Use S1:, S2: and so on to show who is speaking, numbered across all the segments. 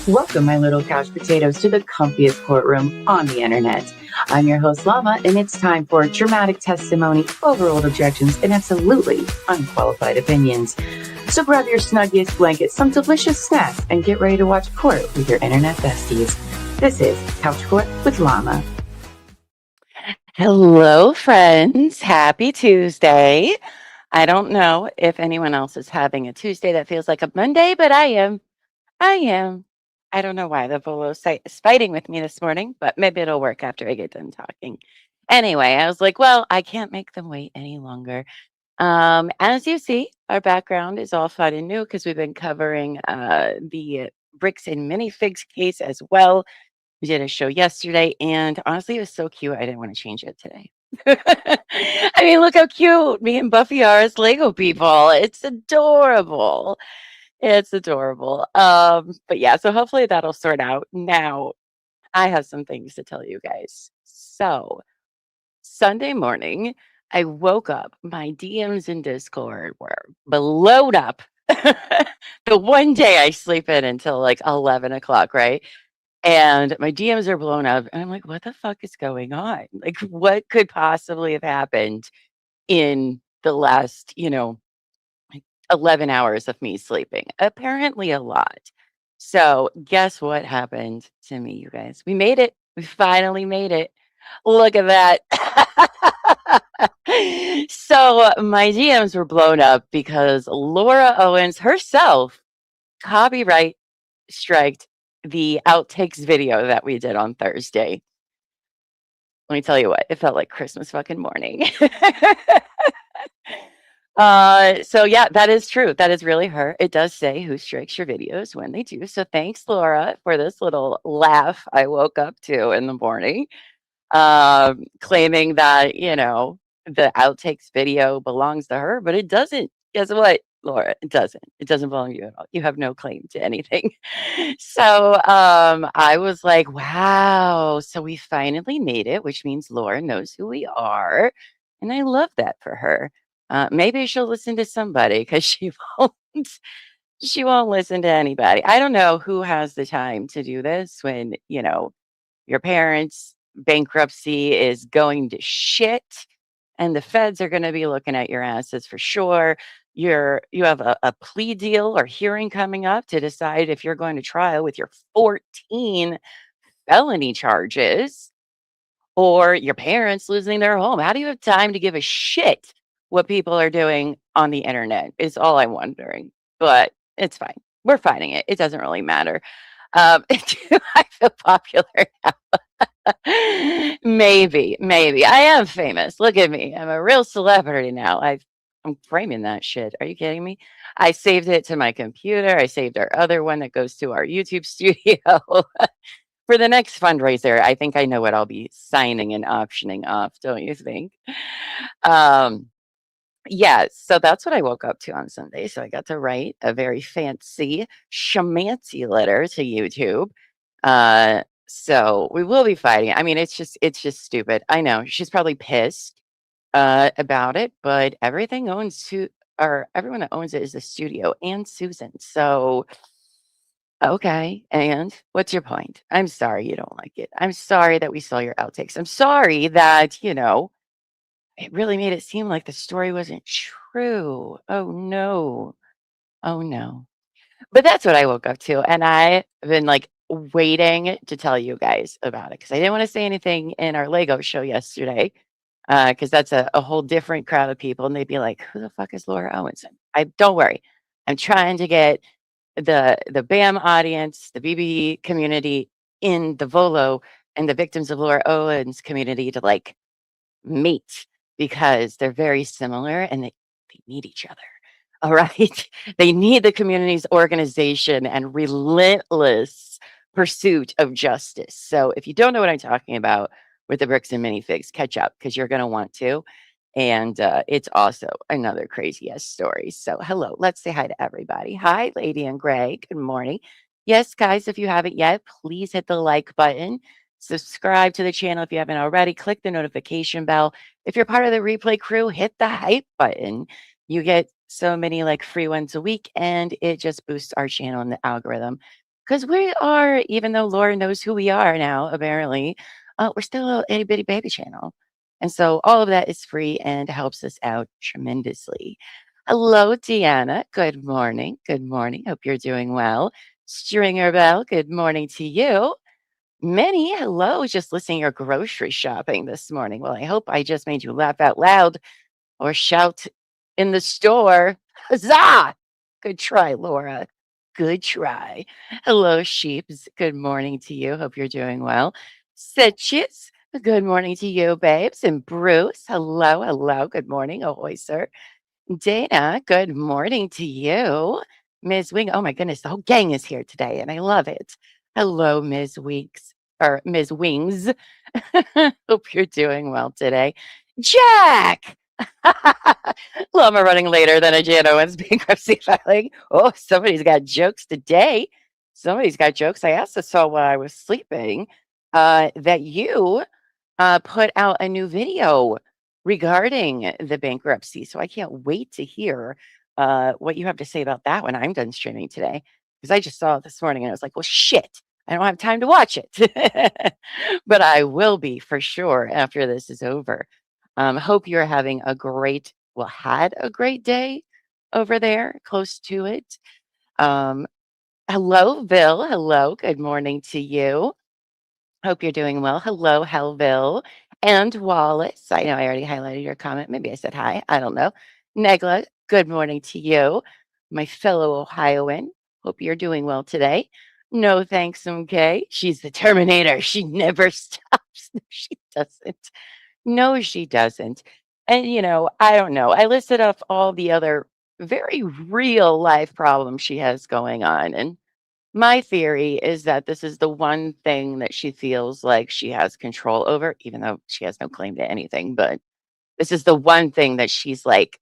S1: Welcome, my little couch potatoes, to the comfiest courtroom on the internet. I'm your host, Llama, and it's time for dramatic testimony, overruled objections, and absolutely unqualified opinions. So grab your snuggiest blanket, some delicious snacks, and get ready to watch court with your internet besties. This is Couch Court with Llama.
S2: Hello, friends. Happy Tuesday. I don't know if anyone else is having a Tuesday that feels like a Monday, but I am. I am. I don't know why the Volo site is fighting with me this morning, but maybe it'll work after I get done talking. Anyway, I was like, well, I can't make them wait any longer. As you see, our background is all fun and new because we've been covering the bricks and minifigs case as well. We did a show yesterday, and honestly, it was so cute. I didn't want to change it today. I mean, look how cute me and Buffy are as Lego people. It's adorable. It's adorable. But yeah, so hopefully that'll sort out. Now, I have some things to tell you guys. So, Sunday morning, I woke up. My DMs in Discord were blowed up. The one day I sleep in until like 11 o'clock, right? And my DMs are blown up, and I'm like, "What the fuck is going on? Like, what could possibly have happened in the last, like 11 hours of me sleeping?" Apparently a lot. So, guess what happened to me, you guys? We made it. We finally made it. Look at that. So, my DMs were blown up because Laura Owens herself copyright striked the outtakes video that we did on Thursday. Let me tell you what, it felt like Christmas fucking morning. So yeah, that is true. That is really her. It does say who strikes your videos when they do. So thanks, Laura, for this little laugh I woke up to in the morning, claiming that, the outtakes video belongs to her, but it doesn't. Guess what, Laura? It doesn't. It doesn't belong to you at all. You have no claim to anything. So I was like, wow. So we finally made it, which means Laura knows who we are. And I love that for her. Maybe she'll listen to somebody because she won't listen to anybody. I don't know who has the time to do this when, your parents' bankruptcy is going to shit and the feds are going to be looking at your asses for sure. You have a plea deal or hearing coming up to decide if you're going to trial with your 14 felony charges or your parents losing their home. How do you have time to give a shit what people are doing on the internet? Is all I'm wondering. But it's fine. We're fighting it. It doesn't really matter. Do I feel popular now? Maybe. I am famous. Look at me. I'm a real celebrity now. I'm framing that shit. Are you kidding me? I saved it to my computer. I saved our other one that goes to our YouTube studio. For the next fundraiser, I think I know what I'll be signing and optioning off, don't you think? Um, yeah, so that's what I woke up to on Sunday. So I got to write a very fancy, shamancy letter to YouTube. So we will be fighting. I mean, it's just stupid. I know she's probably pissed about it, but everyone that owns it is the studio and Susan. So okay, and what's your point? I'm sorry you don't like it. I'm sorry that we saw your outtakes. I'm sorry that it really made it seem like the story wasn't true. Oh no. Oh no. But that's what I woke up to, and I've been, like, waiting to tell you guys about it because I didn't wanna say anything in our Lego show yesterday, because that's a whole different crowd of people, and they'd be like, "Who the fuck is Laura Owens?" I don't worry. I'm trying to get the BAM audience, the BB community in the Volo and the Victims of Laura Owens community to, like, meet because they're very similar and they need each other. All right. They need the community's organization and relentless pursuit of justice. So if you don't know what I'm talking about with the bricks and minifigs, catch up because you're going to want to. And it's also another crazy ass story. So hello, let's say hi to everybody. Hi, Lady in Gray. Good morning. Yes, guys, if you haven't yet, please hit the like button. Subscribe to the channel if you haven't already. Click the notification bell. If you're part of the replay crew, hit the hype button. You get so many like free ones a week, and it just boosts our channel in the algorithm. because we are, even though Laura knows who we are now, apparently, we're still a itty bitty baby channel. And so all of that is free and helps us out tremendously. Hello, Deanna. Good morning. Good morning. Hope you're doing well. Stringer Bell, good morning to you. Minnie, hello. Just listening to your grocery shopping this morning. Well, I hope I just made you laugh out loud or shout in the store. Huzzah! Good try, Laura. Good try. Hello, sheeps. Good morning to you. Hope you're doing well. Sitches. Good morning to you, babes. And Bruce. Hello, hello. Good morning. Ahoy, sir. Dana, good morning to you. Ms. Wing. Oh my goodness, the whole gang is here today, and I love it. Hello, Ms. Weeks or Ms. Wings. Hope you're doing well today. Jack! Llama running later than a Jan Owens bankruptcy filing. Oh, somebody's got jokes today. Somebody's got jokes. I asked this all while I was sleeping that you put out a new video regarding the bankruptcy. So I can't wait to hear what you have to say about that when I'm done streaming today. Because I just saw it this morning and I was like, well, shit, I don't have time to watch it. But I will be for sure after this is over. Hope you're having a great, well, had a great day over there, close to it. Um, hello, Bill. Hello. Good morning to you. Hope you're doing well. Hello, Helville and Wallace. I know I already highlighted your comment. Maybe I said hi. I don't know. Negla, good morning to you, my fellow Ohioan. Hope you're doing well today. No thanks, okay? She's the Terminator. She never stops. No, she doesn't. No, she doesn't. And, I don't know. I listed off all the other very real life problems she has going on. And my theory is that this is the one thing that she feels like she has control over, even though she has no claim to anything. But this is the one thing that she's like,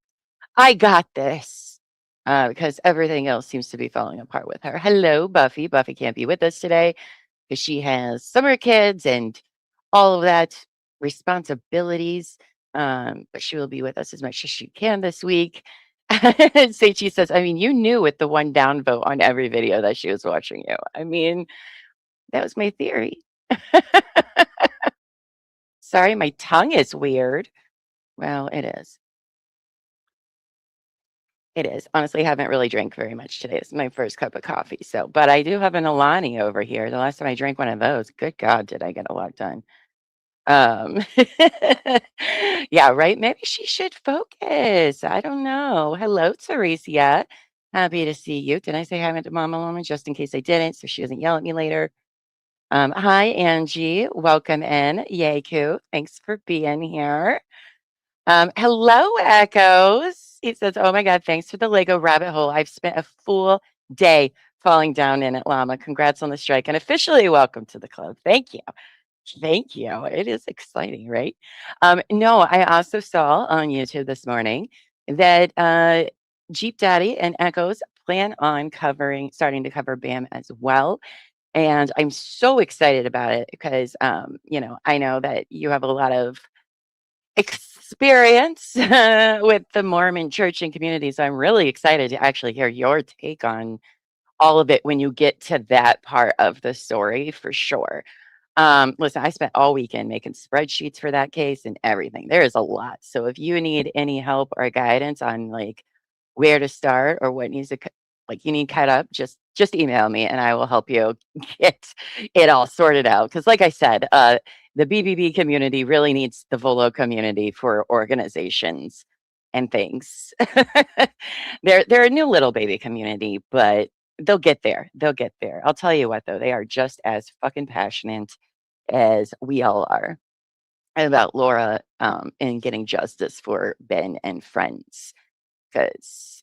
S2: I got this. Because everything else seems to be falling apart with her. Hello, Buffy. Buffy can't be with us today because she has summer kids and all of that responsibilities. But she will be with us as much as she can this week. Seichi says, I mean, you knew with the one down vote on every video that she was watching you. I mean, that was my theory. Sorry, my tongue is weird. Well, it is. It is. Honestly, I haven't really drank very much today. It's my first cup of coffee. So, but I do have an Alani over here. The last time I drank one of those, good God, did I get a lot done. Um, yeah, right. Maybe she should focus. I don't know. Hello, Teresia. Happy to see you. Did I say hi to Mama Loma just in case I didn't, so she doesn't yell at me later? Hi, Angie. Welcome in. Yaku. Thanks for being here. Hello, Echoes. He says, oh my God, thanks for the Lego rabbit hole. I've spent a full day falling down in it, Llama. Congrats on the strike and officially welcome to the club. Thank you. Thank you. It is exciting, right? No, I also saw on YouTube this morning that Jeep Daddy and Echoes plan on starting to cover BAM as well. And I'm so excited about it because, I know that you have a lot of experience with the Mormon church and community. So I'm really excited to actually hear your take on all of it when you get to that part of the story for sure. Listen, I spent all weekend making spreadsheets for that case and everything. There is a lot. So if you need any help or guidance on like where to start or what needs to like you need cut up, just email me and I will help you get it all sorted out. Because like I said, the BBB community really needs the Volo community for organizations and things. They're a new little baby community, but they'll get there. They'll get there. I'll tell you what though, they are just as fucking passionate as we all are about Laura and getting justice for Ben and friends because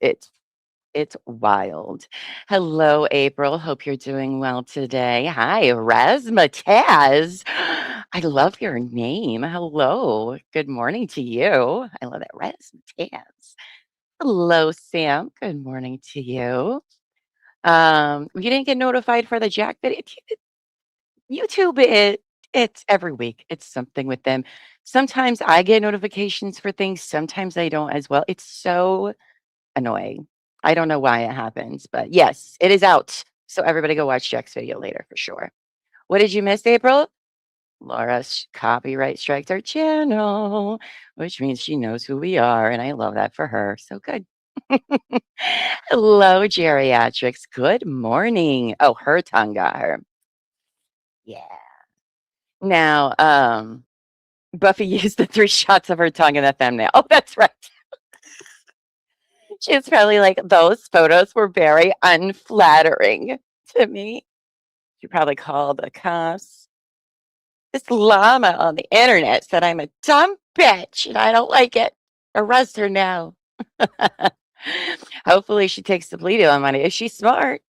S2: it's wild. Hello, April. Hope you're doing well today. Hi, Razmataz. I love your name. Hello. Good morning to you. I love that, Razmataz. Hello, Sam. Good morning to you. You didn't get notified for the Jack video. YouTube, it's every week. It's something with them. Sometimes I get notifications for things. Sometimes I don't as well. It's so annoying. I don't know why it happens, but yes, it is out. So everybody go watch Jack's video later for sure. What did you miss, April? Laura copyright striked our channel, which means she knows who we are, and I love that for her. So good. Hello, geriatrics. Good morning. Oh, her tongue got her. Yeah. Now, Buffy used the 3 shots of her tongue in the thumbnail. Oh, that's right. She's probably like, those photos were very unflattering to me. She probably called the cops. This llama on the internet said I'm a dumb bitch and I don't like it. Arrest her now. Hopefully she takes the plea deal on money. Is she smart?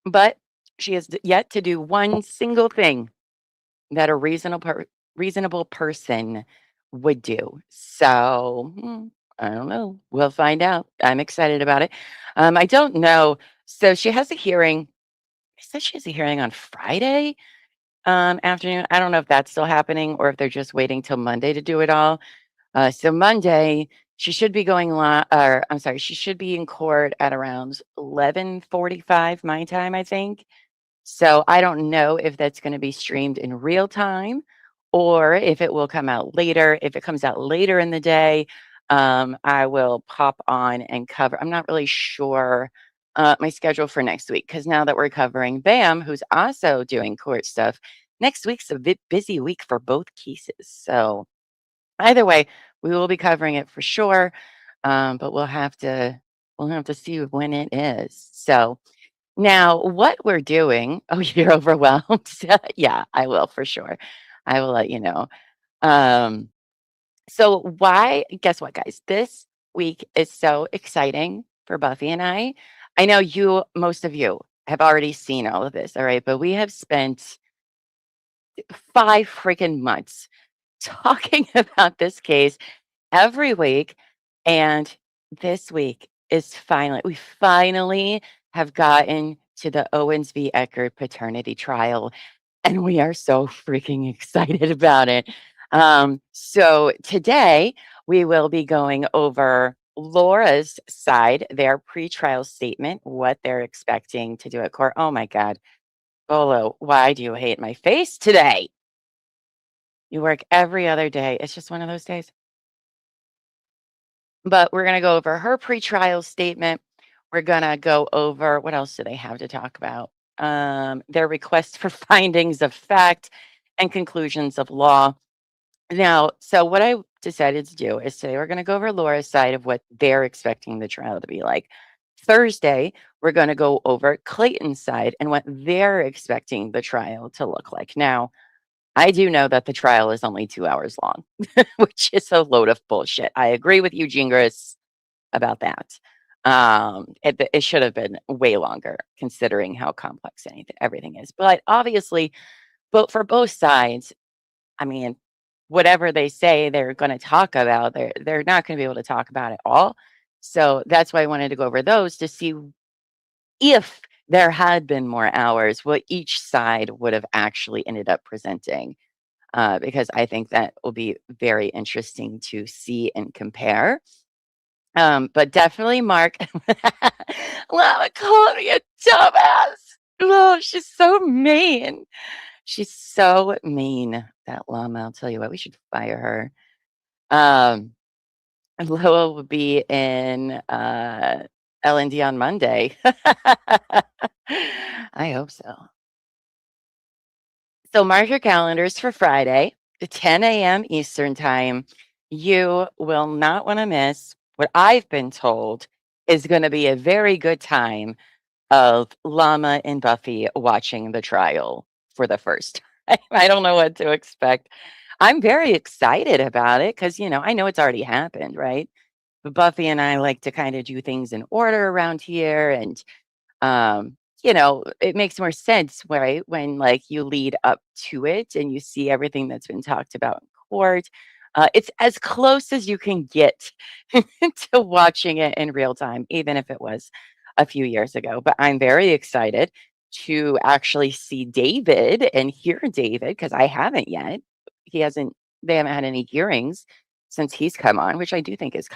S2: But she has yet to do one single thing that a reasonable person would do. So I don't know. We'll find out. I'm excited about it. I don't know. So she has a hearing. I said she has a hearing on Friday afternoon. I don't know if that's still happening or if they're just waiting till Monday to do it all. So Monday, she should be or I'm sorry, she should be in court at around 11:45 my time, I think. So I don't know if that's going to be streamed in real time or if it will come out later. If it comes out later in the day, I will pop on and cover. I'm not really sure my schedule for next week because now that we're covering Bam, who's also doing court stuff, next week's a bit busy week for both cases. So either way, we will be covering it for sure, but we'll have to see when it is. So now, what we're doing oh, you're overwhelmed? Yeah, I will for sure. I will let you know. Um, so why guess what, guys? This week is so exciting for Buffy and I. I know most of you have already seen all of this, all right? But we have spent 5 freaking months talking about this case every week, and this week is we finally have gotten to the Owens v. Echard paternity trial, and we are so freaking excited about it. So today we will be going over Laura's side, their pretrial statement, what they're expecting to do at court. Oh my God, Bolo, why do you hate my face today? You work every other day. It's just one of those days. But we're going to go over her pretrial statement. We're going to go over what else do they have to talk about? Their request for findings of fact and conclusions of law. Now, so what I decided to do is today we're going to go over Laura's side of what they're expecting the trial to be like. Thursday, we're going to go over Clayton's side and what they're expecting the trial to look like. Now, I do know that the trial is only 2 hours long, which is a load of bullshit. I agree with Eugene Gris about that. It should have been way longer considering how complex everything is. But obviously, for both sides, I mean, whatever they say they're going to talk about, they're not going to be able to talk about it all. So that's why I wanted to go over those to see if there had been more hours, what each side would have actually ended up presenting. Because I think that will be very interesting to see and compare. But definitely Mark. Llama called me a dumbass. Oh, she's so mean. She's so mean, that Llama. I'll tell you what, we should fire her. And Loa will be in LND on Monday. I hope so. So mark your calendars for Friday, 10 a.m. Eastern time. You will not want to miss what I've been told is going to be a very good time of Llama and Buffy watching the trial for the first time. I don't know what to expect. I'm very excited about it because, I know it's already happened, right? But Buffy and I like to kind of do things in order around here. And it makes more sense, right? When like you lead up to it and you see everything that's been talked about in court. It's as close as you can get to watching it in real time, even if it was a few years ago. But I'm very excited to actually see David and hear David because I haven't yet. They haven't had any hearings since he's come on, which I do think is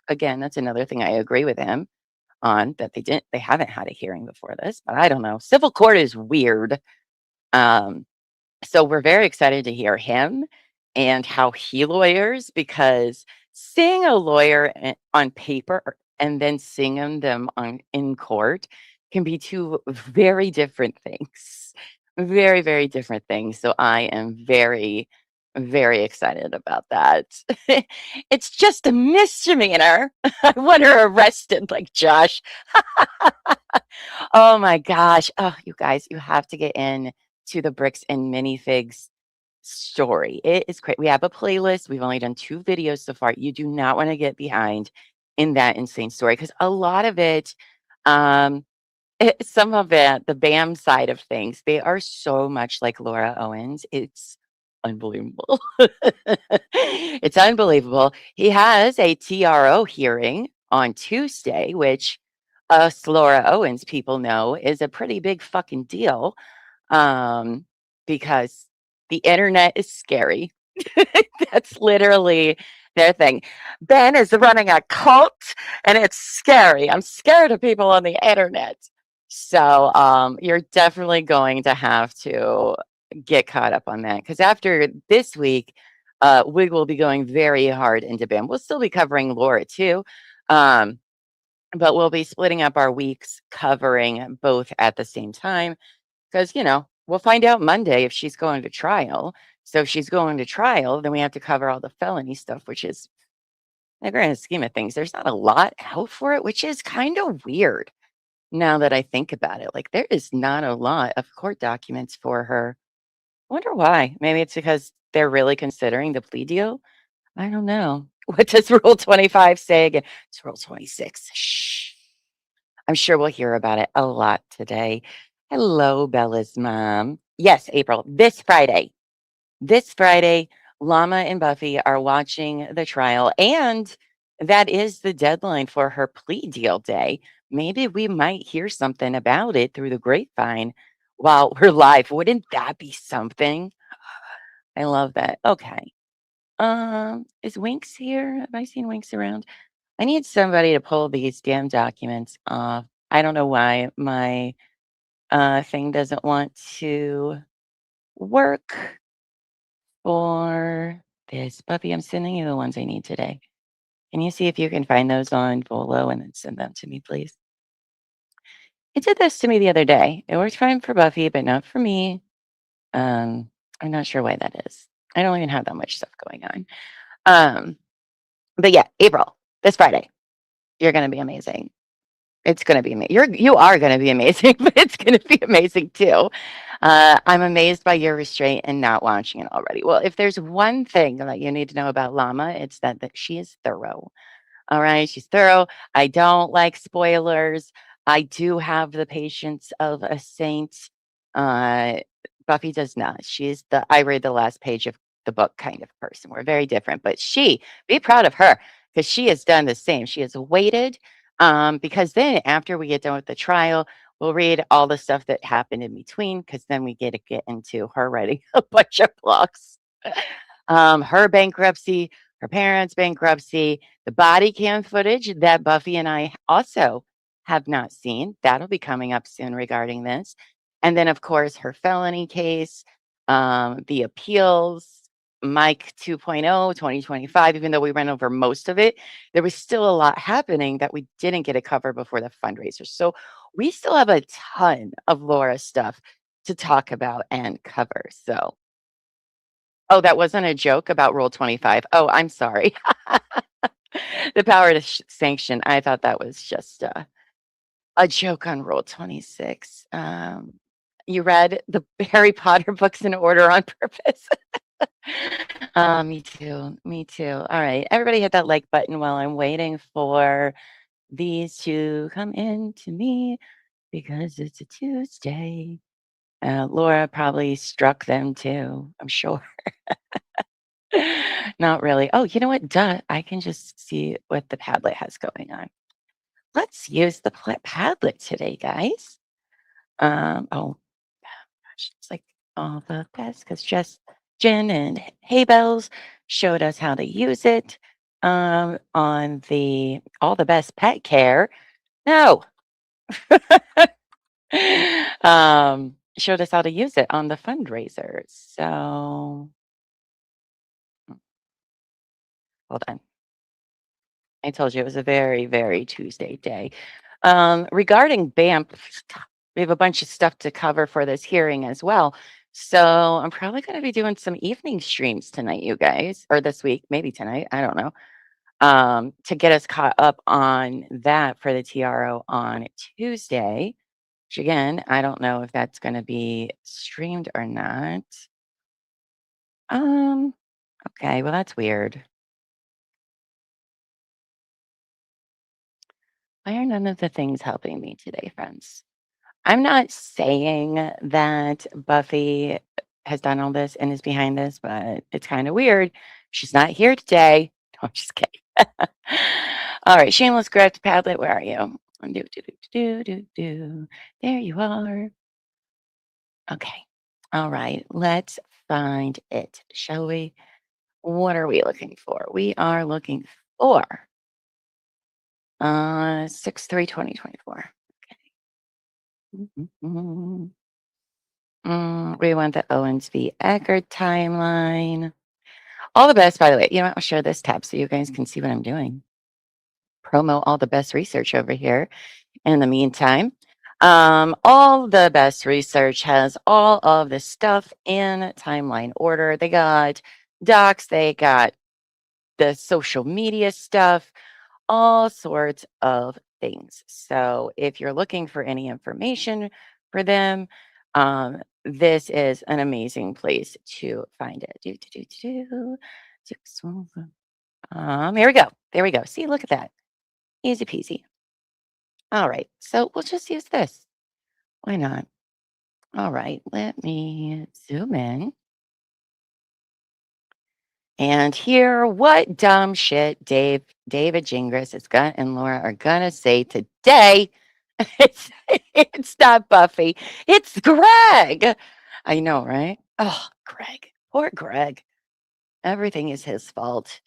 S2: again, that's another thing I agree with him. on that they haven't had a hearing before this, but I don't know. Civil court is weird. Um, so we're very excited to hear him and how he lawyers, because seeing a lawyer on paper and then seeing them on in court can be two very different things. Very, very different things. So I am very, very excited about that. It's just a misdemeanor. I want her arrested like Josh. Oh my gosh. Oh, you guys, you have to get in to the Bricks and Minifigs story. It is great. We have a playlist. We've only done 2 videos so far. You do not want to get behind in that insane story, because a lot of it, um, some of it, the BAM side of things, they are so much like Laura Owens. It's unbelievable. It's unbelievable. He has a TRO hearing on Tuesday, which us Laura Owens people know is a pretty big fucking deal, um, because the internet is scary. That's literally their thing. Ben is running a cult and it's scary. I'm scared of people on the internet. So you're definitely going to have to get caught up on that, because after this week, we will be going very hard into Ben. We'll still be covering Laura too. Um, but we'll be splitting up our weeks covering both at the same time, because, we'll find out Monday if she's going to trial. So if she's going to trial, then we have to cover all the felony stuff, which is, in the grand scheme of things, there's not a lot out for it, which is kind of weird now that I think about it. Like, there is not a lot of court documents for her. I wonder why. Maybe it's because they're really considering the plea deal. I don't know. What does Rule 25 say again? It's Rule 26. Shh. I'm sure we'll hear about it a lot today. Hello, Bella's mom. Yes, April, this Friday. This Friday, Llama and Buffy are watching the trial, and that is the deadline for her plea deal day. Maybe we might hear something about it through the grapevine while we're live. Wouldn't that be something? I love that. Okay. Is Winks here? Have I seen Winks around? I need somebody to pull these damn documents off. I don't know why my thing doesn't want to work for this. Buffy, I'm sending you the ones I need today. Can you see if you can find those on Volo and then send them to me, please? It did this to me the other day. It worked fine for Buffy, but not for me. Um, I'm not sure why that is. I don't even have that much stuff going on. But yeah, April, this Friday, you're gonna be amazing. It's gonna be you are gonna be amazing, but it's gonna be amazing too. I'm amazed by your restraint and not watching it already. Well, if there's one thing that you need to know about Llama, it's that she is thorough. All right, she's thorough. I don't like spoilers. I do have the patience of a saint. Uh, Buffy does not. She's the I read the last page of the book kind of person. We're very different, but be proud of her, because she has done the same. She has waited, because then after we get done with the trial, we'll read all the stuff that happened in between, because then we get into her writing a bunch of blocks. Her bankruptcy, her parents' bankruptcy, the body cam footage that Buffy and I also have not seen. That'll be coming up soon regarding this. And then, of course, her felony case, the appeals, Mike 2.0, 2025, even though we ran over most of it, there was still a lot happening that we didn't get to cover before the fundraiser. So we still have a ton of Laura stuff to talk about and cover. So, oh, that wasn't a joke about Rule 25. Oh, I'm sorry. The power to sanction. I thought that was just a joke on Rule 26. You read the Harry Potter books in order on purpose. Me too. Me too. All right. Everybody hit that like button while I'm waiting for these to come in to me, because it's a Tuesday. Laura probably struck them too, I'm sure. Not really. Oh, you know what? Duh. I can just see what the Padlet has going on. Let's use the Padlet today, guys. Oh gosh, it's like all the best, because just Jen and Haybells showed us how to use it on the All the Best Pet Care. No. Showed us how to use it on the fundraiser. So hold on. I told you it was a very, very Tuesday day. Regarding BAMP, we have a bunch of stuff to cover for this hearing as well. So I'm probably going to be doing some evening streams tonight, you guys, or this week, maybe tonight. I don't know. To get us caught up on that for the TRO on Tuesday. Which again, I don't know if that's going to be streamed or not. Um, okay, well, that's weird. Why are none of the things helping me today, friends? I'm not saying that Buffy has done all this and is behind this, but it's kind of weird. She's not here today. No, I'm just kidding. All right, shameless correct Padlet, where are you? Do. There you are. Okay. All right, let's find it, shall we? What are we looking for? We are looking for 6/3/2024. Okay. We want the Owens v. Echard timeline. All the best, by the way. You know what? I'll share this tab so you guys can see what I'm doing. Promo all the best research over here. In the meantime, all the best research has all of the stuff in timeline order. They got docs, they got the social media stuff, all sorts of things. So if you're looking for any information for them, this is an amazing place to find it. Here we go. There we go. See, look at that. Easy peasy. All right. So we'll just use this. Why not? All right. Let me zoom in and hear what dumb shit David Gingras and Laura are gonna say today. It's it's not Buffy. It's Greg. I know, right? Oh, Greg. Poor Greg. Everything is his fault.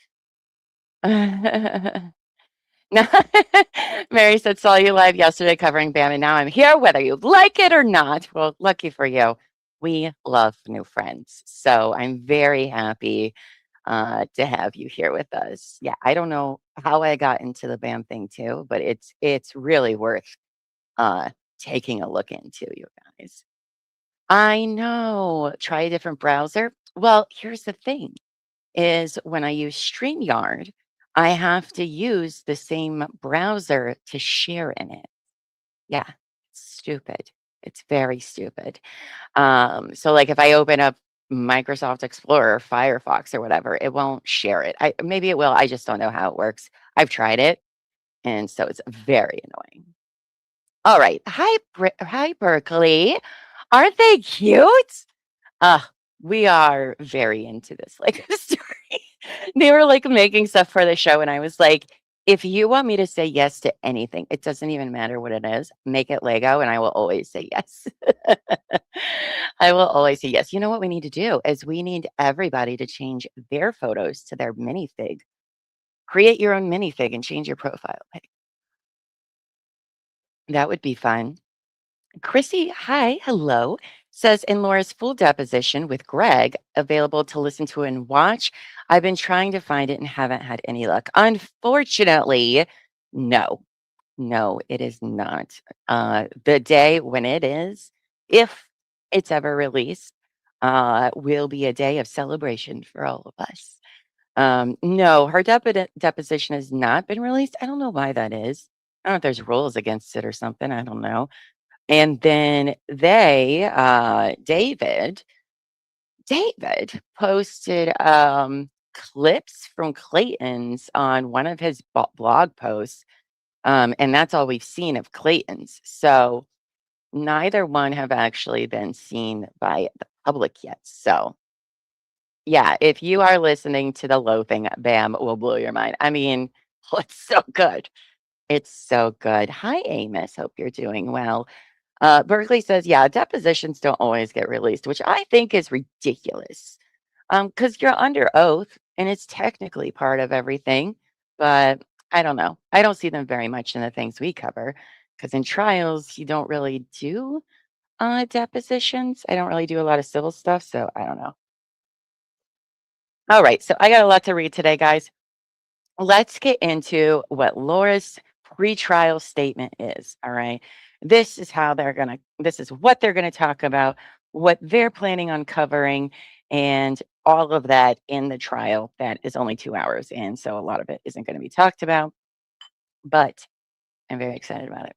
S2: No, Mary said, saw you live yesterday covering BAM, and now I'm here, whether you like it or not. Well, lucky for you, we love new friends. So I'm very happy to have you here with us. Yeah, I don't know how I got into the BAM thing too, but it's really worth uh, taking a look into, you guys. I know. Try a different browser. Well, here's the thing is when I use StreamYard, I have to use the same browser to share in it. Yeah, it's stupid. It's very stupid. So like if I open up Microsoft Explorer, Firefox, or whatever, it won't share it. Maybe it will. I just don't know how it works. I've tried it, and so it's very annoying. All right. Hi, Berkeley. Aren't they cute? Uh, we are very into this like story. They were like making stuff for the show, and I was like, if you want me to say yes to anything, it doesn't even matter what it is, make it Lego, and I will always say yes. I will always say yes. You know what we need to do is we need everybody to change their photos to their minifig. Create your own minifig and change your profile pic. That would be fun. Chrissy, hi, hello, says in Laura's full deposition with Greg, available to listen to and watch. I've been trying to find it and haven't had any luck. Unfortunately, no, no, it is not. The day when it is, if it's ever released, will be a day of celebration for all of us. No, her deposition has not been released. I don't know why that is. I don't know if there's rules against it or something. I don't know. And then David posted clips from Clayton's on one of his blog posts. And that's all we've seen of Clayton's. So neither one have actually been seen by the public yet. So yeah, if you are listening to the loathing, BAM will blow your mind. I mean, it's so good. It's so good. Hi, Amos. Hope you're doing well. Berkeley says, yeah, depositions don't always get released, which I think is ridiculous. Because you're under oath and it's technically part of everything, but I don't know. I don't see them very much in the things we cover because in trials, you don't really do depositions. I don't really do a lot of civil stuff, so I don't know. All right, so I got a lot to read today, guys. Let's get into what Laura's pretrial statement is. All right. This is what they're gonna talk about, what they're planning on covering, and all of that in the trial that is only 2 hours in. So a lot of it isn't going to be talked about, but I'm very excited about it.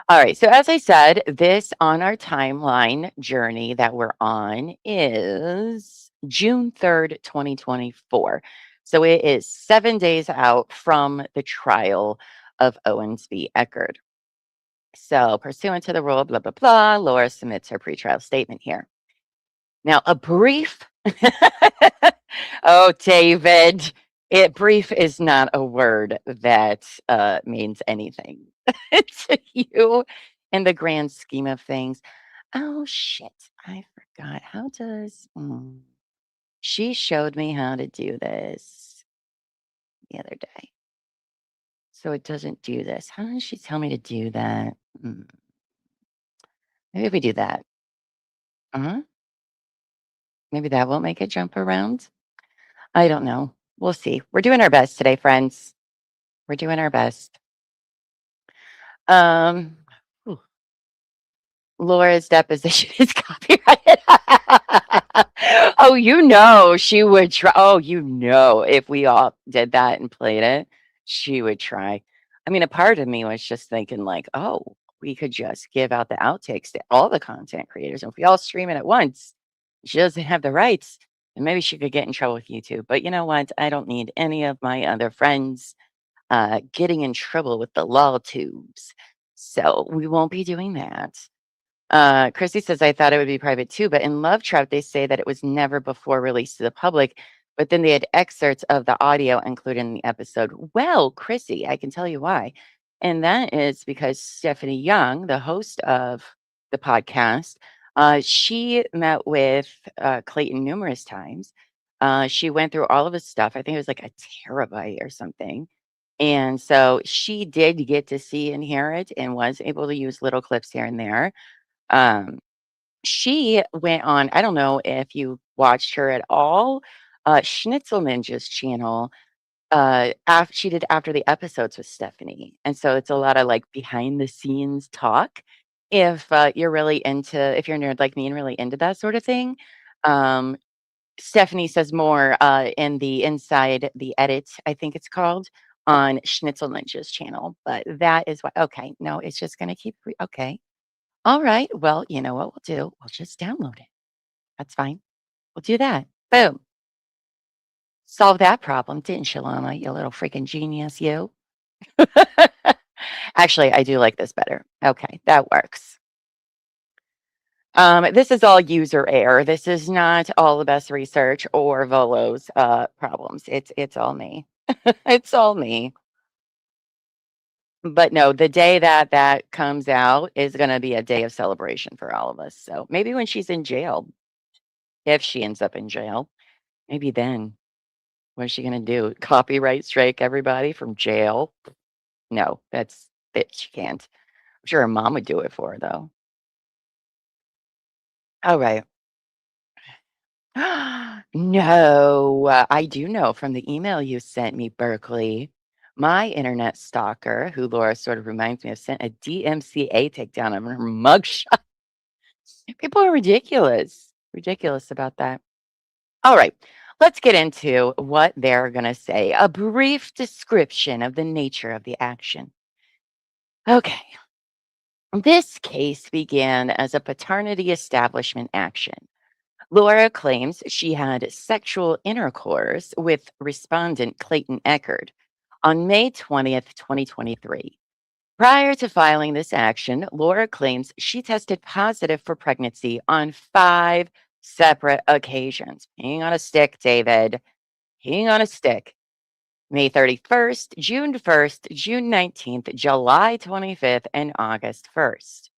S2: All right. So, as I said, this on our timeline journey that we're on is June 3rd, 2024. So, it is 7 days out from the trial of Owens v. Echard. So, pursuant to the rule, blah, blah, blah, Laura submits her pretrial statement here. Now, a brief, oh, David, brief is not a word that means anything to you in the grand scheme of things. Oh, shit. I forgot. She showed me how to do this the other day. So it doesn't do this. How does she tell me to do that? Maybe if we do that. Uh-huh. Maybe that will make it jump around. I don't know. We'll see. We're doing our best today, friends. We're doing our best. Um, whew, Laura's deposition is copyrighted. Oh, she would try. Oh, if we all did that and played it, she would try. I mean, a part of me was just thinking, like, oh, we could just give out the outtakes to all the content creators. And if we all stream it at once, she doesn't have the rights. And maybe she could get in trouble with YouTube. But you know what? I don't need any of my other friends getting in trouble with the law tubes. So we won't be doing that. Chrissy says, I thought it would be private too, but in Love Trap, they say that it was never before released to the public, but then they had excerpts of the audio included in the episode. Well, Chrissy, I can tell you why. And that is because Stephanie Young, the host of the podcast, she met with Clayton numerous times. She went through all of his stuff. I think it was like a terabyte or something. And so she did get to see and hear it and was able to use little clips here and there. Um, she went on, I don't know if you watched her at all, Schnitzel Ninja's channel. She did after the episodes with Stephanie. And so it's a lot of like behind the scenes talk. If if you're a nerd like me and really into that sort of thing, um, Stephanie says more in the inside, the edit, I think it's called, on Schnitzel Ninja's channel. But that is why, okay, no, it's just going to okay. All right. Well, you know what we'll do? We'll just download it. That's fine. We'll do that. Boom. Solve that problem, didn't you, Llama? You little freaking genius, you. Actually, I do like this better. Okay, that works. This is all user error. This is not all the best research or Volo's problems. It's all me. It's all me. But no, the day that that comes out is going to be a day of celebration for all of us. So maybe when she's in jail, if she ends up in jail, maybe then what is she going to do? Copyright strike everybody from jail? No, she can't. I'm sure her mom would do it for her though. All right. No, I do know from the email you sent me, Berkeley. My internet stalker, who Laura sort of reminds me of, sent a DMCA takedown of her mugshot. People are ridiculous about that. All right, let's get into what they're going to say. A brief description of the nature of the action. Okay. This case began as a paternity establishment action. Laura claims she had sexual intercourse with respondent Clayton Echard on May 20th, 2023. Prior to filing this action, Laura claims she tested positive for pregnancy on 5 separate occasions. Hang on a stick, David. Hang on a stick. May 31st, June 1st, June 19th, July 25th, and August 1st.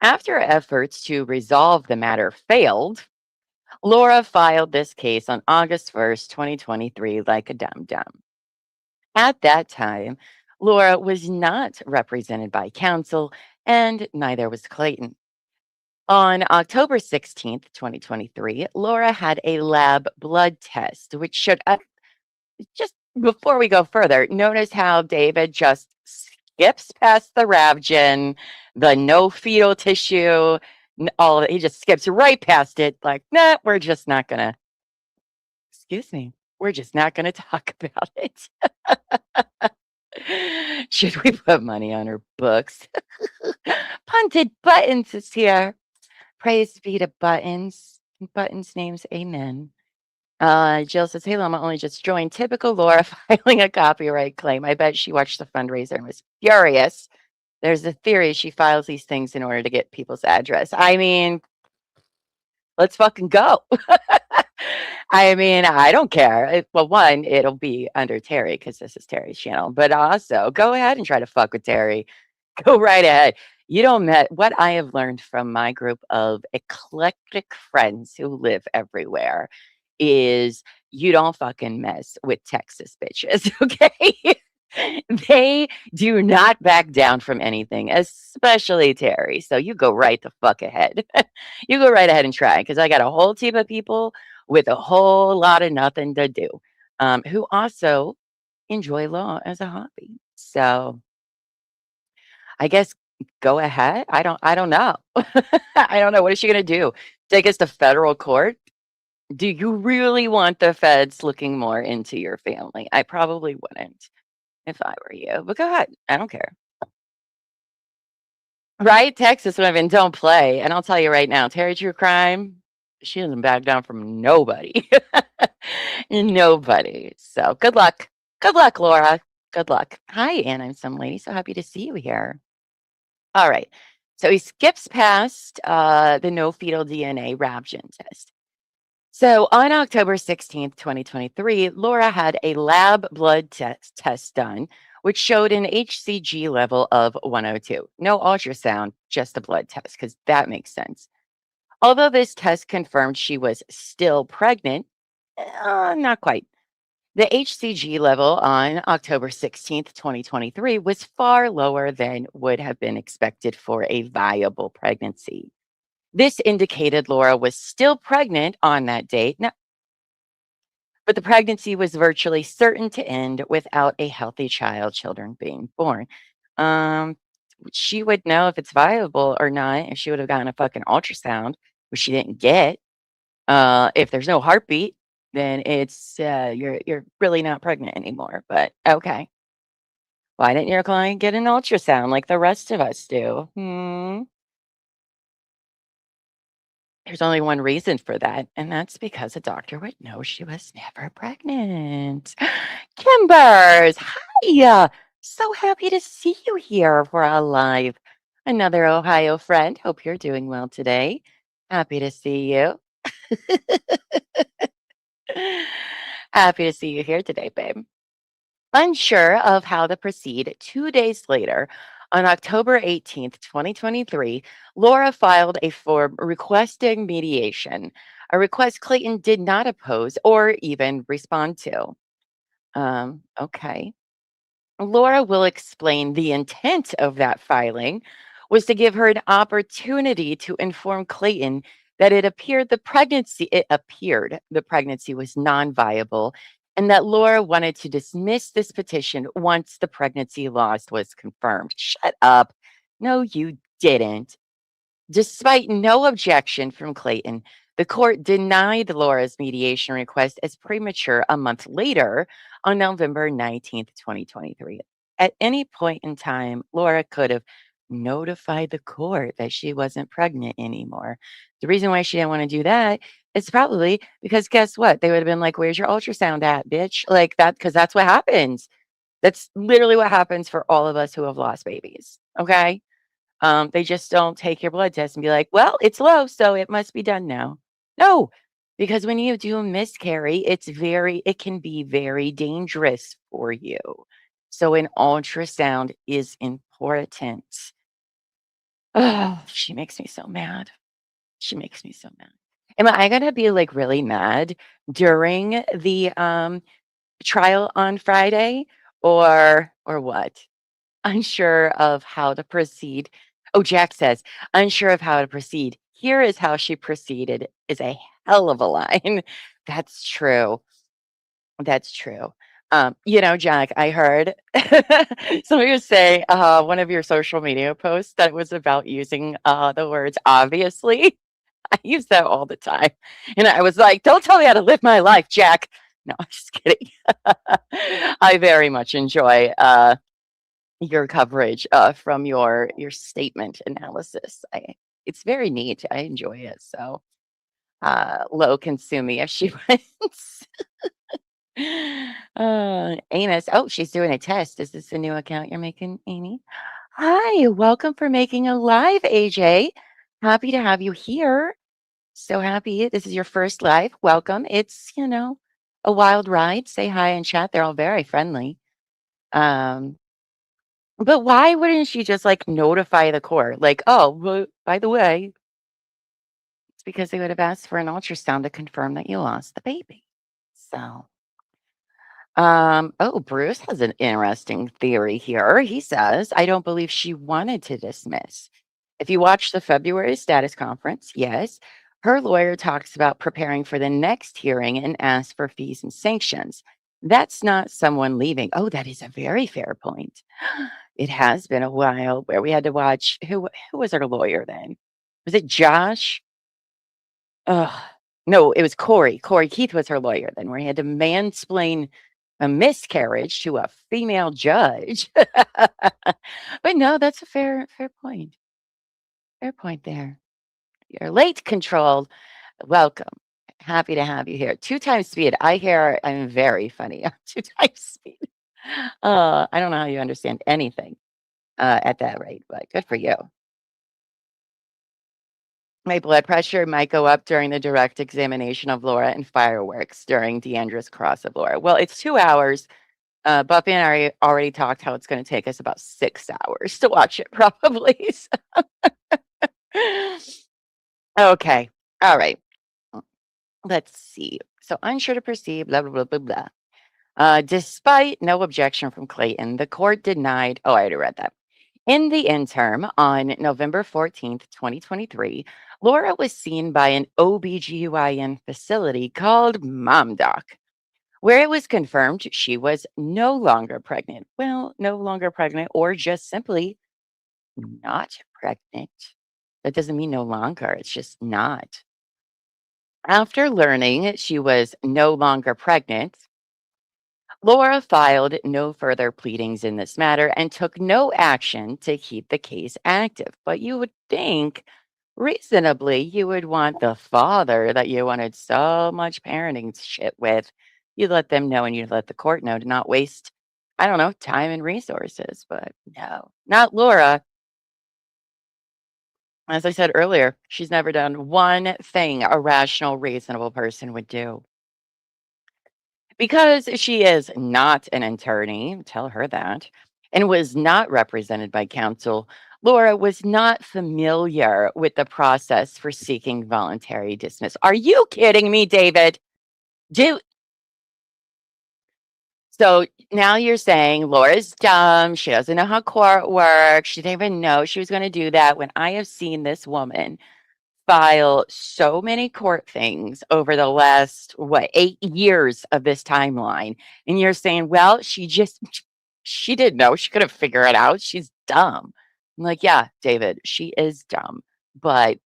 S2: After efforts to resolve the matter failed, Laura filed this case on August 1st, 2023, like a dum dum. At that time, Laura was not represented by counsel, and neither was Clayton. On October 16th, 2023, Laura had a lab blood test, which showed up. Just before we go further, notice how David just skips past the Ravgen, the no fetal tissue, all of it. He just skips right past it. Like, nah, we're just not going to, excuse me, we're just not going to talk about it. Should we put money on her books? Punted Buttons is here. Praise be to Buttons. Buttons names, amen. Jill says, "Hey, Llama only just joined. Typical Laura filing a copyright claim. I bet she watched the fundraiser and was furious. There's a theory she files these things in order to get people's address. I mean, let's fucking go." I mean, I don't care. Well, one, it'll be under Terry because this is Terry's channel. But also, go ahead and try to fuck with Terry. Go right ahead. You don't met what I have learned from my group of eclectic friends who live everywhere is you don't fucking mess with Texas bitches, okay? They do not back down from anything, especially Terry. So you go right the fuck ahead. You go right ahead and try because I got a whole team of people with a whole lot of nothing to do who also enjoy law as a hobby. So I guess go ahead. I don't know. I don't know. What is she gonna do? Take us to federal court? Do you really want the feds looking more into your family? I probably wouldn't if I were you, but go ahead. I don't care. Right? Texas women don't play. And I'll tell you right now, Terry True Crime, she doesn't back down from nobody. Nobody. So good luck. Good luck, Laura. Good luck. Hi, Ann. I'm some lady. So happy to see you here. All right. So he skips past the no fetal DNA Ravgen test. So on October 16th, 2023, Laura had a lab blood test done, which showed an HCG level of 102. No ultrasound, just a blood test, because that makes sense. Although this test confirmed she was still pregnant, not quite. The HCG level on October 16th, 2023 was far lower than would have been expected for a viable pregnancy. This indicated Laura was still pregnant on that date, but the pregnancy was virtually certain to end without a healthy children being born. Um, she would know if it's viable or not if she would have gotten a fucking ultrasound, which she didn't get. If there's no heartbeat, then it's you're really not pregnant anymore. But okay, why didn't your client get an ultrasound like the rest of us do? There's only one reason for that, and that's because a doctor would know she was never pregnant. Kimbers, hi! So happy to see you here for a live. Another Ohio friend. Hope you're doing well today. Happy to see you. Happy to see you here today, babe. Unsure of how to proceed, 2 days later, on October 18th, 2023, Laura filed a form requesting mediation, a request Clayton did not oppose or even respond to. Okay. Laura will explain the intent of that filing was to give her an opportunity to inform Clayton that it appeared the pregnancy was non-viable and that Laura wanted to dismiss this petition once the pregnancy loss was confirmed. Shut up. No, you didn't. Despite no objection from Clayton, the court denied Laura's mediation request as premature a month later on November 19th, 2023. At any point in time, Laura could have notified the court that she wasn't pregnant anymore. The reason why she didn't want to do that is probably because guess what? They would have been like, "Where's your ultrasound at, bitch?" Like that, because that's what happens. That's literally what happens for all of us who have lost babies. Okay. They just don't take your blood test and be like, "Well, it's low, so it must be done now." No, because when you do miscarry, it can be very dangerous for you. So an ultrasound is important. Oh, she makes me so mad. She makes me so mad. Am I gonna be like really mad during the trial on Friday? or what? Unsure of how to proceed. Oh, Jack says, unsure of how to proceed. Here is how she proceeded is a hell of a line. That's true. That's true. Jack, I heard somebody was saying one of your social media posts that was about using the words obviously. I use that all the time. And I was like, don't tell me how to live my life, Jack. No, I'm just kidding. I very much enjoy your coverage from your statement analysis. It's very neat. I enjoy it. So low consume me if she wants. Amos. Oh, she's doing a test. Is this a new account you're making, Amy? Hi, welcome for making a live, AJ. Happy to have you here. So happy. This is your first live. Welcome. It's, a wild ride. Say hi in chat. They're all very friendly. Um, but why wouldn't she just like notify the court? Like, oh, well, by the way, it's because they would have asked for an ultrasound to confirm that you lost the baby. So, oh, Bruce has an interesting theory here. He says, I don't believe she wanted to dismiss. If you watch the February status conference, yes, her lawyer talks about preparing for the next hearing and asks for fees and sanctions. That's not someone leaving. Oh, that is a very fair point. It has been a while where we had to watch who was our lawyer then? Was it Josh? Ugh. No, it was Corey. Corey Keith was her lawyer then, where he had to mansplain a miscarriage to a female judge. But no, that's a fair point. Fair point there. You're late controlled. Welcome. Happy to have you here. 2 times speed. I hear I'm very funny. 2 times speed. I don't know how you understand anything at that rate, but good for you. My blood pressure might go up during the direct examination of Laura and fireworks during Deandra's cross of Laura. Well, it's 2 hours. Buffy and I already talked how it's going to take us about 6 hours to watch it, probably. Okay. All right. Let's see. So unsure to proceed, blah, blah, blah, blah, blah. Despite no objection from Clayton, the court denied. Oh, I already read that. In the interim, on November 14th, 2023, Laura was seen by an OBGYN facility called MomDoc, where it was confirmed she was no longer pregnant. Well, no longer pregnant, or just simply not pregnant. That doesn't mean no longer, it's just not. After learning she was no longer pregnant, Laura filed no further pleadings in this matter and took no action to keep the case active. But you would think, reasonably, you would want the father that you wanted so much parenting shit with. You'd let them know and you'd let the court know to not waste, I don't know, time and resources. But no, not Laura. As I said earlier, she's never done one thing a rational, reasonable person would do. Because she is not an attorney, tell her that, and was not represented by counsel, Laura was not familiar with the process for seeking voluntary dismiss. Are you kidding me, David? Do so now you're saying Laura's dumb. She doesn't know how court works. She didn't even know she was going to do that when I have seen this woman file so many court things over the last, what, 8 years of this timeline. And you're saying, well, she didn't know. She couldn't figure it out. She's dumb. I'm like, yeah, David, she is dumb, but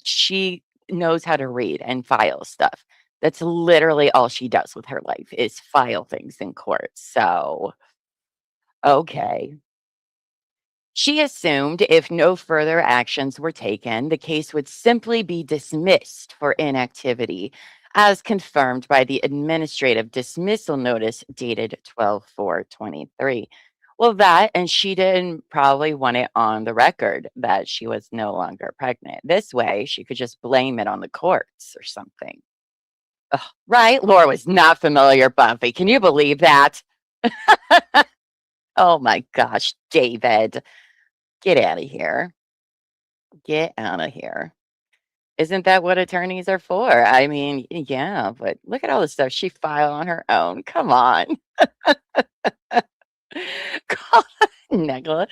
S2: she knows how to read and file stuff. That's literally all she does with her life is file things in court. So, okay. She assumed if no further actions were taken, the case would simply be dismissed for inactivity, as confirmed by the administrative dismissal notice dated 12/4/23. Well, that, and she didn't probably want it on the record that she was no longer pregnant. This way, she could just blame it on the courts or something. Ugh, right? Laura was not familiar, Buffy. Can you believe that? Oh my gosh, David. Get out of here. Get out of here. Isn't that what attorneys are for? I mean, yeah, but look at all the stuff she filed on her own. Come on. Call, Nicola,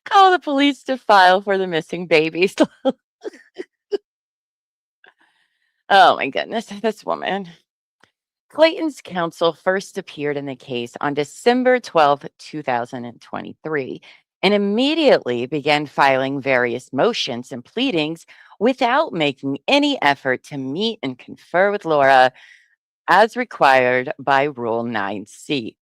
S2: call the police to file for the missing babies. Oh my goodness, this woman. Clayton's counsel first appeared in the case on December 12th, 2023, and immediately began filing various motions and pleadings without making any effort to meet and confer with Laura as required by Rule 9C.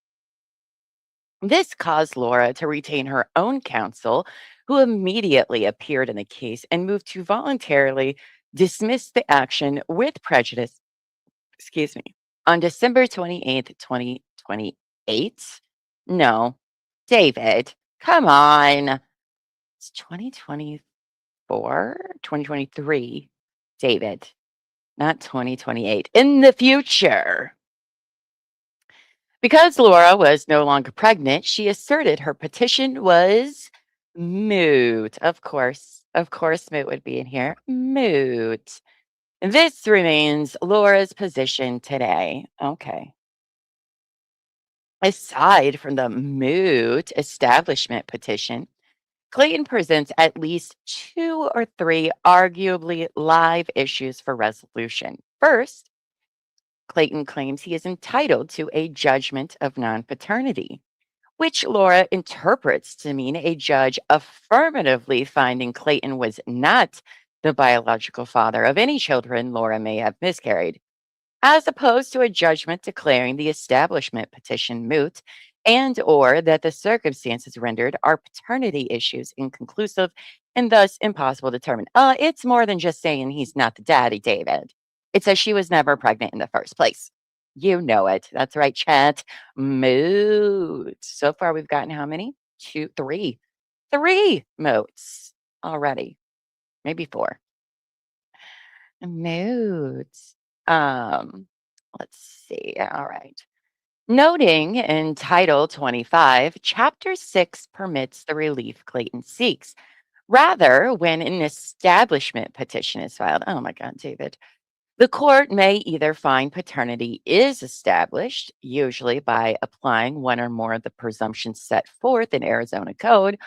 S2: This caused Laura to retain her own counsel, who immediately appeared in the case and moved to voluntarily dismiss the action with prejudice, excuse me, on December 28th, 2028. No, David, come on. It's 2024, 2023. David, not 2028. In the future. Because Laura was no longer pregnant, she asserted her petition was moot. Of course, moot would be in here. Moot. This remains Laura's position today. Okay. Aside from the moot establishment petition, Clayton presents at least two or three arguably live issues for resolution. First, Clayton claims he is entitled to a judgment of non paternity, which Laura interprets to mean a judge affirmatively finding Clayton was not the biological father of any children Laura may have miscarried, as opposed to a judgment declaring the establishment petition moot and or that the circumstances rendered our paternity issues inconclusive and thus impossible to determine. It's more than just saying he's not the daddy, David. It says she was never pregnant in the first place. You know it. That's right, chat. Moot. So far, we've gotten how many? Two, three moots already. Maybe four. Moots. Let's see. All right. Noting in Title 25, Chapter 6 permits the relief Clayton seeks. Rather, when an establishment petition is filed, oh my God, David, the court may either find paternity is established, usually by applying one or more of the presumptions set forth in Arizona Code,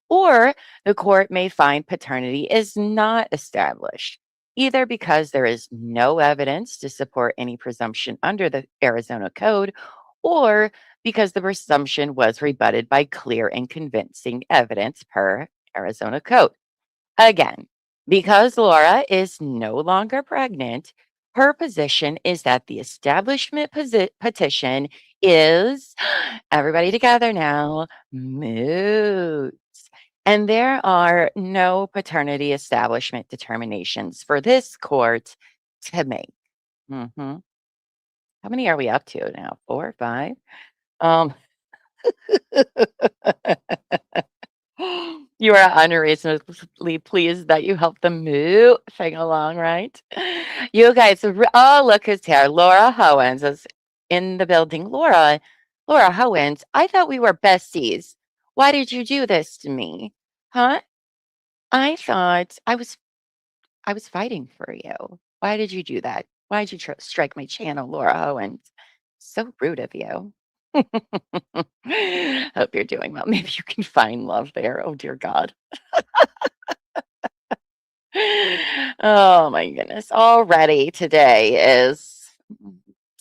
S2: or the court may find paternity is not established, either because there is no evidence to support any presumption under the Arizona Code, or because the presumption was rebutted by clear and convincing evidence per Arizona Code. Again, because Laura is no longer pregnant, her position is that the establishment petition is, everybody together now, moot. And there are no paternity establishment determinations for this court to make. Hmm. How many are we up to now? 4, 5? Um, you are unreasonably pleased that you helped the move thing along, right? You guys, oh, look who's here. Laura Owens is in the building. Laura Owens, I thought we were besties. Why did you do this to me? Huh? I thought I was fighting for you. Why did you do that? Why did you strike my channel, Laura Owens? So rude of you. Hope you're doing well. Maybe you can find love there. Oh, dear God. Oh, my goodness. Already today is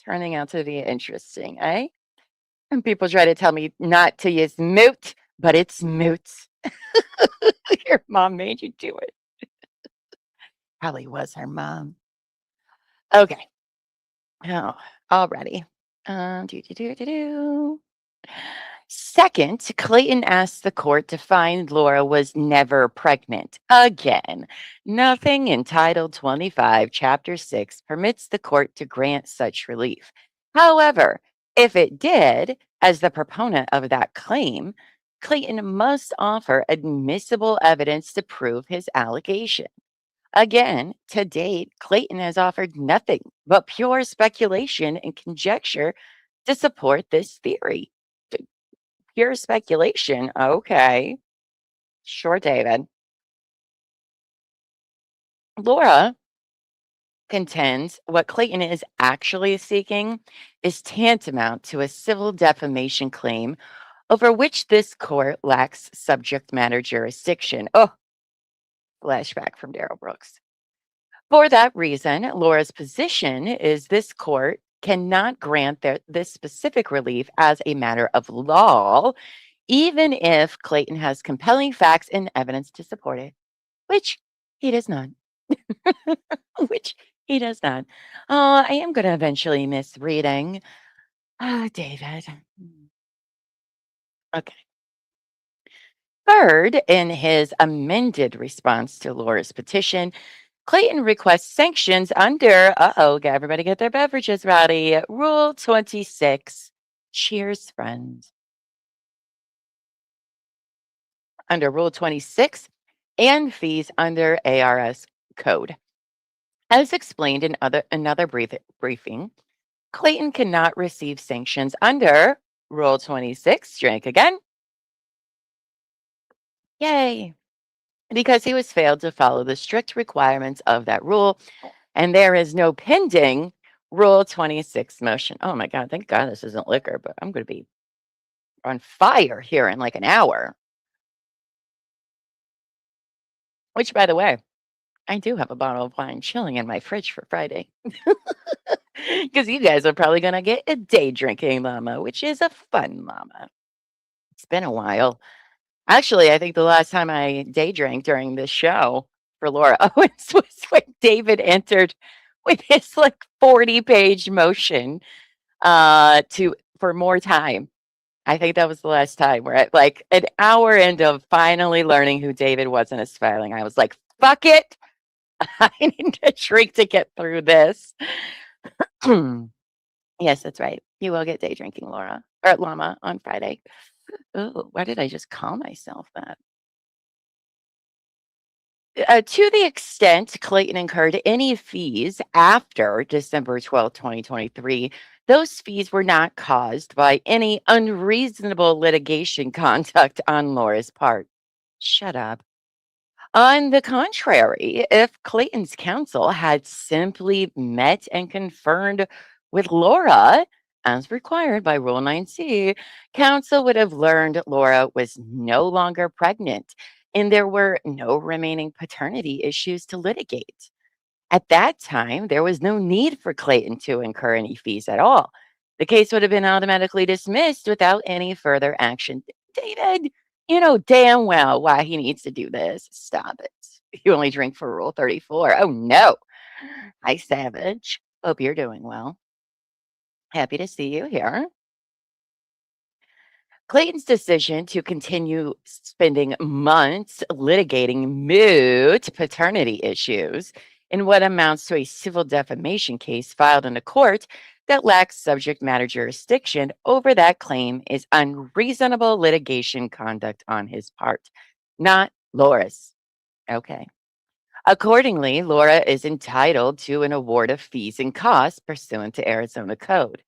S2: turning out to be interesting, eh? And people try to tell me not to use moot, but it's moot. Your mom made you do it. Probably was her mom. Okay. Oh, already. Do, do, do, do, do. Second, Clayton asked the court to find Laura was never pregnant. Again, nothing in Title 25, Chapter 6 permits the court to grant such relief. However, if it did, as the proponent of that claim, Clayton must offer admissible evidence to prove his allegation. Again, to date, Clayton has offered nothing but pure speculation and conjecture to support this theory. Pure speculation. Okay. Sure, David. Laura contends what Clayton is actually seeking is tantamount to a civil defamation claim over which this court lacks subject matter jurisdiction. Oh, flashback from Darrell Brooks. For that reason, Laura's position is this court cannot grant this specific relief as a matter of law, even if Clayton has compelling facts and evidence to support it, which he does not. Which he does not. I am going to eventually miss reading. David. Okay. Third, in his amended response to Laura's petition, Clayton requests sanctions under, everybody get their beverages ready, Rule 26. Cheers, friends. Under Rule 26 and fees under ARS code. As explained in another briefing, Clayton cannot receive sanctions under Rule 26, drink again. Yay. Because he was failed to follow the strict requirements of that rule, and there is no pending Rule 26 motion. Oh my God, thank God this isn't liquor, but I'm going to be on fire here in like an hour. Which, by the way, I do have a bottle of wine chilling in my fridge for Friday. Because you guys are probably going to get a day drinking llama, which is a fun llama. It's been a while. Actually, I think the last time I day drank during this show for Laura Owens was when David entered with his like 40-page motion for more time. I think that was the last time we're at like an hour into of finally learning who David was in his filing. I was like, fuck it. I need a drink to get through this. Yes, that's right. You will get day drinking, Laura, or Llama on Friday. Oh, why did I just call myself that? To the extent Clayton incurred any fees after December 12th, 2023, those fees were not caused by any unreasonable litigation conduct on Laura's part. Shut up. On the contrary, if Clayton's counsel had simply met and confirmed with Laura, as required by Rule 9C, counsel would have learned Laura was no longer pregnant and there were no remaining paternity issues to litigate. At that time, there was no need for Clayton to incur any fees at all. The case would have been automatically dismissed without any further action. David, you know damn well why he needs to do this. Stop it. You only drink for Rule 34. Oh, no. Hi, Savage. Hope you're doing well. Happy to see you here. Clayton's decision to continue spending months litigating moot paternity issues in what amounts to a civil defamation case filed in a court that lacks subject matter jurisdiction over that claim is unreasonable litigation conduct on his part, not Laura's. Okay. Accordingly, Laura is entitled to an award of fees and costs pursuant to Arizona code.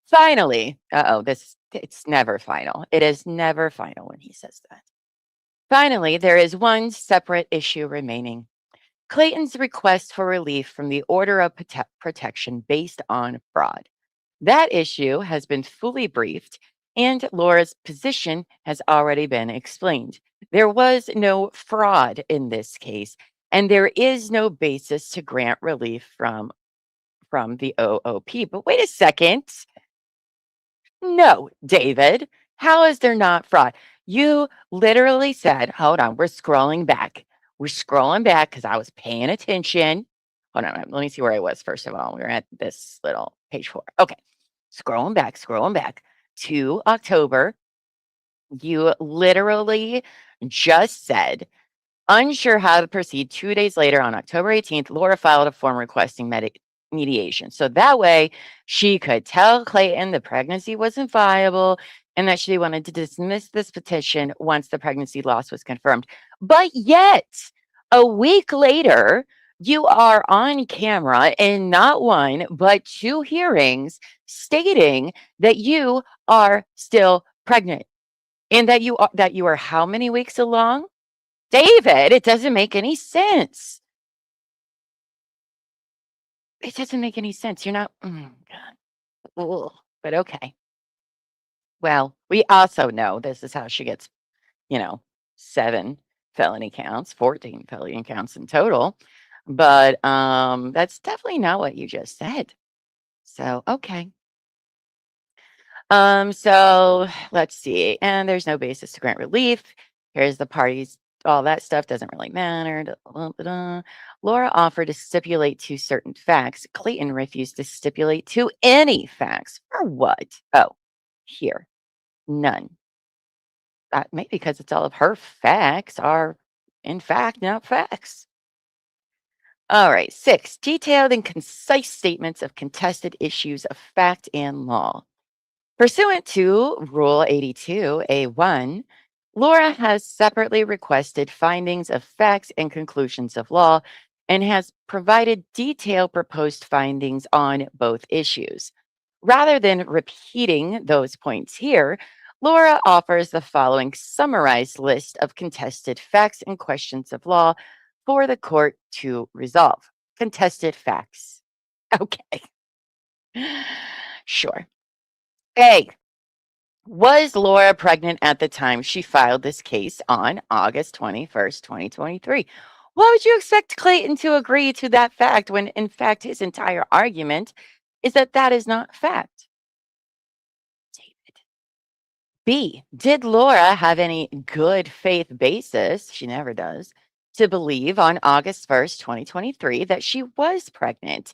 S2: Finally, it's never final. It is never final when he says that. Finally, there is one separate issue remaining. Clayton's request for relief from the order of protection based on fraud. That issue has been fully briefed, and Laura's position has already been explained. There was no fraud in this case, and there is no basis to grant relief from the OOP. But wait a second. No, David. How is there not fraud? You literally said, hold on, we're scrolling back. We're scrolling back because I was paying attention. Hold on, let me see where I was first of all. We were at this little page 4. Okay. Scrolling back to October. You literally just said, unsure how to proceed, 2 days later on October 18th, Laura filed a form requesting mediation. So that way she could tell Clayton the pregnancy wasn't viable and that she wanted to dismiss this petition once the pregnancy loss was confirmed. But yet, a week later, you are on camera in not one, but 2 hearings stating that you are still pregnant and that you are how many weeks along? David, it doesn't make any sense. It doesn't make any sense. You're not, God. Ugh, but okay. Well, we also know this is how she gets, you know, 7 felony counts, 14 felony counts in total. But that's definitely not what you just said. So, okay. So let's see. And there's no basis to grant relief. Here's the parties. All that stuff doesn't really matter. Da, da, da, da. Laura offered to stipulate to certain facts. Clayton refused to stipulate to any facts. For what? Oh, here. None. Maybe because it's all of her facts are, in fact, not facts. All right. 6. Detailed and concise statements of contested issues of fact and law. Pursuant to Rule 82A1, Laura has separately requested findings of facts and conclusions of law and has provided detailed proposed findings on both issues. Rather than repeating those points here, Laura offers the following summarized list of contested facts and questions of law for the court to resolve. Contested facts. Okay. Sure. A. Was Laura pregnant at the time she filed this case on August 21st, 2023? Why would you expect Clayton to agree to that fact when, in fact, his entire argument is that that is not fact? David. B. Did Laura have any good faith basis? She never does. To believe on August 1st, 2023, that she was pregnant,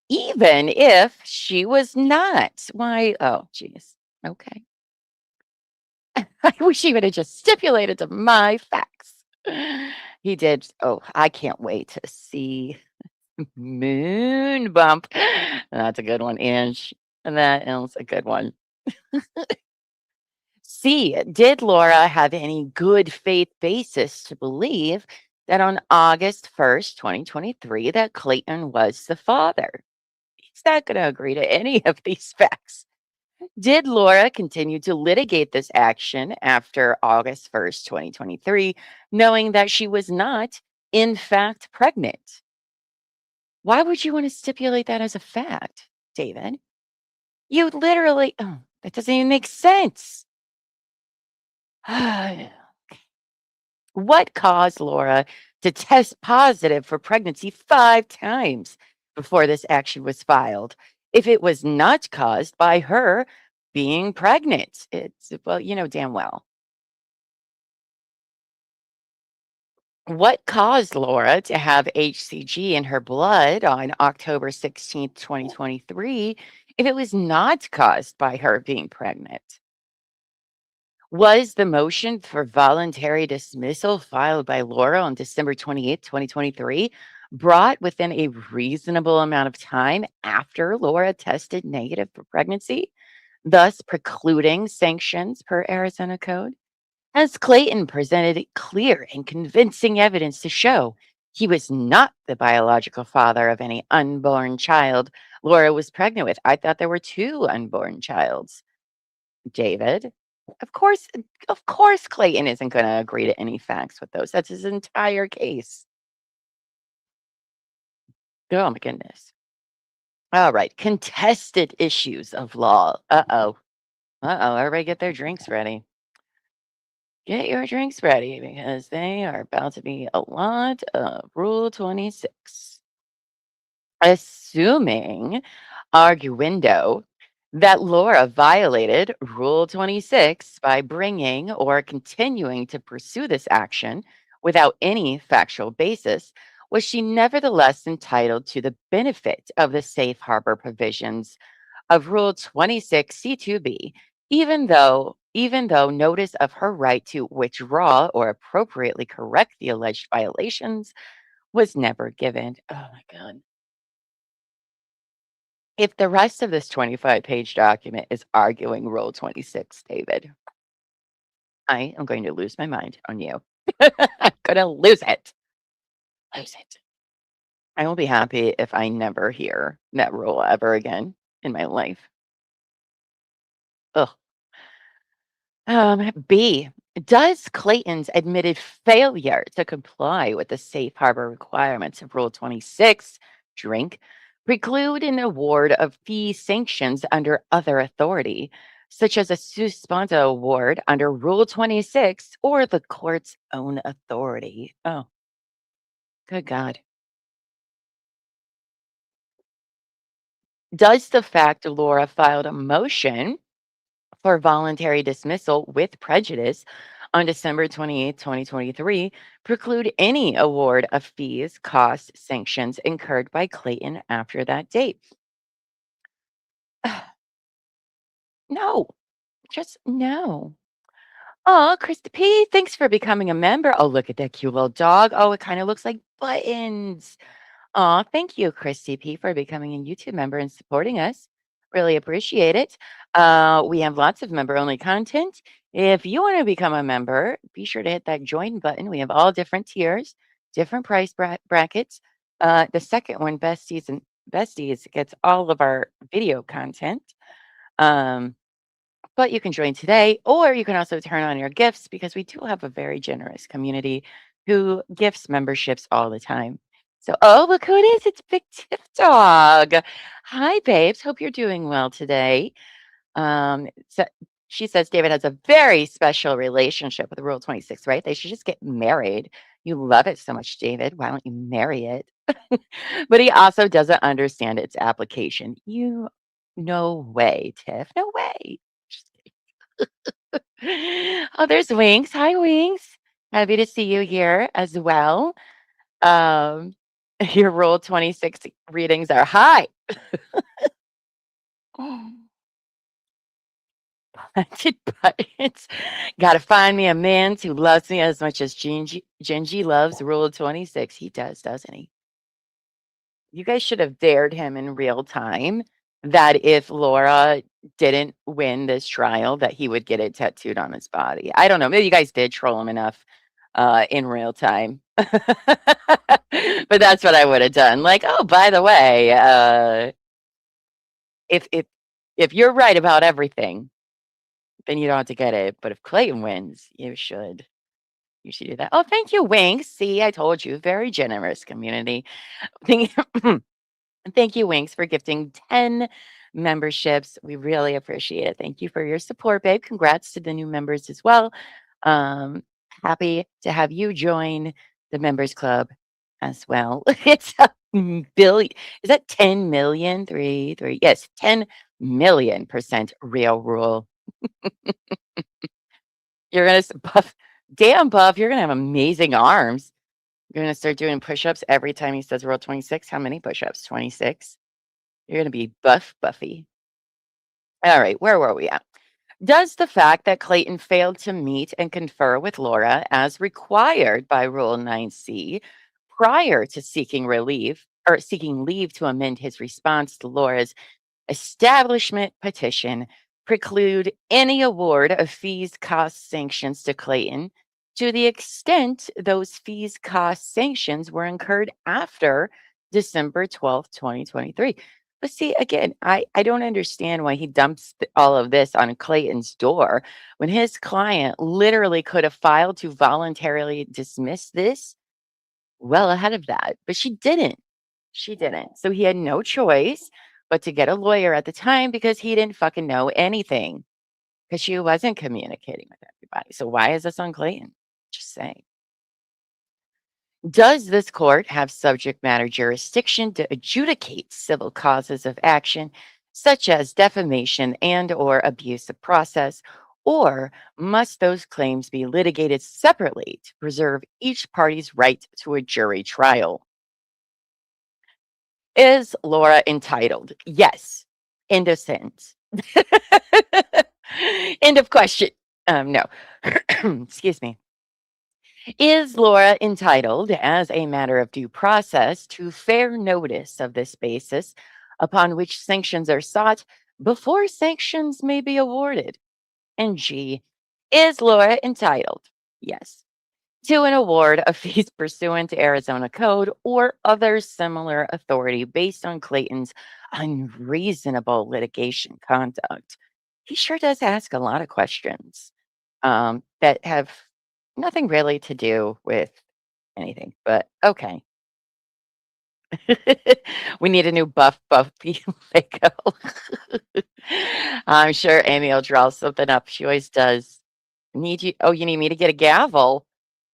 S2: even if she was not. Why? Oh, geez. Okay. I wish he would have just stipulated to my facts. He did. Oh, I can't wait to see Moon Bump. That's a good one, Ange. That is a good one. C. Did Laura have any good faith basis to believe that on August 1st, 2023, that Clayton was the father? He's not going to agree to any of these facts. Did Laura continue to litigate this action after August 1st, 2023, knowing that she was not, in fact, pregnant? Why would you want to stipulate that as a fact, David? You literally, oh, that doesn't even make sense. What caused Laura to test positive for pregnancy 5 times before this action was filed? If it was not caused by her being pregnant, it's, well, you know damn well. What caused Laura to have HCG in her blood on October 16th, 2023, if it was not caused by her being pregnant? Was the motion for voluntary dismissal filed by Laura on December 28th, 2023, brought within a reasonable amount of time after Laura tested negative for pregnancy, thus precluding sanctions per Arizona code? Has Clayton presented clear and convincing evidence to show he was not the biological father of any unborn child Laura was pregnant with? I thought there were 2 unborn childs. David? Of course, of course, Clayton isn't going to agree to any facts with those. That's his entire case. Oh my goodness. All right. Contested issues of law. Uh-oh. Uh-oh. Everybody get their drinks ready. Get your drinks ready because they are about to be a lot of Rule 26. Assuming, arguendo, that Laura violated Rule 26 by bringing or continuing to pursue this action without any factual basis, was she nevertheless entitled to the benefit of the safe harbor provisions of Rule 26 C2B, even though notice of her right to withdraw or appropriately correct the alleged violations was never given. Oh my God. If the rest of this 25-page document is arguing Rule 26, David, I am going to lose my mind on you. I'm going to lose it. Lose it. I will be happy if I never hear that rule ever again in my life. Ugh. B. Does Clayton's admitted failure to comply with the safe harbor requirements of Rule 26, drink, preclude an award of fee sanctions under other authority, such as a suspenso award under Rule 26 or the court's own authority. Oh, good God. Does the fact Laura filed a motion for voluntary dismissal with prejudice on December 28, 2023, preclude any award of fees, costs, sanctions incurred by Clayton after that date? No, just no. Oh, Krista P, thanks for becoming a member. Oh, look at that cute little dog. Oh, it kind of looks like buttons. Aw, thank you, Christy P, for becoming a YouTube member and supporting us. Really appreciate it. We have lots of member-only content. If you want to become a member, be sure to hit that join button. We have all different tiers, different price brackets. The second one, Besties, gets all of our video content. But you can join today, or you can also turn on your gifts because we do have a very generous community who gifts memberships all the time. So, oh, look who it is. It's Big Tip Dog. Hi, babes. Hope you're doing well today. So she says David has a very special relationship with Rule 26, right? They should just get married. You love it so much, David. Why don't you marry it? But he also doesn't understand its application. No way, Tiff. No way. Just kidding. Oh, there's Wings. Hi, Wings. Happy to see you here as well. Um, your Rule 26 readings are high. Planted buttons. Gotta find me a man who loves me as much as Gingy loves Rule 26. He does, doesn't he? You guys should have dared him in real time that if Laura didn't win this trial, that he would get it tattooed on his body. I don't know. Maybe you guys did troll him enough in real time. But that's what I would have done. Like, oh, by the way, if if if you're right about everything, then you don't have to get it. But if Clayton wins, you should. You should do that. Oh, thank you, Wings. See, I told you, very generous community. Thank thank you, Winks, for gifting 10 memberships. We really appreciate it. Thank you for your support, babe. Congrats to the new members as well. Um, Happy to have you join the members club as well. It's a billion. Is that 10 million? Three. Yes, 10 million% real rule. You're gonna buff. Damn, buff. You're gonna have amazing arms. You're gonna start doing push-ups every time he says roll 26. How many push-ups? 26. You're gonna be Buffy. All right, where were we at? Does the fact that Clayton failed to meet and confer with Laura as required by Rule 9C prior to seeking relief or seeking leave to amend his response to Laura's establishment petition preclude any award of fees, costs, sanctions to Clayton to the extent those fees, costs, sanctions were incurred after December 12th, 2023? But see, again, I don't understand why he dumps all of this on Clayton's door when his client literally could have filed to voluntarily dismiss this well ahead of that, but she didn't. She didn't. So he had no choice but to get a lawyer at the time because he didn't fucking know anything because she wasn't communicating with everybody. So why is this on Clayton? Just saying. Does this court have subject matter jurisdiction to adjudicate civil causes of action such as defamation and or abuse of process, or must those claims be litigated separately to preserve each party's right to a jury trial? Is Laura entitled? Yes. End of sentence. End of question. No. Excuse me. Is Laura entitled, as a matter of due process, to fair notice of this basis upon which sanctions are sought before sanctions may be awarded? And G, is Laura entitled? Yes. To an award of fees pursuant to Arizona Code or other similar authority based on Clayton's unreasonable litigation conduct? He sure does ask a lot of questions that have nothing really to do with anything, but okay. We need a new Buffy Lego. I'm sure Amy will draw something up. She always does. Need you? Oh, you need me to get a gavel?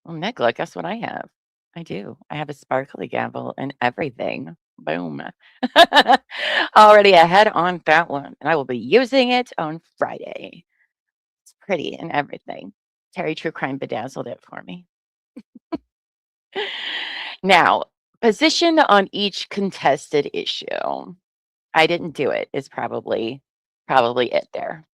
S2: Well, Nicola, guess what I have? I do. I have a sparkly gavel and everything. Boom. Already ahead on that one. And I will be using it on Friday. It's pretty and everything. Terry True Crime bedazzled it for me. Now, position on each contested issue. I didn't do it is probably it there.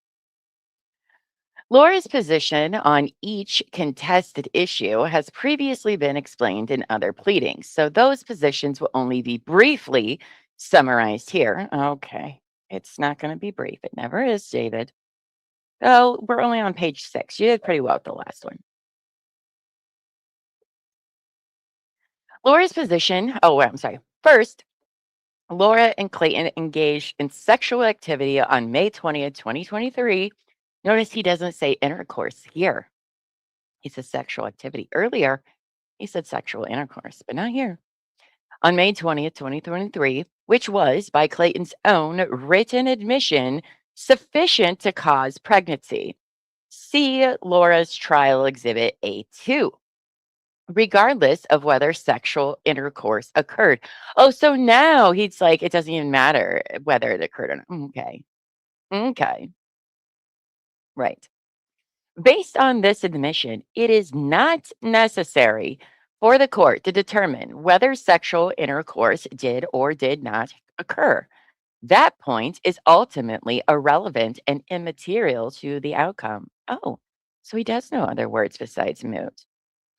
S2: Laura's position on each contested issue has previously been explained in other pleadings, so those positions will only be briefly summarized here. Okay, it's not going to be brief. It never is, David. Oh, we're only on page 6. You did pretty well with the last one. Laura's position. Oh, I'm sorry. First, Laura and Clayton engaged in sexual activity on May 20th, 2023. Notice he doesn't say intercourse here. He says sexual activity. Earlier, he said sexual intercourse, but not here. On May 20th, 2023, which was, by Clayton's own written admission, sufficient to cause pregnancy. See Laura's trial exhibit A2, regardless of whether sexual intercourse occurred. Oh, so now he's like, it doesn't even matter whether it occurred or not. Okay. Okay. Right. Based on this admission, it is not necessary for the court to determine whether sexual intercourse did or did not occur. That point is ultimately irrelevant and immaterial to the outcome. Oh, so he does know other words besides moot.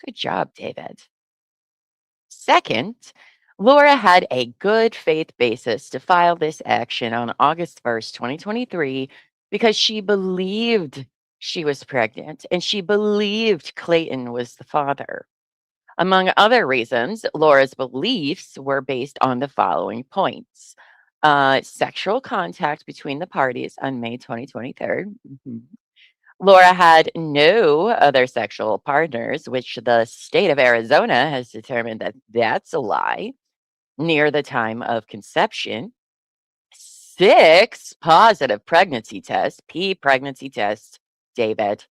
S2: Good job, David. Second, Laura had a good faith basis to file this action on August 1st, 2023, because she believed she was pregnant and she believed Clayton was the father. Among other reasons, Laura's beliefs were based on the following points: sexual contact between the parties on May 2023. Laura had no other sexual partners, which the state of Arizona has determined that that's a lie, near the time of conception. 6 positive pregnancy tests, pregnancy tests, David.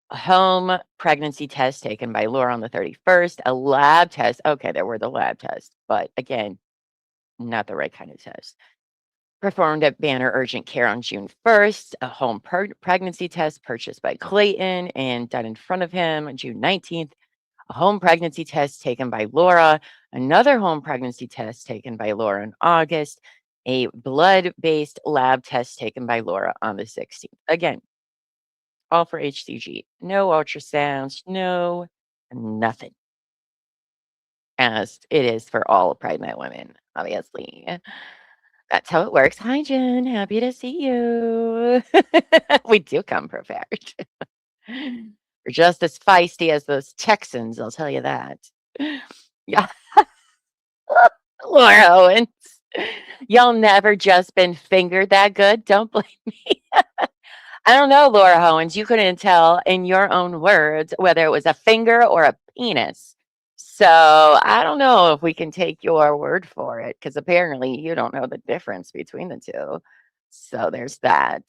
S2: A home pregnancy test taken by Laura on the 31st, a lab test. Okay, there were the lab tests, but again, not the right kind of test. Performed at Banner Urgent Care on June 1st, a home pregnancy test purchased by Clayton and done in front of him on June 19th, a home pregnancy test taken by Laura, another home pregnancy test taken by Laura in August, a blood-based lab test taken by Laura on the 16th. Again, all for HCG. No ultrasounds, no nothing, as it is for all pregnant women, obviously. That's how it works. Hi, Jen. Happy to see you. We do come prepared. We're just as feisty as those Texans, I'll tell you that. Yeah. Laura Owens. Y'all never just been fingered that good. Don't blame me. I don't know, Laura Owens. You couldn't tell in your own words whether it was a finger or a penis. So I don't know if we can take your word for it, because apparently you don't know the difference between the two. So there's that.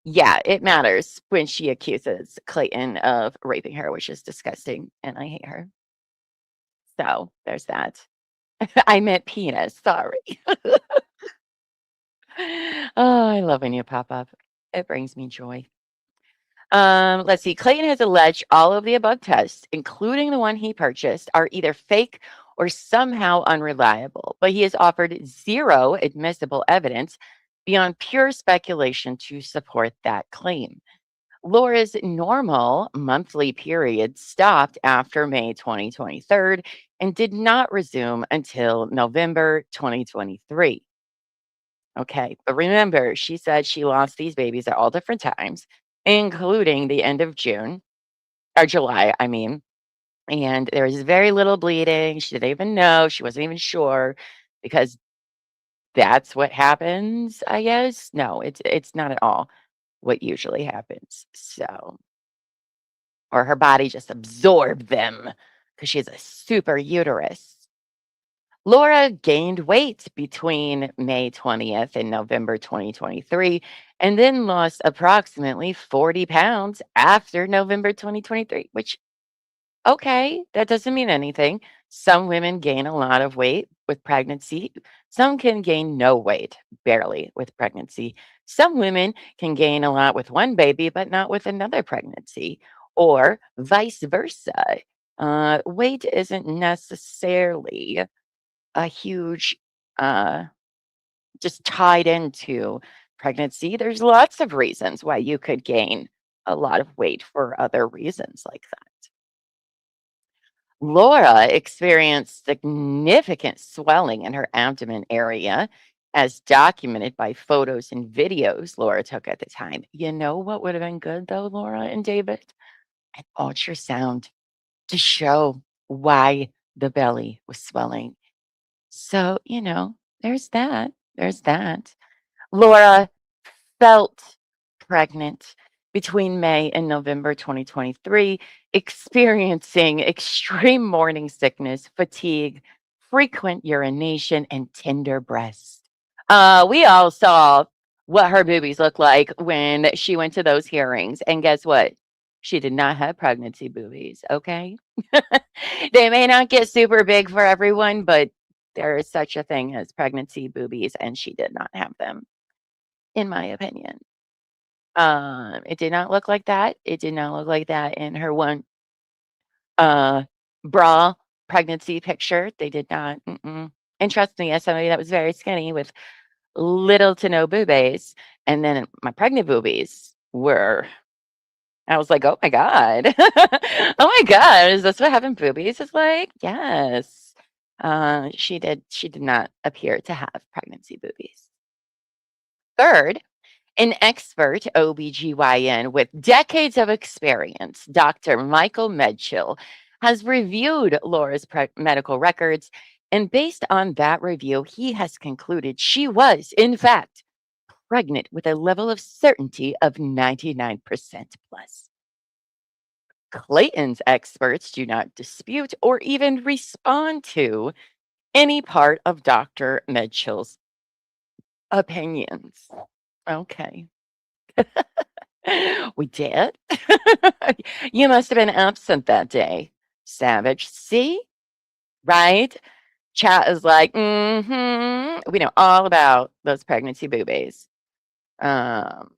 S2: Yeah, it matters when she accuses Clayton of raping her, which is disgusting, and I hate her. So there's that. I meant penis. Sorry. Oh, I love when you pop up. It brings me joy. Let's see. Clayton has alleged all of the above tests, including the one he purchased, are either fake or somehow unreliable, but he has offered zero admissible evidence beyond pure speculation to support that claim. Laura's normal monthly period stopped after May 2023 and did not resume until November 2023. Okay, but remember, she said she lost these babies at all different times, including the end of June or July, I mean. And there was very little bleeding. She didn't even know. She wasn't even sure, because that's what happens, I guess. No, it's not at all what usually happens. So, or her body just absorbed them because she has a super uterus. Laura gained weight between May 20th and November 2023, and then lost approximately 40 pounds after November 2023, which, okay, that doesn't mean anything. Some women gain a lot of weight with pregnancy. Some can gain no weight, barely, with pregnancy. Some women can gain a lot with one baby, but not with another pregnancy, or vice versa. Weight isn't necessarily a huge, uh, just tied into pregnancy. There's lots of reasons why you could gain a lot of weight for other reasons like that. Laura experienced significant swelling in her abdomen area, as documented by photos and videos Laura took at the time. You know what would have been good though, Laura and David? An ultrasound to show why the belly was swelling. So, there's that. There's that. Laura felt pregnant between May and November 2023, experiencing extreme morning sickness, fatigue, frequent urination, and tender breasts. We all saw what her boobies looked like when she went to those hearings. And guess what? She did not have pregnancy boobies, okay? They may not get super big for everyone, but there is such a thing as pregnancy boobies, and she did not have them, in my opinion. It did not look like that. It did not look like that in her one uh bra pregnancy picture. They did not. Mm-mm. And trust me, as somebody that was very skinny with little to no boobies, and then my pregnant boobies were. I was like, oh my god, oh my god, is this what having boobies is like? Yes. She did. She did not appear to have pregnancy boobies. Third, an expert OBGYN with decades of experience, Dr. Michael Medchill, has reviewed Laura's medical records. And based on that review, he has concluded she was, in fact, pregnant with a level of certainty of 99% plus. Clayton's experts do not dispute or even respond to any part of Dr. Medchill's opinions. Okay. We did? You must have been absent that day, Savage. See? Right? Chat is like, we know all about those pregnancy boobies. Um,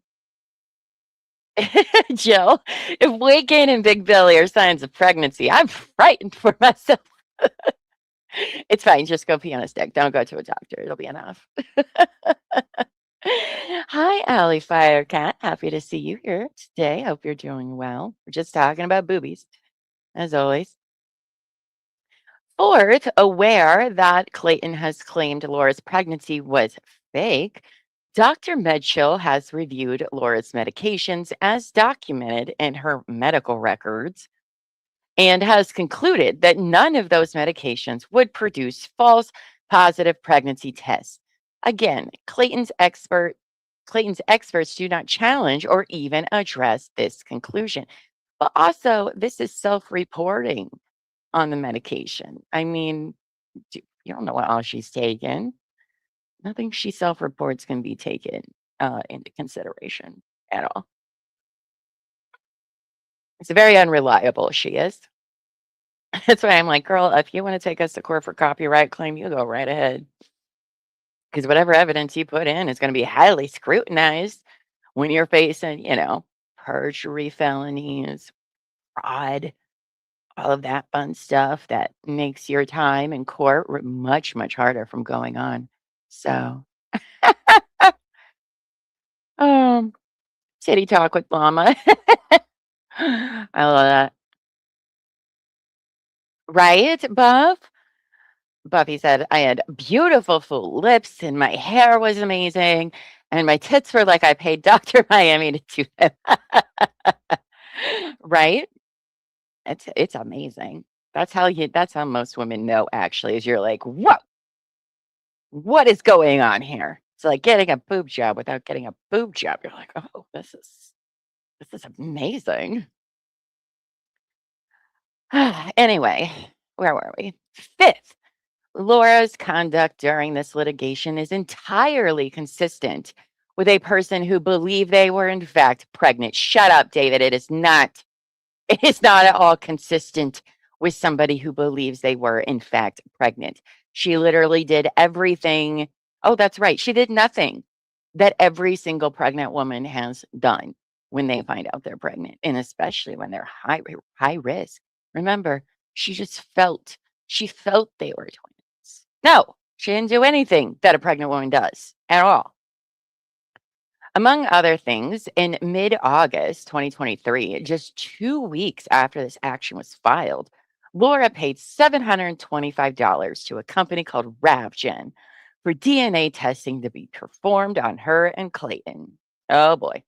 S2: Jill, if weight gain and big belly are signs of pregnancy, I'm frightened for myself. It's fine. Just go pee on a stick. Don't go to a doctor. It'll be enough. Hi, Allie Firecat. Happy to see you here today. Hope you're doing well. We're just talking about boobies, as always. Fourth, aware that Clayton has claimed Laura's pregnancy was fake, Dr. Medchill has reviewed Laura's medications as documented in her medical records and has concluded that none of those medications would produce false positive pregnancy tests. Again, Clayton's experts do not challenge or even address this conclusion. But also, this is self-reporting on the medication. I mean, you don't know what all she's taken. Nothing she self-reports can be taken into consideration at all. It's very unreliable, she is. That's why I'm like, girl, if you want to take us to court for copyright claim, you go right ahead. Because whatever evidence you put in is going to be highly scrutinized when you're facing, perjury felonies, fraud, all of that fun stuff that makes your time in court much, much harder from going on. So, um, titty talk with Llama. I love that. Right, Buff? Buffy said, I had beautiful full lips and my hair was amazing. And my tits were like I paid Dr. Miami to do them. Right? It's amazing. That's how most women know actually, is you're like, whoa, what is going on here? It's like getting a boob job without getting a boob job. You're like, oh, this is amazing. Anyway, where were we? Fifth, Laura's conduct during this litigation is entirely consistent with a person who believed they were in fact pregnant. Shut up, David. It is not. It is not at all consistent with somebody who believes they were in fact pregnant. She literally did everything. Oh, that's right. She did nothing that every single pregnant woman has done when they find out they're pregnant, and especially when they're high risk. Remember, she felt they were twins. No, she didn't do anything that a pregnant woman does at all. Among other things, in mid August 2023, just 2 weeks after this action was filed, Laura paid $725 to a company called Ravgen for DNA testing to be performed on her and Clayton. Oh boy.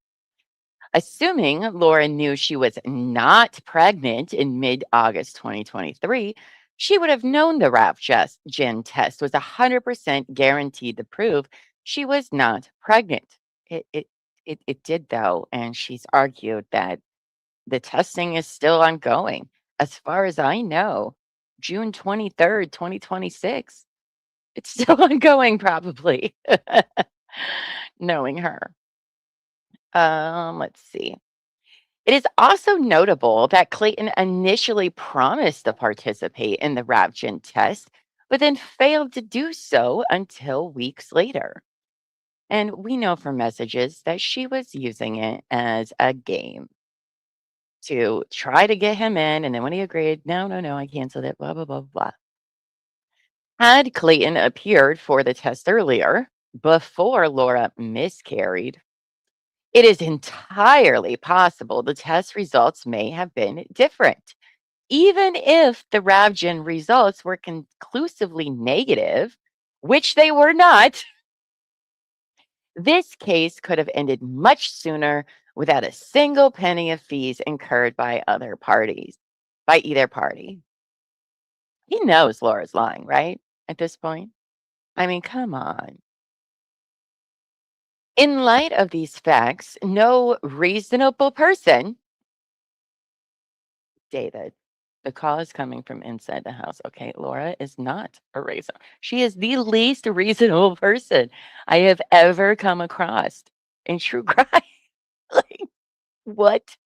S2: Assuming Laura knew she was not pregnant in mid August 2023, she would have known the Ravgen test was 100% guaranteed to prove she was not pregnant. It, it, it did, though, and she's argued that the testing is still ongoing. As far as I know, June 23rd, 2026. It's still ongoing, probably, knowing her. Let's see. It is also notable that Clayton initially promised to participate in the Ravgen test, but then failed to do so until weeks later. And we know from messages that she was using it as a game to try to get him in. And then when he agreed, no, no, no, I canceled it, blah, blah, blah, blah. Had Clayton appeared for the test earlier, before Laura miscarried, it is entirely possible the test results may have been different. Even if the Ravgen results were conclusively negative, which they were not, this case could have ended much sooner without a single penny of fees incurred by either party. He knows Laura's lying, right? At this point. I mean, come on. In light of these facts, no reasonable person, David, the call is coming from inside the house. Okay, Laura is not a reasonable. She is the least reasonable person I have ever come across in true crime. Like, what?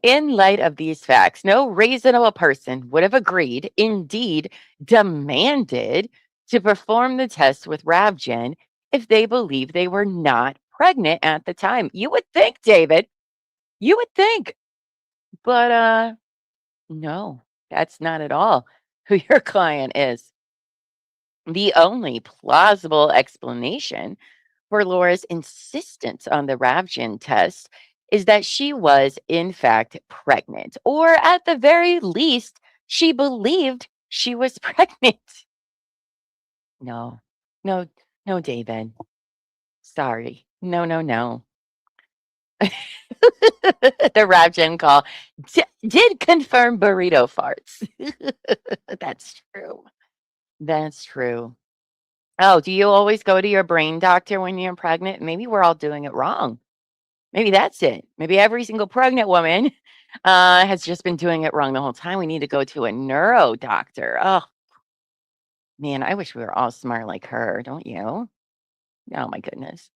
S2: In light of these facts, no reasonable person would have agreed, indeed demanded, to perform the test with Ravgen if they believed they were not pregnant at the time. You would think, David, you would think. But no, that's not at all who your client is. The only plausible explanation for Laura's insistence on the Ravgen test is that she was, in fact, pregnant, or at the very least, she believed she was pregnant. No, no, no, David. Sorry. No, no, no. The Ravgen call did confirm burrito farts. That's true. That's true. Oh, do you always go to your brain doctor when you're pregnant? Maybe we're all doing it wrong. Maybe that's it. Maybe every single pregnant woman has just been doing it wrong the whole time. We need to go to a neuro doctor. Oh, man, I wish we were all smart like her, don't you? Oh, my goodness.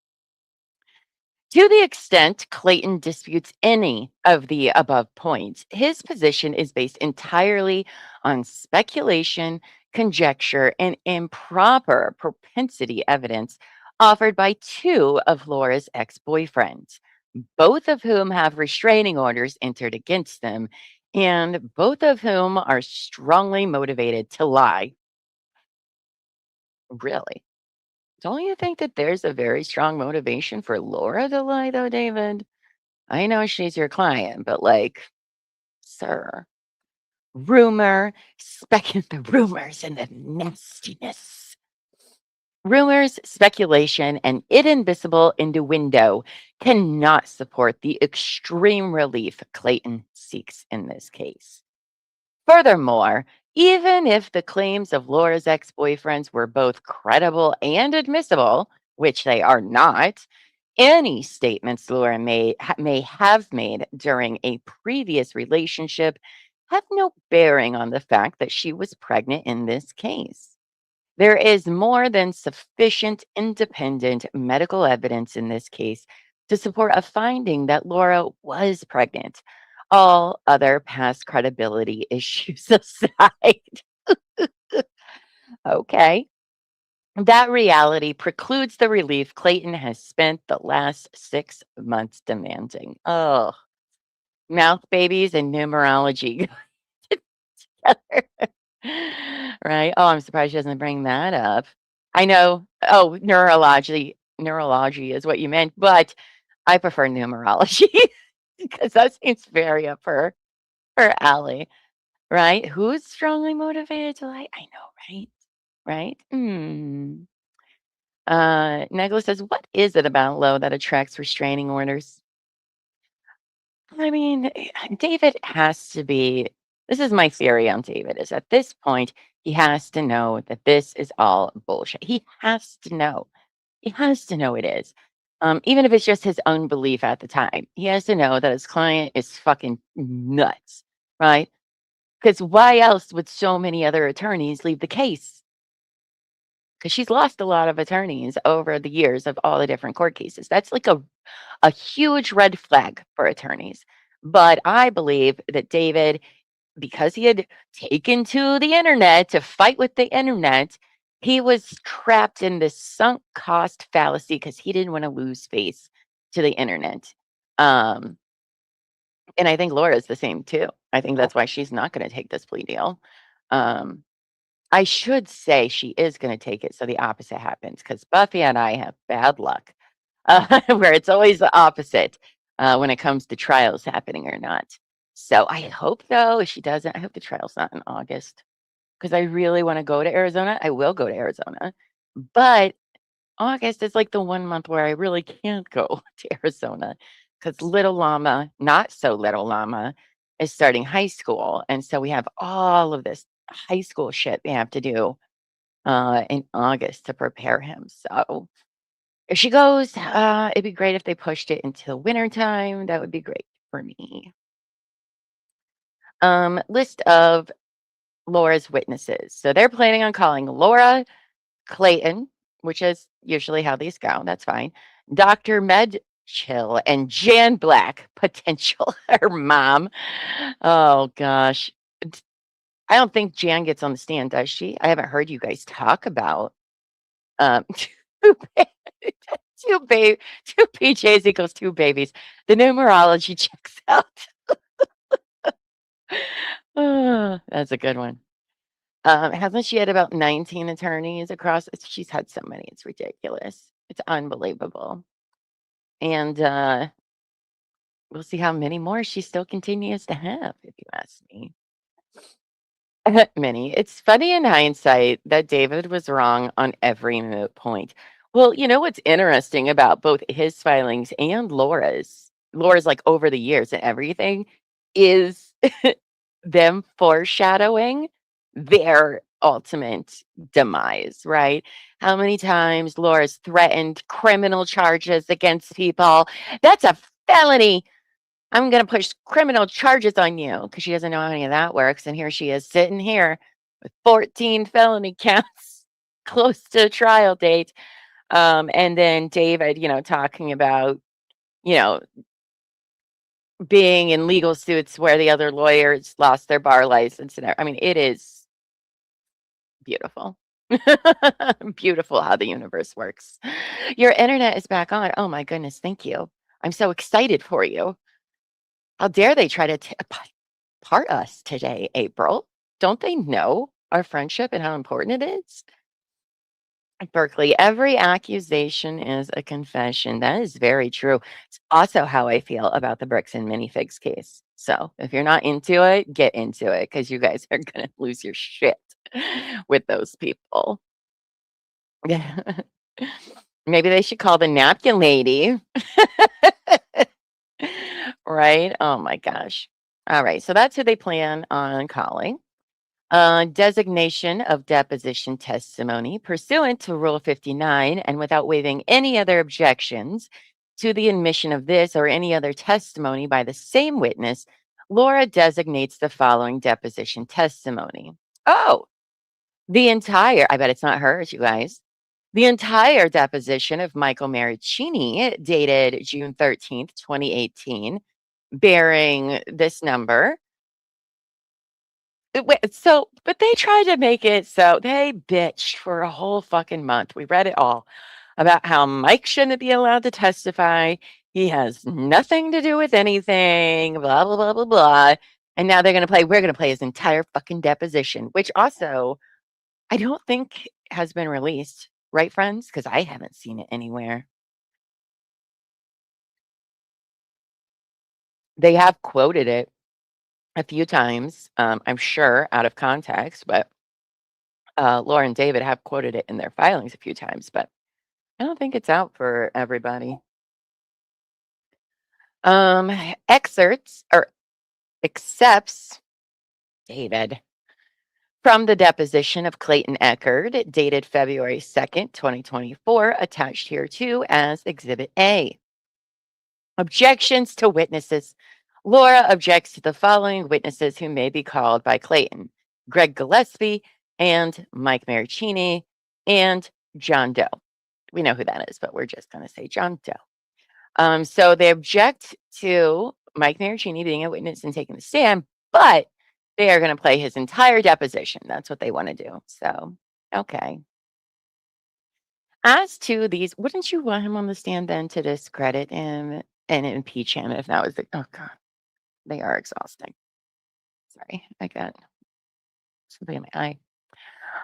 S2: To the extent Clayton disputes any of the above points, his position is based entirely on speculation, conjecture, and improper propensity evidence offered by two of Laura's ex boyfriends, both of whom have restraining orders entered against them, and both of whom are strongly motivated to lie. Really? Don't you think that there's a very strong motivation for Laura to lie, though, David? I know she's your client, but like, sir, the rumors and the nastiness. Rumors, speculation, and inadmissible innuendo cannot support the extreme relief Clayton seeks in this case. Furthermore, even if the claims of Laura's ex boyfriends were both credible and admissible, which they are not, any statements Laura may have made during a previous relationship have no bearing on the fact that she was pregnant in this case. There is more than sufficient independent medical evidence in this case to support a finding that Laura was pregnant. All other past credibility issues aside. Okay. That reality precludes the relief Clayton has spent the last 6 months demanding. Oh, mouth babies and numerology together. Right? Oh, I'm surprised she doesn't bring that up. I know. Oh, neurology is what you meant, but I prefer numerology because that seems very up her alley, right? Who's strongly motivated to lie? I know, right? Right? Negla says, "What is it about Lo that attracts restraining orders?" I mean, David has to be. This is my theory on David. Is at this point he has to know that this is all bullshit. He has to know. He has to know it is. Even if it's just his own belief at the time, he has to know that his client is fucking nuts, right? Because why else would so many other attorneys leave the case? Because she's lost a lot of attorneys over the years of all the different court cases. That's like a huge red flag for attorneys. But I believe that David, because he had taken to the internet to fight with the internet, he was trapped in this sunk cost fallacy because he didn't want to lose face to the internet. Um, and I think Laura's the same too. I think that's why she's not going to take this plea deal. Um, I should say she is going to take it so the opposite happens because Buffy and I have bad luck where it's always the opposite when it comes to trials happening or not. So I hope, though, if she doesn't, I hope the trial's not in August because I really want to go to Arizona. I will go to Arizona. But August is like the 1 month where I really can't go to Arizona because little Llama, not so little Llama, is starting high school. And so we have all of this high school shit we have to do in August to prepare him. So if she goes, it'd be great if they pushed it into winter time. That would be great for me. List of Laura's witnesses. So they're planning on calling Laura, Clayton, which is usually how these go. That's fine. Dr. Medchill and Jan Black, potential her mom. Oh gosh. I don't think Jan gets on the stand, does she? I haven't heard you guys talk about two, ba- two PJs equals two babies. The numerology checks out. That's a good one. Hasn't she had about 19 attorneys across? She's had so many. It's ridiculous. It's unbelievable. And we'll see how many more she still continues to have, if you ask me. Many. It's funny in hindsight that David was wrong on every moot point. Well, you know what's interesting about both his filings and Laura's like over the years and everything is them foreshadowing their ultimate demise, right? How many times Laura's threatened criminal charges against people? That's a felony. I'm going to push criminal charges on you because she doesn't know how any of that works. And here she is sitting here with 14 felony counts close to a trial date. And then David, talking about, you know, being in legal suits where the other lawyers lost their bar license. And I mean, it is beautiful. Beautiful how the universe works. Your internet is back on. Oh my goodness. Thank you. I'm so excited for you. How dare they try to part us today, April? Don't they know our friendship and how important it is? Berkeley, every accusation is a confession. That is very true. It's also how I feel about the bricks and minifigs case. So if you're not into it, get into it because you guys are going to lose your shit with those people. Maybe they should call the napkin lady. Right? Oh my gosh. All right. So that's who they plan on calling. Designation of deposition testimony pursuant to Rule 59 and without waiving any other objections to the admission of this or any other testimony by the same witness, Laura designates the following deposition testimony. Oh, I bet it's not hers, you guys. The entire deposition of Michael Maricini, dated June 13th, 2018, bearing this number. But they tried to make it so they bitched for a whole fucking month. We read it all about how Mike shouldn't be allowed to testify. He has nothing to do with anything, blah, blah, blah, blah, blah. And now we're going to play his entire fucking deposition, which also I don't think has been released, right, friends? Because I haven't seen it anywhere. They have quoted it a few times, I'm sure out of context, but Laura and David have quoted it in their filings a few times, but I don't think it's out for everybody. Um, excerpts or accepts David from the deposition of Clayton Echard, dated February 2nd, 2024, attached here too as Exhibit A. Objections to witnesses. Laura objects to the following witnesses who may be called by Clayton: Greg Gillespie and Mike Maricini and John Doe. We know who that is, but we're just going to say John Doe. So they object to Mike Maricini being a witness and taking the stand, but they are going to play his entire deposition. That's what they want to do. So, okay. As to these, wouldn't you want him on the stand then to discredit him and impeach him if that was oh God, they are exhausting. Sorry, I got something in my eye.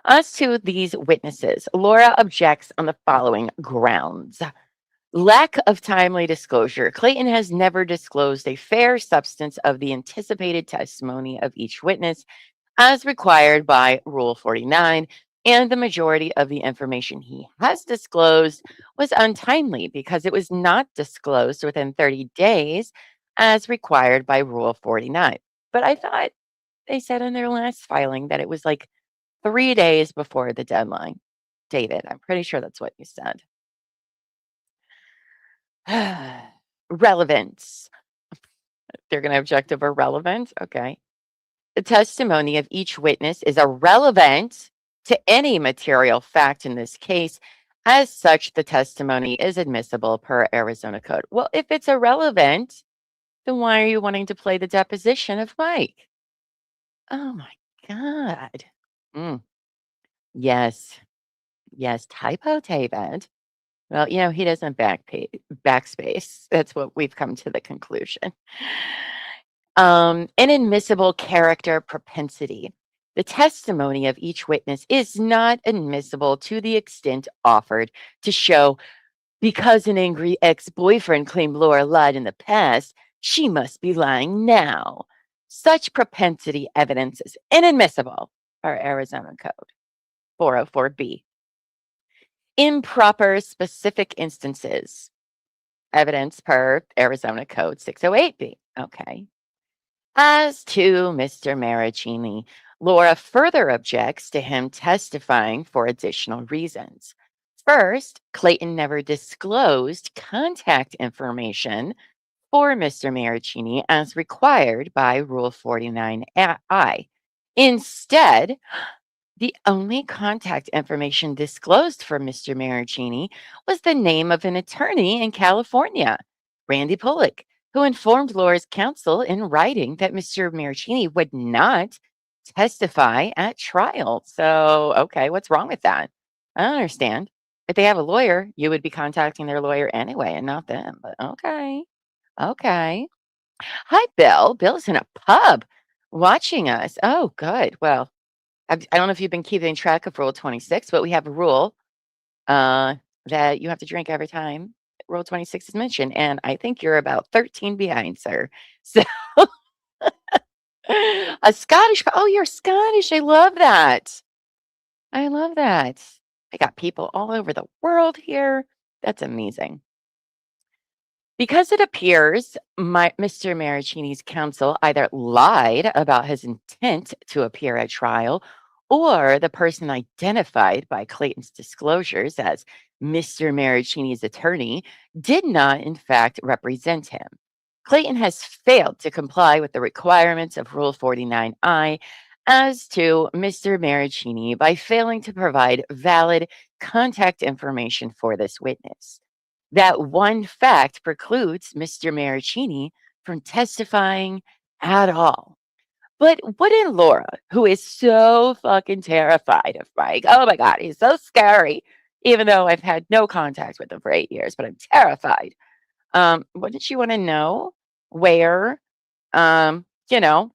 S2: As to these witnesses, Laura objects on the following grounds. Lack of timely disclosure. Clayton has never disclosed a fair substance of the anticipated testimony of each witness as required by Rule 49, and the majority of the information he has disclosed was untimely because it was not disclosed within 30 days as required by Rule 49. But I thought they said in their last filing that it was like 3 days before the deadline. David, I'm pretty sure that's what you said. Relevance. They're going to object over relevance. Okay. The testimony of each witness is irrelevant to any material fact in this case. As such, the testimony is admissible per Arizona code. Well, if it's irrelevant, then why are you wanting to play the deposition of Mike? Oh my God. Mm. Yes. Yes. Typo, David. Well, he doesn't backspace. That's what we've come to the conclusion. Inadmissible character propensity. The testimony of each witness is not admissible to the extent offered to show because an angry ex-boyfriend claimed Laura lied in the past, she must be lying now. Such propensity evidence is inadmissible per Arizona Code 404B. Improper specific instances. Evidence per Arizona Code 608B. Okay. As to Mr. Maricini, Laura further objects to him testifying for additional reasons. First, Clayton never disclosed contact information for Mr. Maricini as required by Rule 49I. Instead, the only contact information disclosed for Mr. Maricini was the name of an attorney in California, Randy Bullock, who informed Laura's counsel in writing that Mr. Maricini would not testify at trial. So, okay, what's wrong with that? I don't understand. If they have a lawyer, you would be contacting their lawyer anyway and not them. But okay. Okay. Hi, Bill. Bill's in a pub watching us. Oh, good. Well, I don't know if you've been keeping track of Rule 26, but we have a rule that you have to drink every time Rule 26 is mentioned. And I think you're about 13 behind, sir. So a Scottish, oh, you're Scottish. I love that. I love that. I got people all over the world here. That's amazing. Because it appears Mr. Maricini's counsel either lied about his intent to appear at trial or the person identified by Clayton's disclosures as Mr. Maricini's attorney did not, in fact, represent him. Clayton has failed to comply with the requirements of Rule 49I as to Mr. Maricini by failing to provide valid contact information for this witness. That one fact precludes Mr. Maricini from testifying at all. But wouldn't Laura, who is so fucking terrified of Mike, oh my God, he's so scary, even though I've had no contact with him for 8 years, but I'm terrified. Wouldn't she want to know where, you know,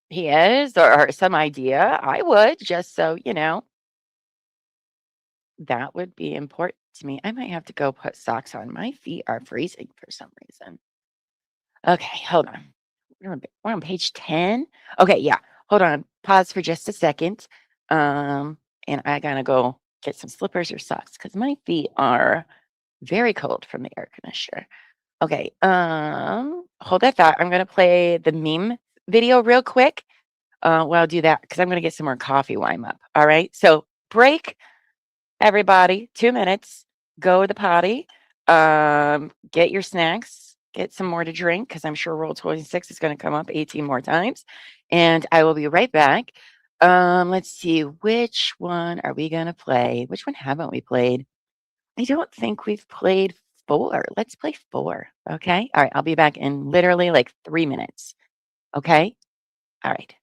S2: he is or some idea? I would, just so, that would be important to me. I might have to go put socks on. My feet are freezing for some reason. Okay, hold on. We're on page 10. Okay, yeah. Hold on. Pause for just a second. And I gotta go get some slippers or socks because my feet are very cold from the air conditioner. Okay. Hold that thought. I'm gonna play the meme video real quick. Well, I'll do that because I'm gonna get some more coffee while I'm up. All right. So break, everybody. 2 minutes. Go to the potty. Get your snacks. Get some more to drink because I'm sure Roll 26 is going to come up 18 more times. And I will be right back. Let's see. Which one are we going to play? Which one haven't we played? I don't think we've played 4. Let's play 4. Okay. All right. I'll be back in literally like 3 minutes. Okay. All right.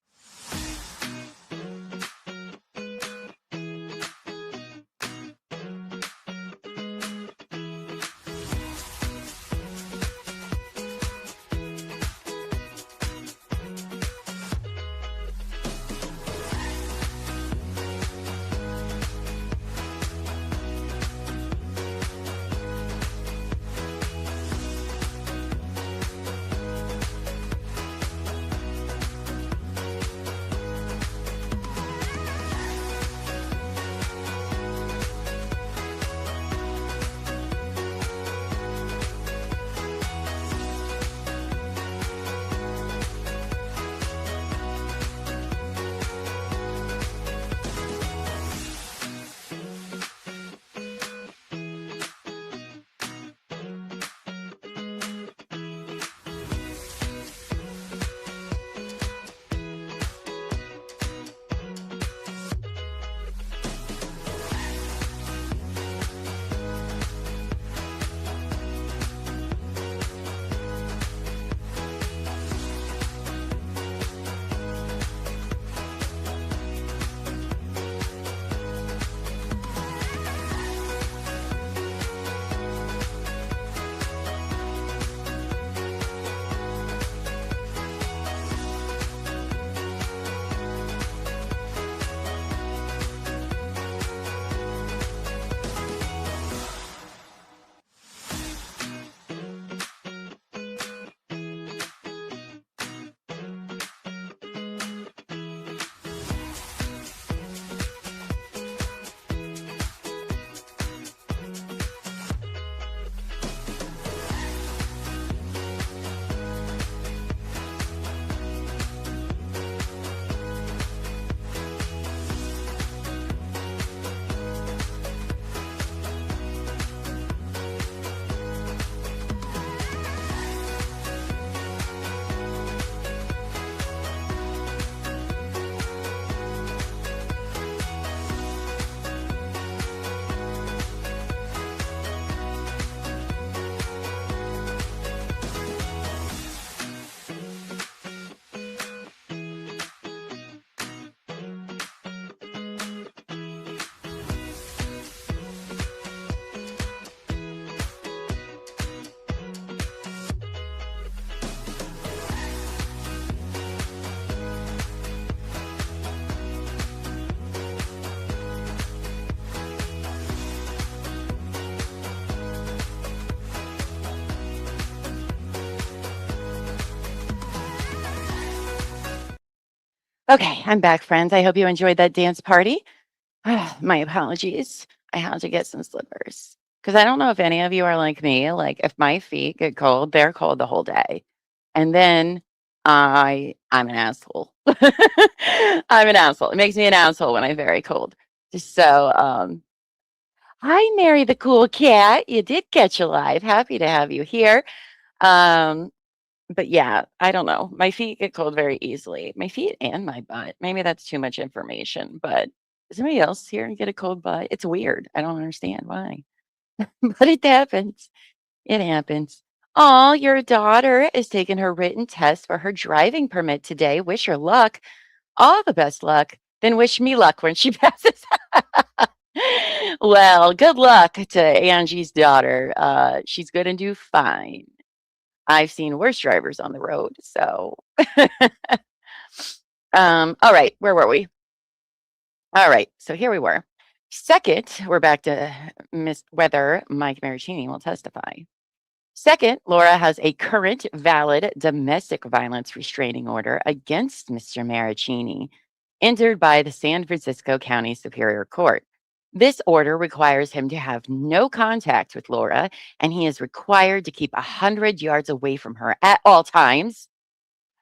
S2: Okay, I'm back, friends. I hope you enjoyed that dance party. My apologies. I had to get some slippers because I don't know if any of you are like me. Like, if my feet get cold, they're cold the whole day, and then I'm an asshole. I'm an asshole. It makes me an asshole when I'm very cold. So, hi, Mary the cool cat. You did catch alive. Happy to have you here. Um, But yeah, I don't know. My feet get cold very easily. My feet and my butt. Maybe that's too much information, but does anybody else here get a cold butt? It's weird. I don't understand why, but it happens. It happens. Oh, your daughter is taking her written test for her driving permit today. Wish her luck. All the best luck. Then wish me luck when she passes. Well, good luck to Angie's daughter. She's going to do fine. I've seen worse drivers on the road. So, all right, where were we? All right, so here we were. Second, we're back to whether Mike Maricini will testify. Second, Laura has a current valid domestic violence restraining order against Mr. Maricini, entered by the San Francisco County Superior Court. This order requires him to have no contact with Laura, and he is required to keep 100 yards away from her at all times.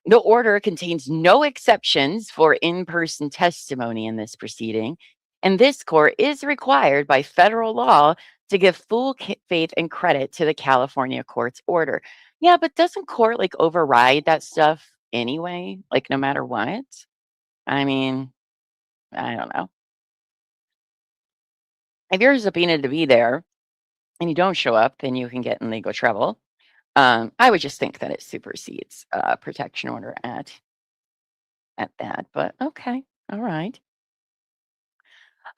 S2: The order contains no exceptions for in-person testimony in this proceeding, and this court is required by federal law to give full faith and credit to the California court's order. Yeah, but doesn't court like override that stuff anyway? Like no matter what? I mean, I don't know. If you're subpoenaed to be there and you don't show up, then you can get in legal trouble. I would just think that it supersedes protection order at that, but okay, all right.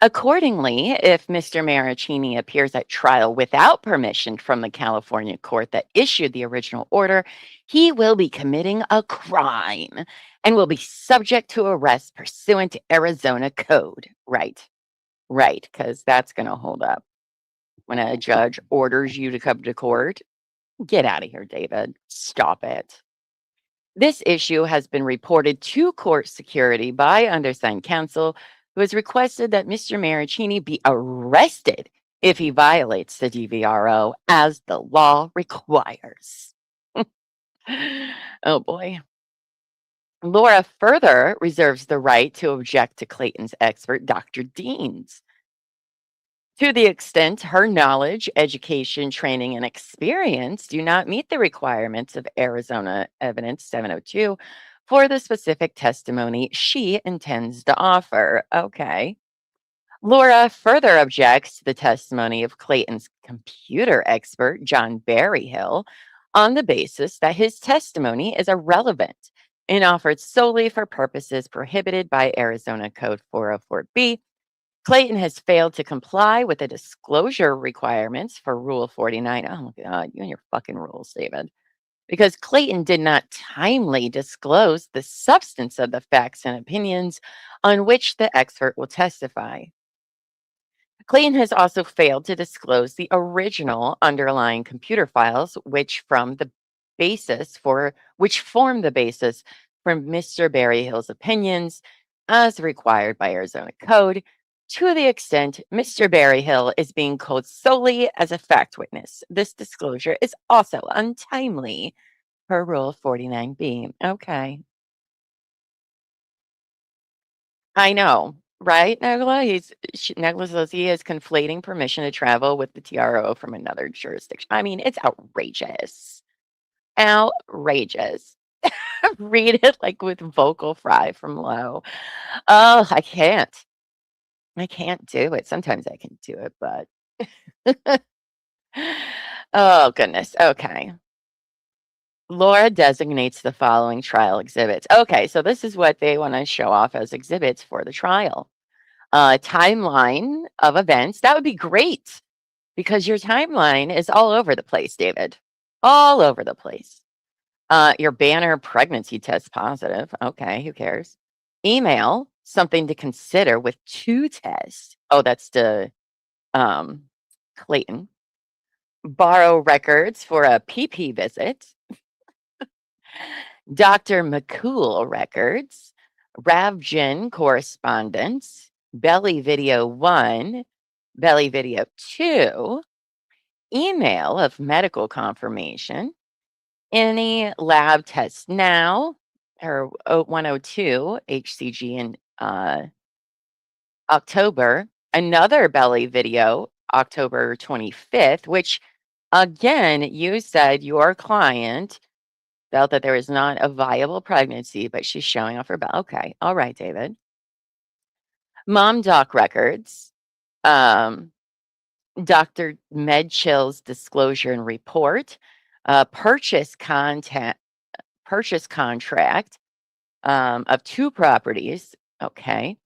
S2: Accordingly, if Mr. Maricini appears at trial without permission from the California court that issued the original order, he will be committing a crime and will be subject to arrest pursuant to Arizona code. Right, because that's going to hold up. When a judge orders you to come to court, get out of here, David. Stop it. This issue has been reported to court security by undersigned counsel, who has requested that Mr. Maricini be arrested if he violates the DVRO as the law requires. Oh boy. Laura further reserves the right to object to Clayton's expert, Dr. Dean's. To the extent her knowledge, education, training, and experience do not meet the requirements of Arizona Evidence 702 for the specific testimony she intends to offer. Okay. Laura further objects to the testimony of Clayton's computer expert, John Berryhill, on the basis that his testimony is irrelevant and offered solely for purposes prohibited by Arizona Code 404B. Clayton has failed to comply with the disclosure requirements for Rule 49. Oh my God, you and your fucking rules, David. Because Clayton did not timely disclose the substance of the facts and opinions on which the expert will testify. Clayton has also failed to disclose the original underlying computer files, which form the basis for Mr. Berryhill's opinions, as required by Arizona Code. To the extent Mr. Berryhill is being called solely as a fact witness, this disclosure is also untimely per Rule 49B. Okay. I know, right, Negla? Negla says he is conflating permission to travel with the TRO from another jurisdiction. I mean, it's outrageous. Outrageous. Read it like with vocal fry from low. Oh, I can't. I can't do it. Sometimes I can do it, but oh goodness. Okay. Laura designates the following trial exhibits. Okay, so this is what they want to show off as exhibits for the trial. Timeline of events. That would be great because your timeline is all over the place, David. All over the place. Your banner pregnancy test positive. Okay, who cares? Email, something to consider with 2 tests. Oh, that's the Clayton. Borrow records for a PP visit. Dr. McCool records. Ravgen correspondence. Belly video 1. Belly video 2. Email of medical confirmation. Any lab tests now, or 102 HCG in October. Another belly video, October 25th, which again, you said your client felt that there was not a viable pregnancy, but she's showing off her belt. Okay. All right, David. Mom doc records. Um, Dr. Medchill's disclosure and report. Purchase contract of 2 properties. Okay.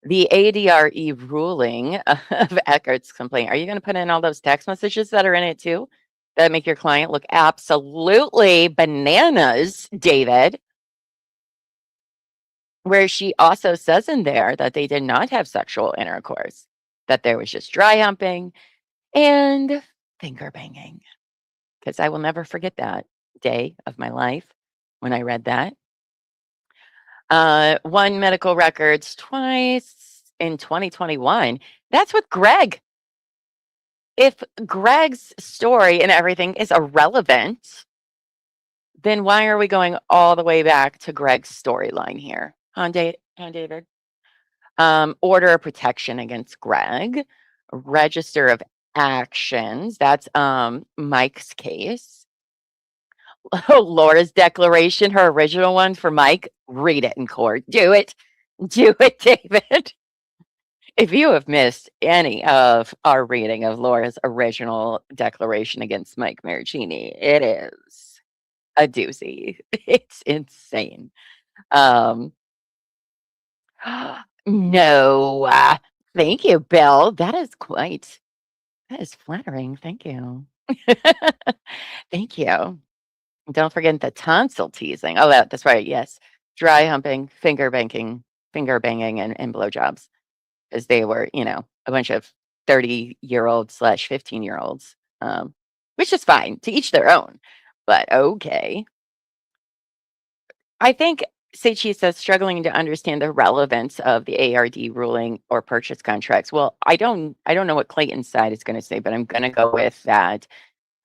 S2: The ADRE ruling of Echard's complaint. Are you going to put in all those text messages that are in it too? That make your client look absolutely bananas, David. Where she also says in there that they did not have sexual intercourse, that there was just dry humping and finger banging. Because I will never forget that day of my life when I read that. 1 medical records twice in 2021. That's with Greg. If Greg's story and everything is irrelevant, then why are we going all the way back to Greg's storyline here? David? Order of protection against Greg. Register of actions. That's Mike's case. Oh, Laura's declaration, her original one for Mike. Read it in court. Do it. Do it, David. If you have missed any of our reading of Laura's original declaration against Mike Maricini, it is a doozy. It's insane. No, thank you, Bill. That is flattering. Thank you. Thank you. Don't forget the tonsil teasing. Oh, that's right. Yes. Dry humping, finger banging, and blowjobs. Because they were, a bunch of 30-year-olds / 15-year-olds, which is fine. To each their own. But okay. I think Seichi says struggling to understand the relevance of the ARD ruling or purchase contracts. Well, I don't know what Clayton's side is going to say, but I'm going to go with that.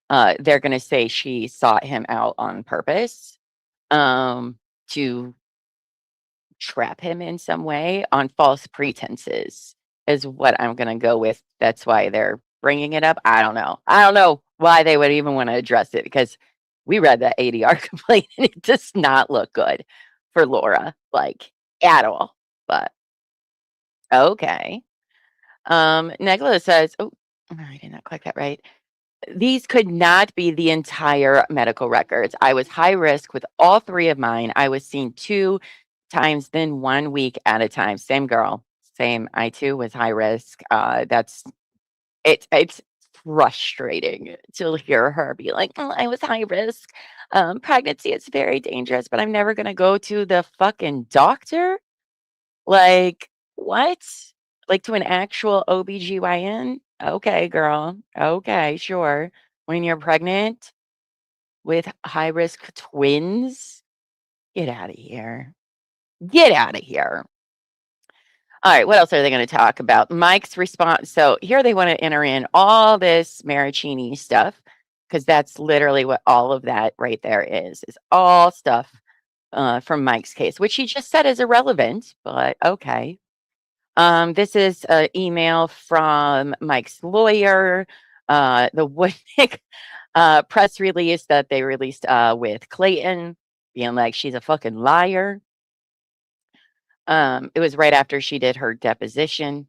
S2: They're going to say she sought him out on purpose to trap him in some way on false pretenses is what I'm going to go with. That's why they're bringing it up. I don't know. I don't know why they would even want to address it because we read that ADR complaint and it does not look good for Laura, like at all. But okay. Negla says, oh, I did not click that right. These could not be the entire medical records. I was high risk with all 3 of mine. I was seen 2 times, then 1 week at a time. Same girl. Same. I too was high risk. It's frustrating to hear her be like, "Oh, I was high risk. Pregnancy is very dangerous, but I'm never gonna go to the fucking doctor." Like, what? Like to an actual OBGYN? Okay, girl. Okay, sure. When you're pregnant with high risk twins, get out of here. Get out of here. All right, what else are they going to talk about? Mike's response. So here they want to enter in all this Maricini stuff because that's literally what all of that right there is all stuff from Mike's case, which he just said is irrelevant, but okay. This is an email from Mike's lawyer, the Woodnick press release that they released with Clayton, being like, she's a fucking liar. It was right after she did her deposition.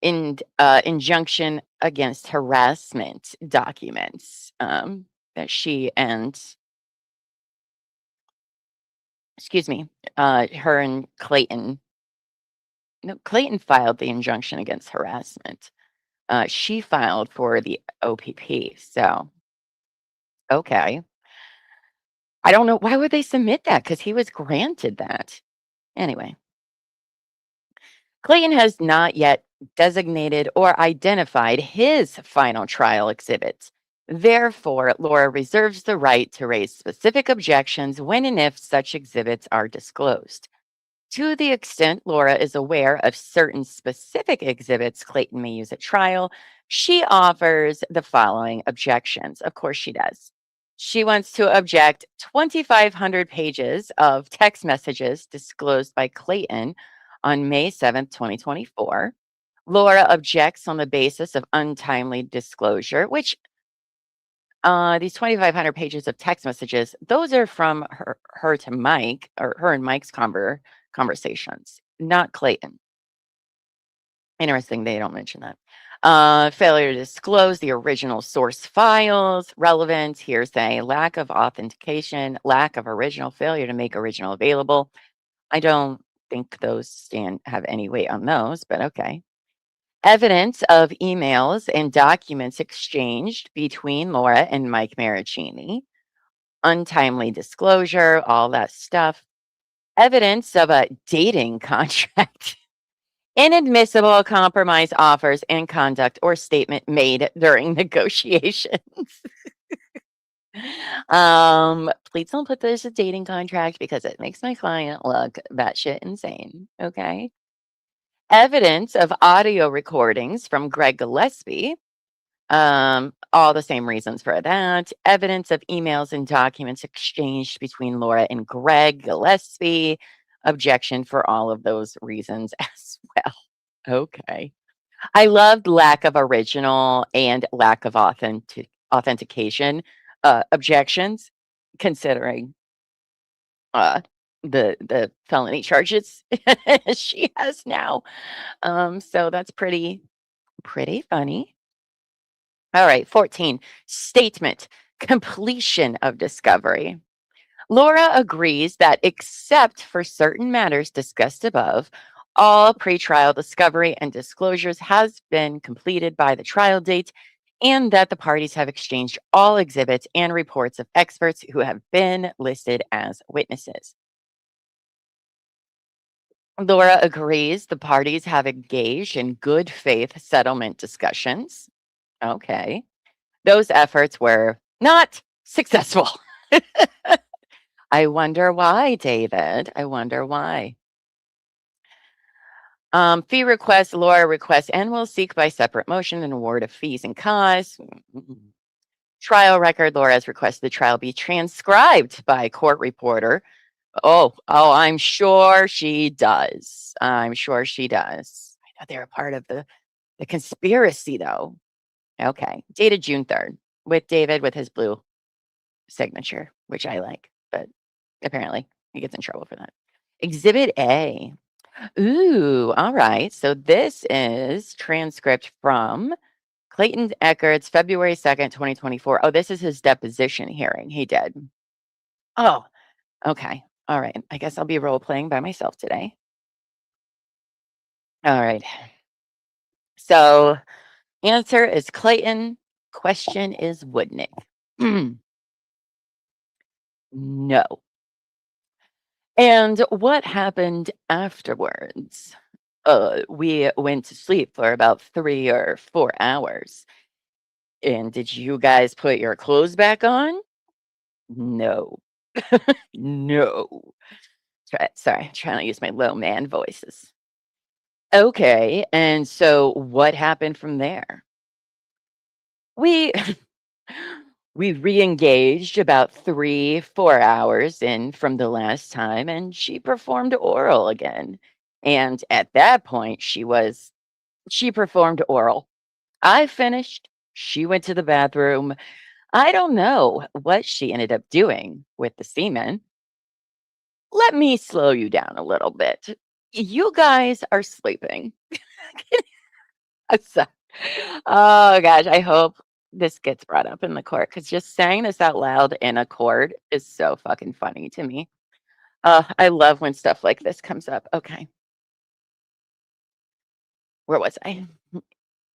S2: Injunction against harassment documents that she and, excuse me, her and Clayton. No, Clayton filed the injunction against harassment. She filed for the OPP. So, okay. I don't know. Why would they submit that? Because he was granted that. Anyway. Clayton has not yet designated or identified his final trial exhibits. Therefore, Laura reserves the right to raise specific objections when and if such exhibits are disclosed. To the extent Laura is aware of certain specific exhibits Clayton may use at trial, she offers the following objections. Of course, she does. She wants to object 2,500 pages of text messages disclosed by Clayton on May 7th, 2024. Laura objects on the basis of untimely disclosure, which These 2,500 pages of text messages, those are from her to Mike, or her and Mike's conversations, not Clayton. Interesting, they don't mention that. Failure to disclose the original source files, relevance, hearsay, lack of authentication, lack of original, failure to make original available. I don't think those have any weight on those, but okay. Evidence of emails and documents exchanged between Laura and Mike Maricini. Untimely disclosure, all that stuff. Evidence of a dating contract. Inadmissible compromise offers and conduct or statement made during negotiations. Please don't put this as a dating contract because it makes my client look batshit insane. Okay. Evidence of audio recordings from Greg Gillespie. All the same reasons for that. Evidence of emails and documents exchanged between Laura and Greg Gillespie. Objection for all of those reasons as well. Okay. I loved lack of original and lack of authentication objections, considering the felony charges she has now. So that's pretty funny. All right, 14. Statement. Completion of discovery. Laura agrees that except for certain matters discussed above, all pretrial discovery and disclosures has been completed by the trial date and that the parties have exchanged all exhibits and reports of experts who have been listed as witnesses. Laura agrees the parties have engaged in good faith settlement discussions. Okay. Those efforts were not successful. I wonder why, David. I wonder why. Fee request, Laura requests, and will seek by separate motion an award of fees and costs. Trial record, Laura has requested the trial be transcribed by court reporter. Oh, I'm sure she does. I'm sure she does. I know they're a part of the conspiracy, though. Okay. Dated June 3rd with David with his blue signature, which I like, but apparently he gets in trouble for that. Exhibit A. Ooh, all right. So this is transcript from Clayton Echard's February 2nd, 2024. Oh, this is his deposition hearing he did. Oh, okay. All right. I guess I'll be role playing by myself today. All right. So answer is Clayton. Question is Woodnick. No. And what happened afterwards? We went to sleep for about 3 or 4 hours. And did you guys put your clothes back on? No. No. Sorry, trying to use my low man voices. Okay, and so what happened from there? We we re-engaged about 3-4 hours in from the last time, and she performed oral again. And at that point, she performed oral. I finished. She went to the bathroom. I don't know what she ended up doing with the semen. Let me slow you down a little bit. You guys are sleeping. So- oh gosh, I hope this gets brought up in the court because just saying this out loud in a court is so fucking funny to me. I love when stuff like this comes up. Okay. Where was I?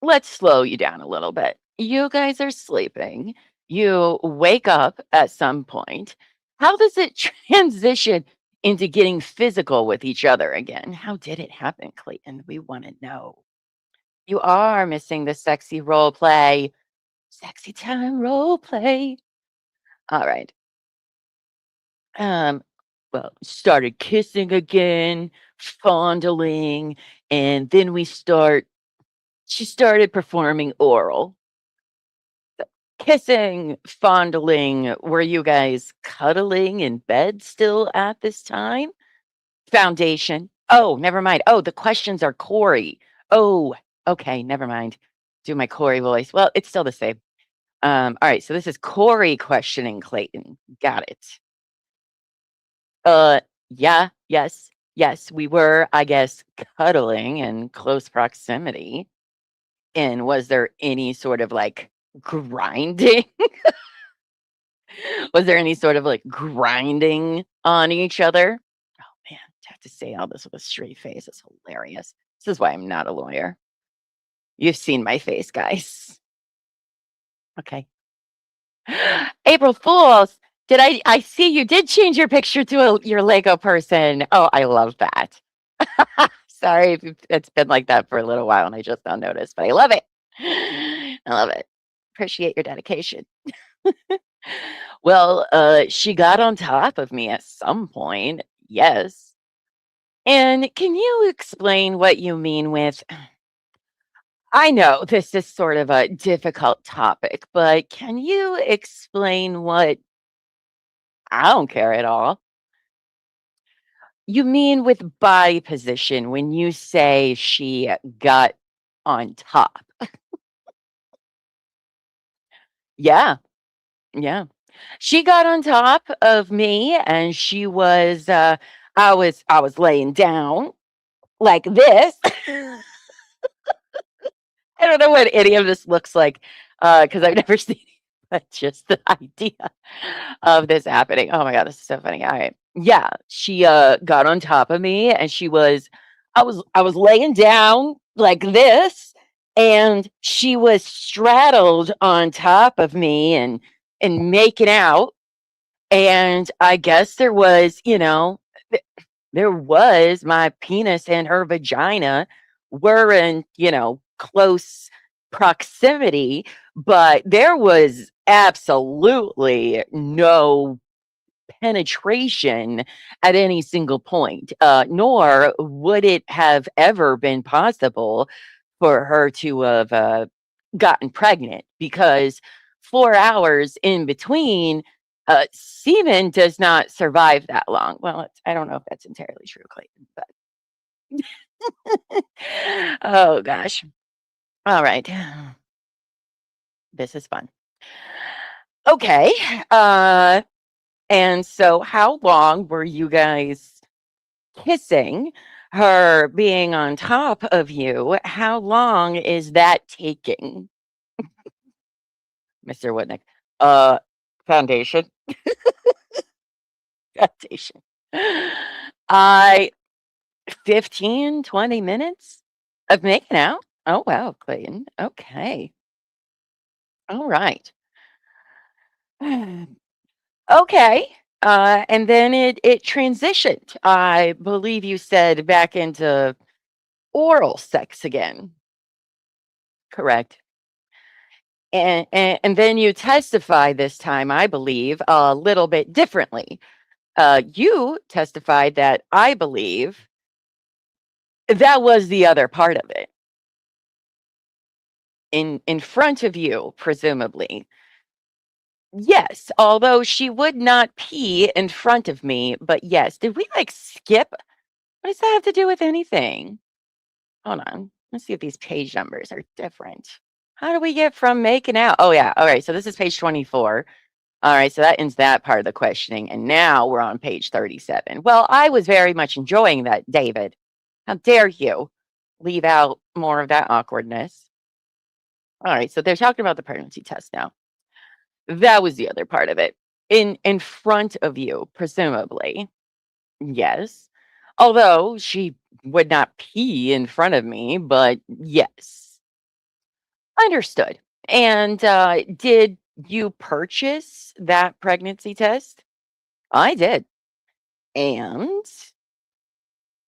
S2: Let's slow you down a little bit. You guys are sleeping. You wake up at some point. How does it transition into getting physical with each other again? How did it happen, Clayton? We want to know. You are missing the sexy role play. Sexy time role play. All right. Well, started kissing again, fondling, and then she started performing oral. Kissing, fondling, were you guys cuddling in bed still at this time? Foundation. Oh, never mind. Oh, the questions are Corey. Oh, okay, never mind. Do my Corey voice. Well, it's still the same. All right, so this is Corey questioning Clayton. Got it. Yeah, yes, we were, I guess, cuddling in close proximity. And was there any sort of like grinding? Was there any sort of like grinding on each other? Oh man, to have to say all this with a straight face is hilarious. This is why I'm not a lawyer. You've seen my face, guys. Okay. April Fools. Did I see you did change your picture to your Lego person. Oh, I love that. Sorry if it's been like that for a little while and I just now noticed, but I love it. I love it. Appreciate your dedication. Well, she got on top of me at some point. Yes. And can you explain what you mean with I know this is sort of a difficult topic, but can you explain what I don't care at all. You mean with body position when you say she got on top? Yeah, yeah. She got on top of me and she was I was laying down like this. I don't know what any of this looks like, because I've never seen it, but just the idea of this happening. Oh my god, this is so funny. All right. Yeah, she got on top of me and I was laying down like this and she was straddled on top of me and making out. And I guess there was, th- there was my penis and her vagina were in, close proximity, but there was absolutely no penetration at any single point, nor would it have ever been possible for her to have gotten pregnant because 4 hours in between, semen does not survive that long. Well, I don't know if that's entirely true, Clayton, but oh gosh. All right. This is fun. Okay. Uh, and so how long were you guys kissing? Her being on top of you, how long is that taking, Mr. Woodnick? Uh, foundation. Foundation. I 15, 20 minutes of making out? Oh, wow, Clayton. Okay. All right. Okay. And then it transitioned. I believe you said back into oral sex again. Correct. And then you testify this time, I believe, a little bit differently. You testified that I believe that was the other part of it in front of you, presumably. Yes, although she would not pee in front of me, but yes. Did we like skip? What does that have to do with anything? Hold on. Let's see if these page numbers are different. How do we get from making out? Oh, yeah. All right. So this is page 24. All right. So that ends that part of the questioning. And now we're on page 37. Well, I was very much enjoying that, David. How dare you leave out more of that awkwardness? All right. So they're talking about the pregnancy test now. That was the other part of it. In front of you, presumably. Yes. Although she would not pee in front of me, but yes. Understood. And did you purchase that pregnancy test? I did. And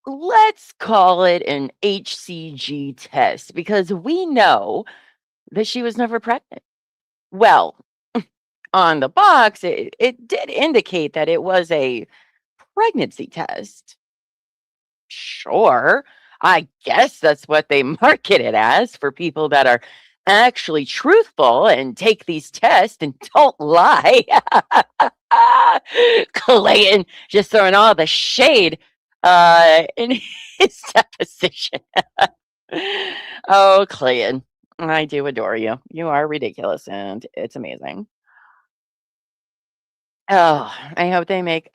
S2: let's call it an HCG test because we know that she was never pregnant. Well, on the box, it did indicate that it was a pregnancy test. Sure. I guess that's what they market it as for people that are actually truthful and take these tests and don't lie. Clayton just throwing all the shade in his deposition. Oh, Clayton. I do adore you. You are ridiculous, and it's amazing. Oh, I hope they make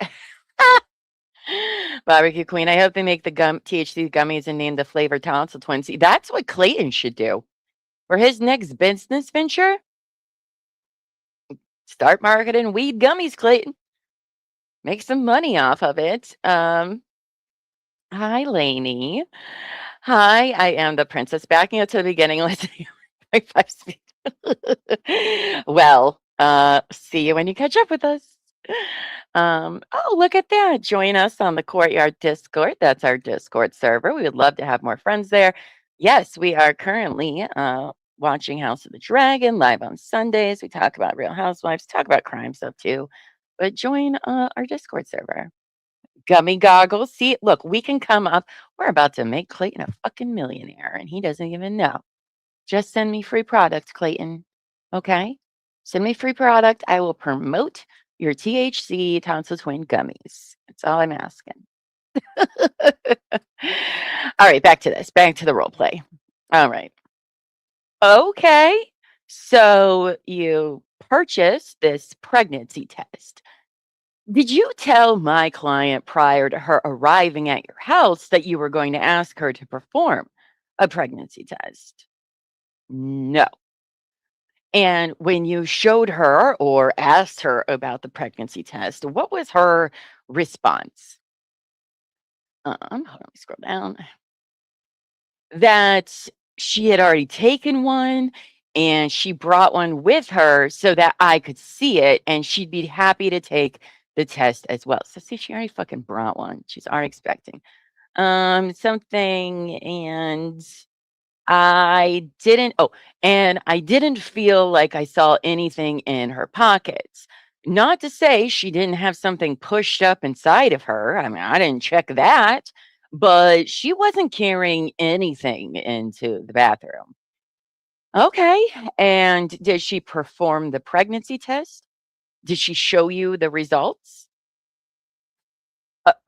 S2: Barbecue Queen. I hope they make the THC gummies and name the flavor Tonsil Twins. See, that's what Clayton should do for his next business venture. Start marketing weed gummies, Clayton. Make some money off of it. Hi, Lainey. Hi, I am the princess. Backing up to the beginning, listening at 5 speed. Well, see you when you catch up with us. Oh, look at that. Join us on the Courtyard Discord. That's our Discord server. We would love to have more friends there. Yes, we are currently watching House of the Dragon live on Sundays. We talk about Real Housewives, talk about crime stuff too. But join our Discord server. Gummy goggles. See, look, we can come up. We're about to make Clayton a fucking millionaire, and he doesn't even know. Just send me free product, Clayton. Okay? Send me free product. I will promote your THC tonsil twin gummies. That's all I'm asking. All right, back to this. Back to the role play. All right. Okay. So you purchased this pregnancy test. Did you tell my client prior to her arriving at your house that you were going to ask her to perform a pregnancy test? No. And when you showed her or asked her about the pregnancy test, what was her response? Hold on, let me scroll down. That she had already taken one and she brought one with her so that I could see it and she'd be happy to take the test as well. So see, she already fucking brought one. She's already expecting something and I didn't feel like I saw anything in her pockets. Not to say she didn't have something pushed up inside of her. I mean, I didn't check that, but she wasn't carrying anything into the bathroom. Okay. And did she perform the pregnancy test? Did she show you the results?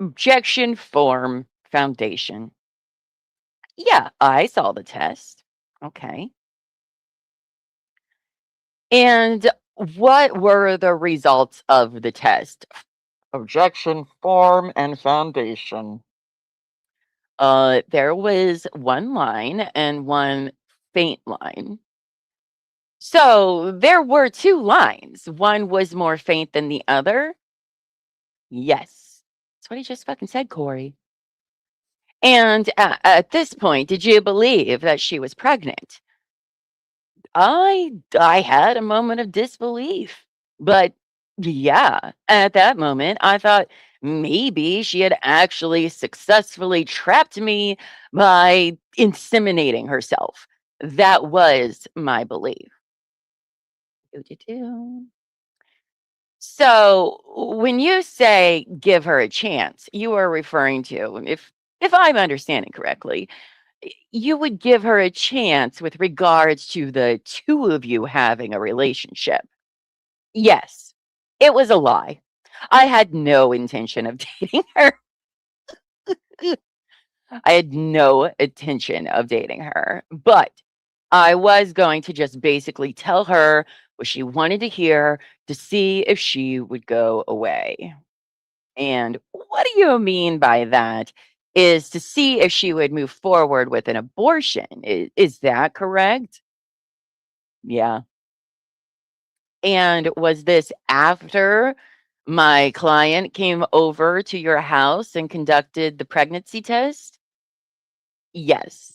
S2: Objection form foundation. Yeah, I saw the test. Okay. And what were the results of the test? Objection form and foundation. There was one line and one faint line. So there were two lines. One was more faint than the other. Yes. That's what he just fucking said, Corey. And at this point, did you believe that she was pregnant? I had a moment of disbelief, but yeah, at that moment, I thought maybe she had actually successfully trapped me by inseminating herself. That was my belief. Doo-doo-doo. So when you say give her a chance, you are referring to, if I'm understanding correctly, you would give her a chance with regards to the two of you having a relationship. Yes, it was a lie. I had no intention of dating her. I had no intention of dating her, but I was going to just basically tell her what she wanted to hear to see if she would go away. And what do you mean by that? Is to see if she would move forward with an abortion. Is that correct? Yeah. And was this after my client came over to your house and conducted the pregnancy test? Yes.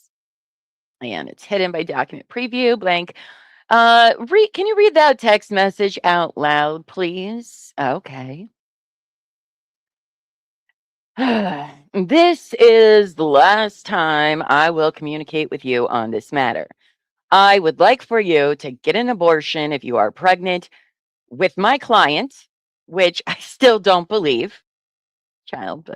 S2: And it's hidden by document preview blank. Can you read that text message out loud, please? Okay. This is the last time I will communicate with you on this matter. I would like for you to get an abortion if you are pregnant with my client, which I still don't believe, child,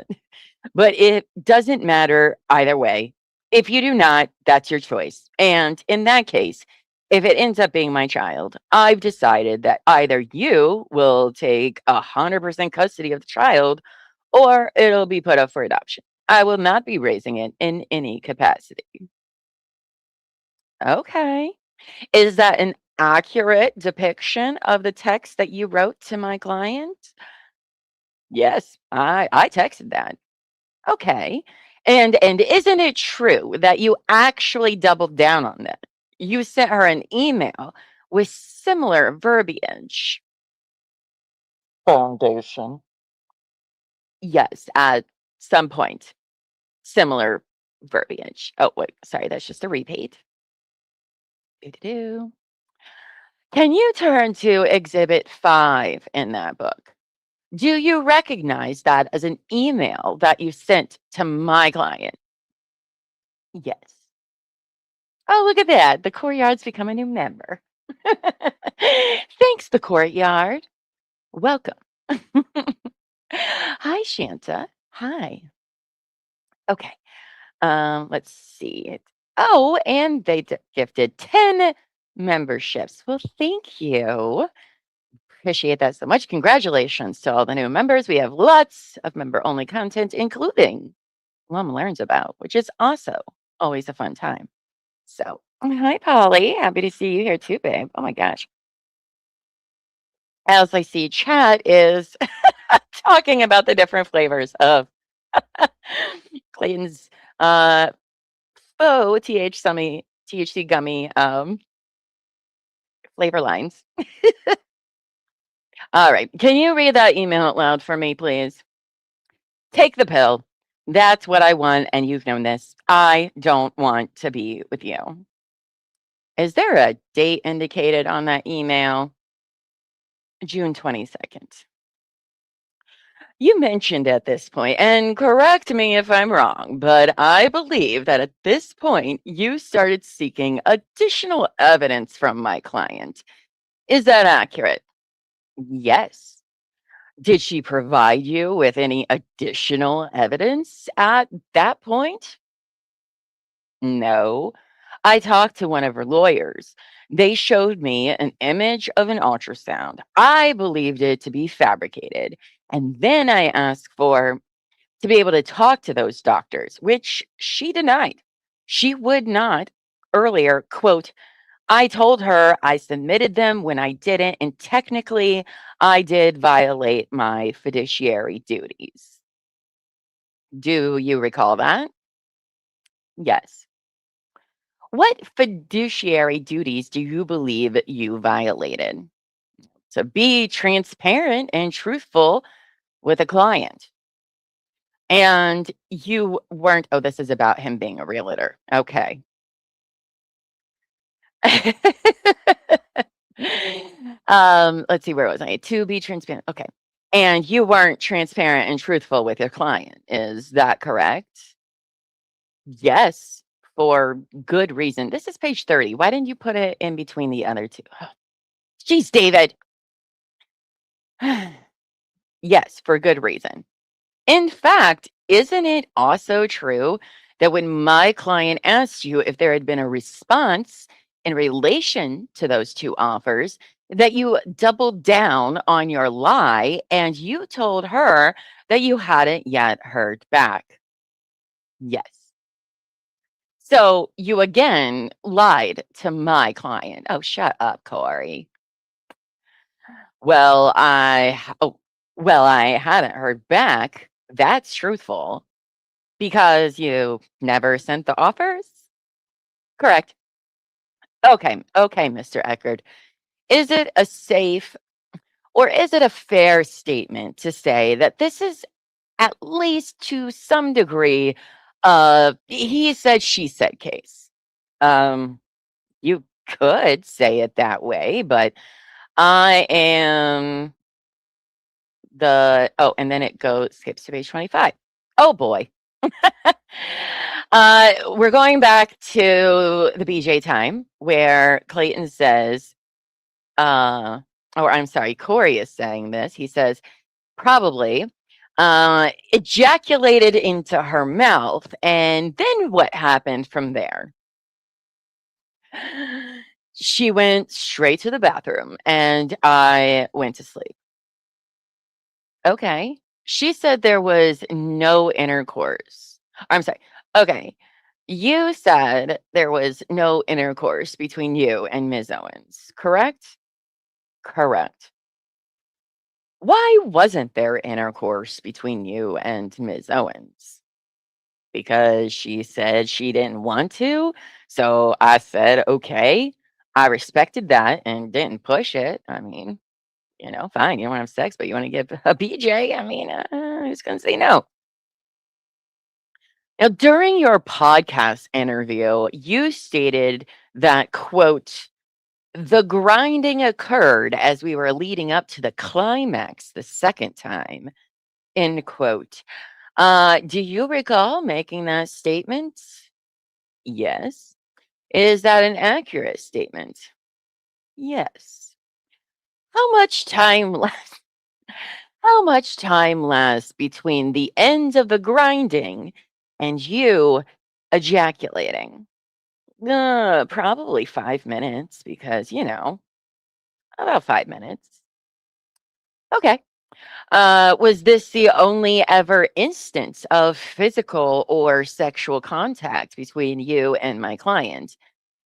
S2: but it doesn't matter either way. If you do not, that's your choice. And in that case, if it ends up being my child, I've decided that either you will take 100% custody of the child or it'll be put up for adoption. I will not be raising it in any capacity. Okay. Is that an accurate depiction of the text that you wrote to my client? Yes, I texted that. Okay. And isn't it true that you actually doubled down on that? You sent her an email with similar verbiage. Foundation. Yes, at some point, similar verbiage. Oh, wait, sorry, that's just a repeat. Doo-doo-doo. Can you turn to Exhibit 5 in that book? Do you recognize that as an email that you sent to my client? Yes. Oh, look at that. The courtyard's become a new member. Thanks, the courtyard. Welcome. Hi, Shanta. Hi. Okay. Let's see. Oh, and they gifted 10 memberships. Well, thank you. Appreciate that so much. Congratulations to all the new members. We have lots of member only content, including Llama Learns About, which is also always a fun time. So, hi, Polly. Happy to see you here too, babe. Oh my gosh. As I see, chat is talking about the different flavors of Clayton's faux THC gummy flavor lines. All right. Can you read that email out loud for me, please? Take the pill. That's what I want, and you've known this. I don't want to be with you. Is there a date indicated on that email? June 22nd. You mentioned at this point, and correct me if I'm wrong, but I believe that at this point you started seeking additional evidence from my client. Is that accurate? Yes. Did she provide you with any additional evidence at that point? No. I talked to one of her lawyers. They showed me an image of an ultrasound. I believed it to be fabricated. And then I asked to be able to talk to those doctors, which she denied. She would not earlier, quote, I told her I submitted them when I didn't, and technically I did violate my fiduciary duties. Do you recall that? Yes. What fiduciary duties do you believe you violated? To be transparent and truthful with a client. And you weren't, oh, this is about him being a realtor. Okay. Let's see, where was I? To be transparent. Okay. And you weren't transparent and truthful with your client. Is that correct? Yes, for good reason. This is page 30. Why didn't you put it in between the other two? Jeez, David. Yes, for good reason. In fact, isn't it also true that when my client asked you if there had been a response in relation to those two offers, that you doubled down on your lie and you told her that you hadn't yet heard back? Yes. So you again lied to my client. Oh, shut up, Corey. Well, I hadn't heard back. That's truthful. Because you never sent the offers? Correct. Okay, Mr. Echard. Is it a safe or is it a fair statement to say that this is at least to some degree he said, she said case? Um, you could say it that way, but I am and then it skips to page 25. Oh boy. We're going back to the BJ time where Clayton says, or I'm sorry, Corey is saying this. He says, probably ejaculated into her mouth. And then what happened from there? She went straight to the bathroom and I went to sleep. Okay. She said there was no intercourse. I'm sorry. Okay. You said there was no intercourse between you and Ms. Owens, correct? Correct. Why wasn't there intercourse between you and Ms. Owens? Because she said she didn't want to. So I said, okay. I respected that and didn't push it. I mean, fine, you don't have sex, but you want to give a BJ? I mean, who's going to say no? Now, during your podcast interview, you stated that, quote, the grinding occurred as we were leading up to the climax the second time, end quote. Do you recall making that statement? Yes. Is that an accurate statement? Yes. How much time lasts? How much time lasts between the end of the grinding and you ejaculating? Probably 5 minutes because, about 5 minutes. Okay. Was this the only ever instance of physical or sexual contact between you and my client?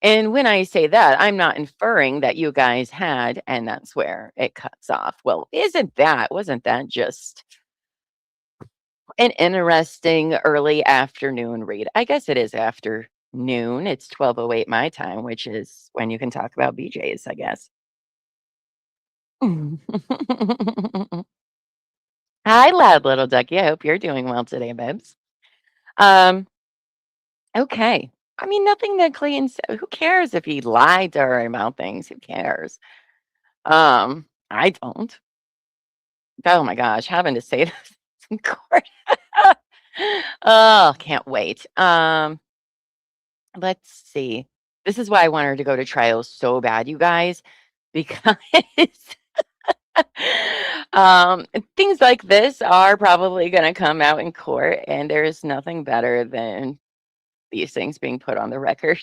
S2: And when I say that, I'm not inferring that you guys had, and that's where it cuts off. Well, wasn't that just an interesting early afternoon read? I guess it is afternoon. It's 12:08 my time, which is when you can talk about BJs, I guess. Hi, loud little ducky. I hope you're doing well today, babes. Um, okay. I mean, nothing that Clayton said. Who cares if he lied to her about things? Who cares? I don't. Oh my gosh, having to say this in court. Oh, can't wait. Let's see. This is why I want her to go to trial so bad, you guys, because um, things like this are probably going to come out in court, and there's nothing better than these things being put on the record,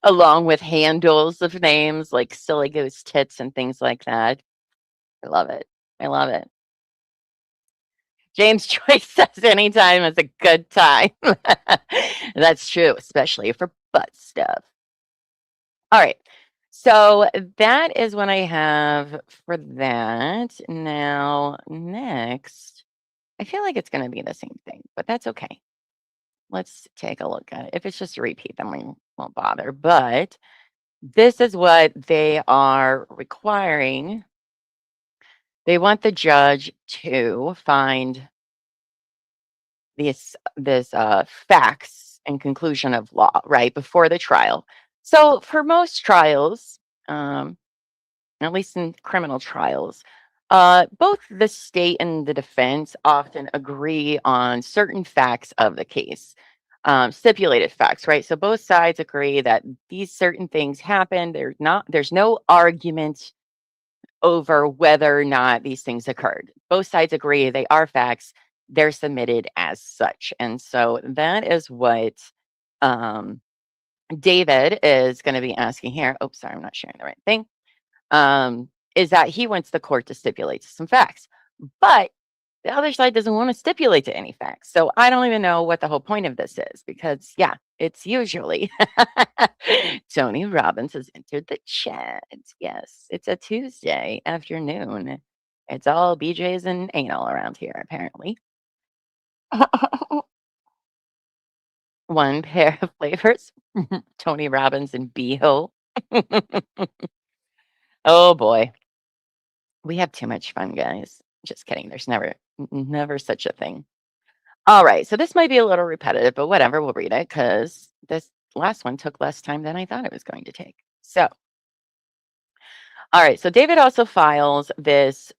S2: along with handles of names like Silly Goose Tits and things like that. I love it. I love it. James Joyce says anytime is a good time. That's true, especially for butt stuff. All right. So that is what I have for that. Now, next, I feel like it's going to be the same thing, but that's okay. Let's take a look at it. If it's just a repeat, then we won't bother. But this is what they are requiring. They want the judge to find this facts and conclusion of law right before the trial. So for most trials, at least in criminal trials, both the state and the defense often agree on certain facts of the case, stipulated facts, right? So both sides agree that these certain things happen. There's no argument over whether or not these things occurred. Both sides agree they are facts. They're submitted as such. And so that is what um, David is going to be asking here. Oh, sorry, I'm not sharing the right thing. Is that he wants the court to stipulate some facts. But the other side doesn't want to stipulate to any facts. So I don't even know what the whole point of this is because, yeah, it's usually Tony Robbins has entered the chat. Yes, it's a Tuesday afternoon. It's all BJs and anal around here, apparently. One pair of flavors Tony Robbins and Beehole. Oh boy. We have too much fun, guys. Just kidding. There's never such a thing. All right. So this might be a little repetitive, but whatever. We'll read it because this last one took less time than I thought it was going to take. So, all right. So David also files this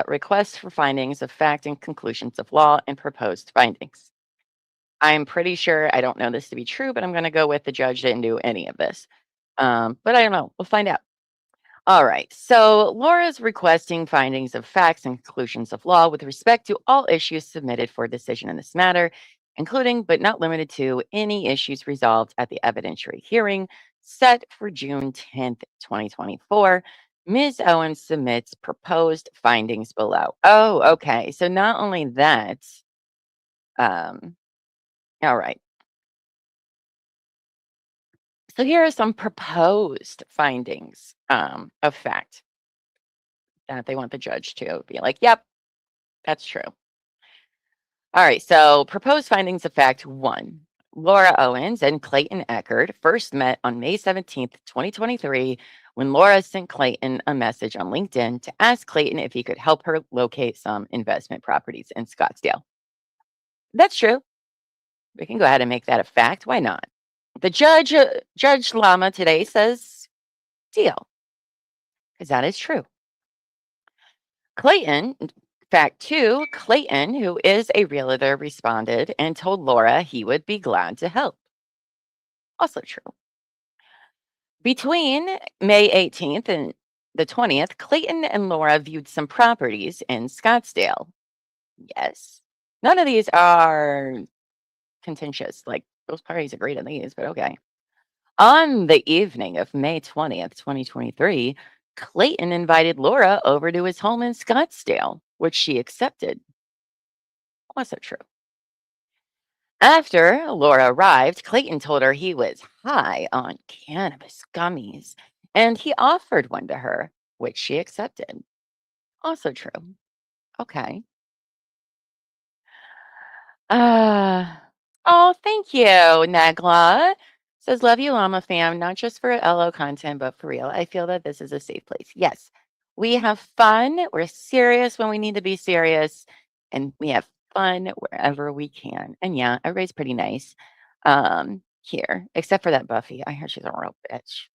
S2: request for findings of fact and conclusions of law and proposed findings. I'm pretty sure, I don't know this to be true, but I'm going to go with the judge didn't do any of this. But I don't know. We'll find out. All right. So Laura's requesting findings of facts and conclusions of law with respect to all issues submitted for decision in this matter, including but not limited to any issues resolved at the evidentiary hearing set for June 10th, 2024. Ms. Owens submits proposed findings below. Oh, okay. So not only that, all right. So here are some proposed findings of fact that they want the judge to be like, yep, that's true. All right, so proposed findings of fact 1. Laura Owens and Clayton Echard first met on May 17th, 2023, when Laura sent Clayton a message on LinkedIn to ask Clayton if he could help her locate some investment properties in Scottsdale. That's true. We can go ahead and make that a fact. Why not? The judge, Judge Llama today says deal, because that is true. Clayton, fact 2, Clayton, who is a realtor, responded and told Laura he would be glad to help. Also true. Between May 18th and the 20th, Clayton and Laura viewed some properties in Scottsdale. Yes. None of these are contentious. Like, those parties agreed on these, but okay. On the evening of May 20th, 2023, Clayton invited Laura over to his home in Scottsdale, which she accepted. Also true. After Laura arrived, Clayton told her he was high on cannabis gummies, and he offered one to her, which she accepted. Also true. Okay. Uh, oh, thank you, Nagla. Says, love you, Llama fam, not just for LO content, but for real. I feel that this is a safe place. Yes, we have fun. We're serious when we need to be serious, and we have fun wherever we can. And yeah, everybody's pretty nice here, except for that Buffy. I heard she's a real bitch.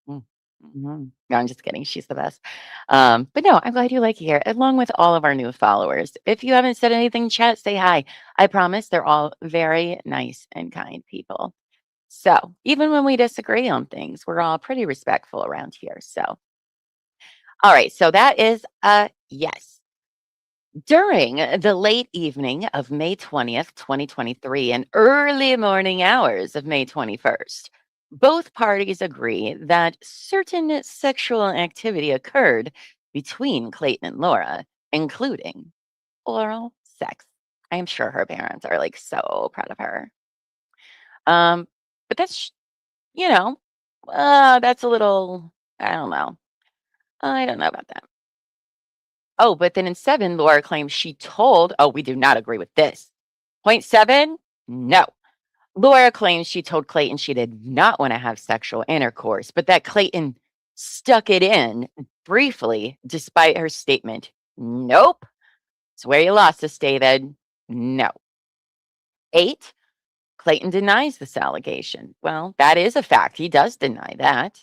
S2: Mhm. No, I'm just kidding. She's the best. But no, I'm glad you like it here, along with all of our new followers. If you haven't said anything, chat, say hi. I promise they're all very nice and kind people. So even when we disagree on things, we're all pretty respectful around here. So, all right. So that is a yes. During the late evening of May 20th, 2023, and early morning hours of May 21st, both parties agree that certain sexual activity occurred between Clayton and Laura, including oral sex. I am sure her parents are like so proud of her. But that's, you know, that's a little, I don't know. I don't know about that. Oh, but then in 7, Laura claims she told, oh, we do not agree with this. Point 7, no. Laura claims she told Clayton she did not want to have sexual intercourse, but that Clayton stuck it in briefly despite her statement. Nope. It's where you lost us, David. No. 8, Clayton denies this allegation. Well, that is a fact. He does deny that.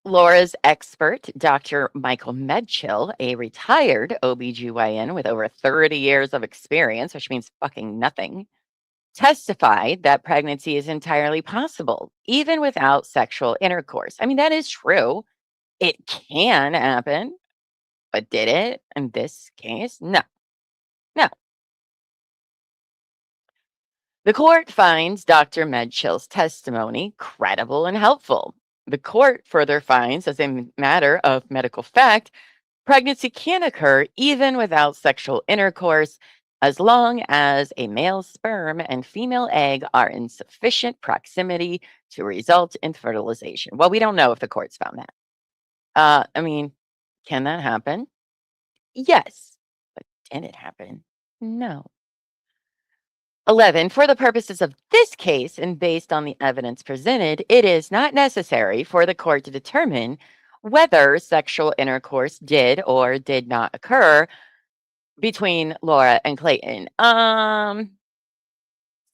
S2: Laura's expert, Dr. Michael Medchill, a retired OBGYN with over 30 years of experience, which means fucking nothing, testified that pregnancy is entirely possible, even without sexual intercourse. I mean, that is true. It can happen, but did it in this case? No. No. The court finds Dr. Medchill's testimony credible and helpful. The court further finds, as a matter of medical fact, pregnancy can occur even without sexual intercourse as long as a male sperm and female egg are in sufficient proximity to result in fertilization. Well, we don't know if the courts found that. I mean, can that happen? Yes. But did it happen? No. 11, for the purposes of this case and based on the evidence presented, it is not necessary for the court to determine whether sexual intercourse did or did not occur between Laura and Clayton.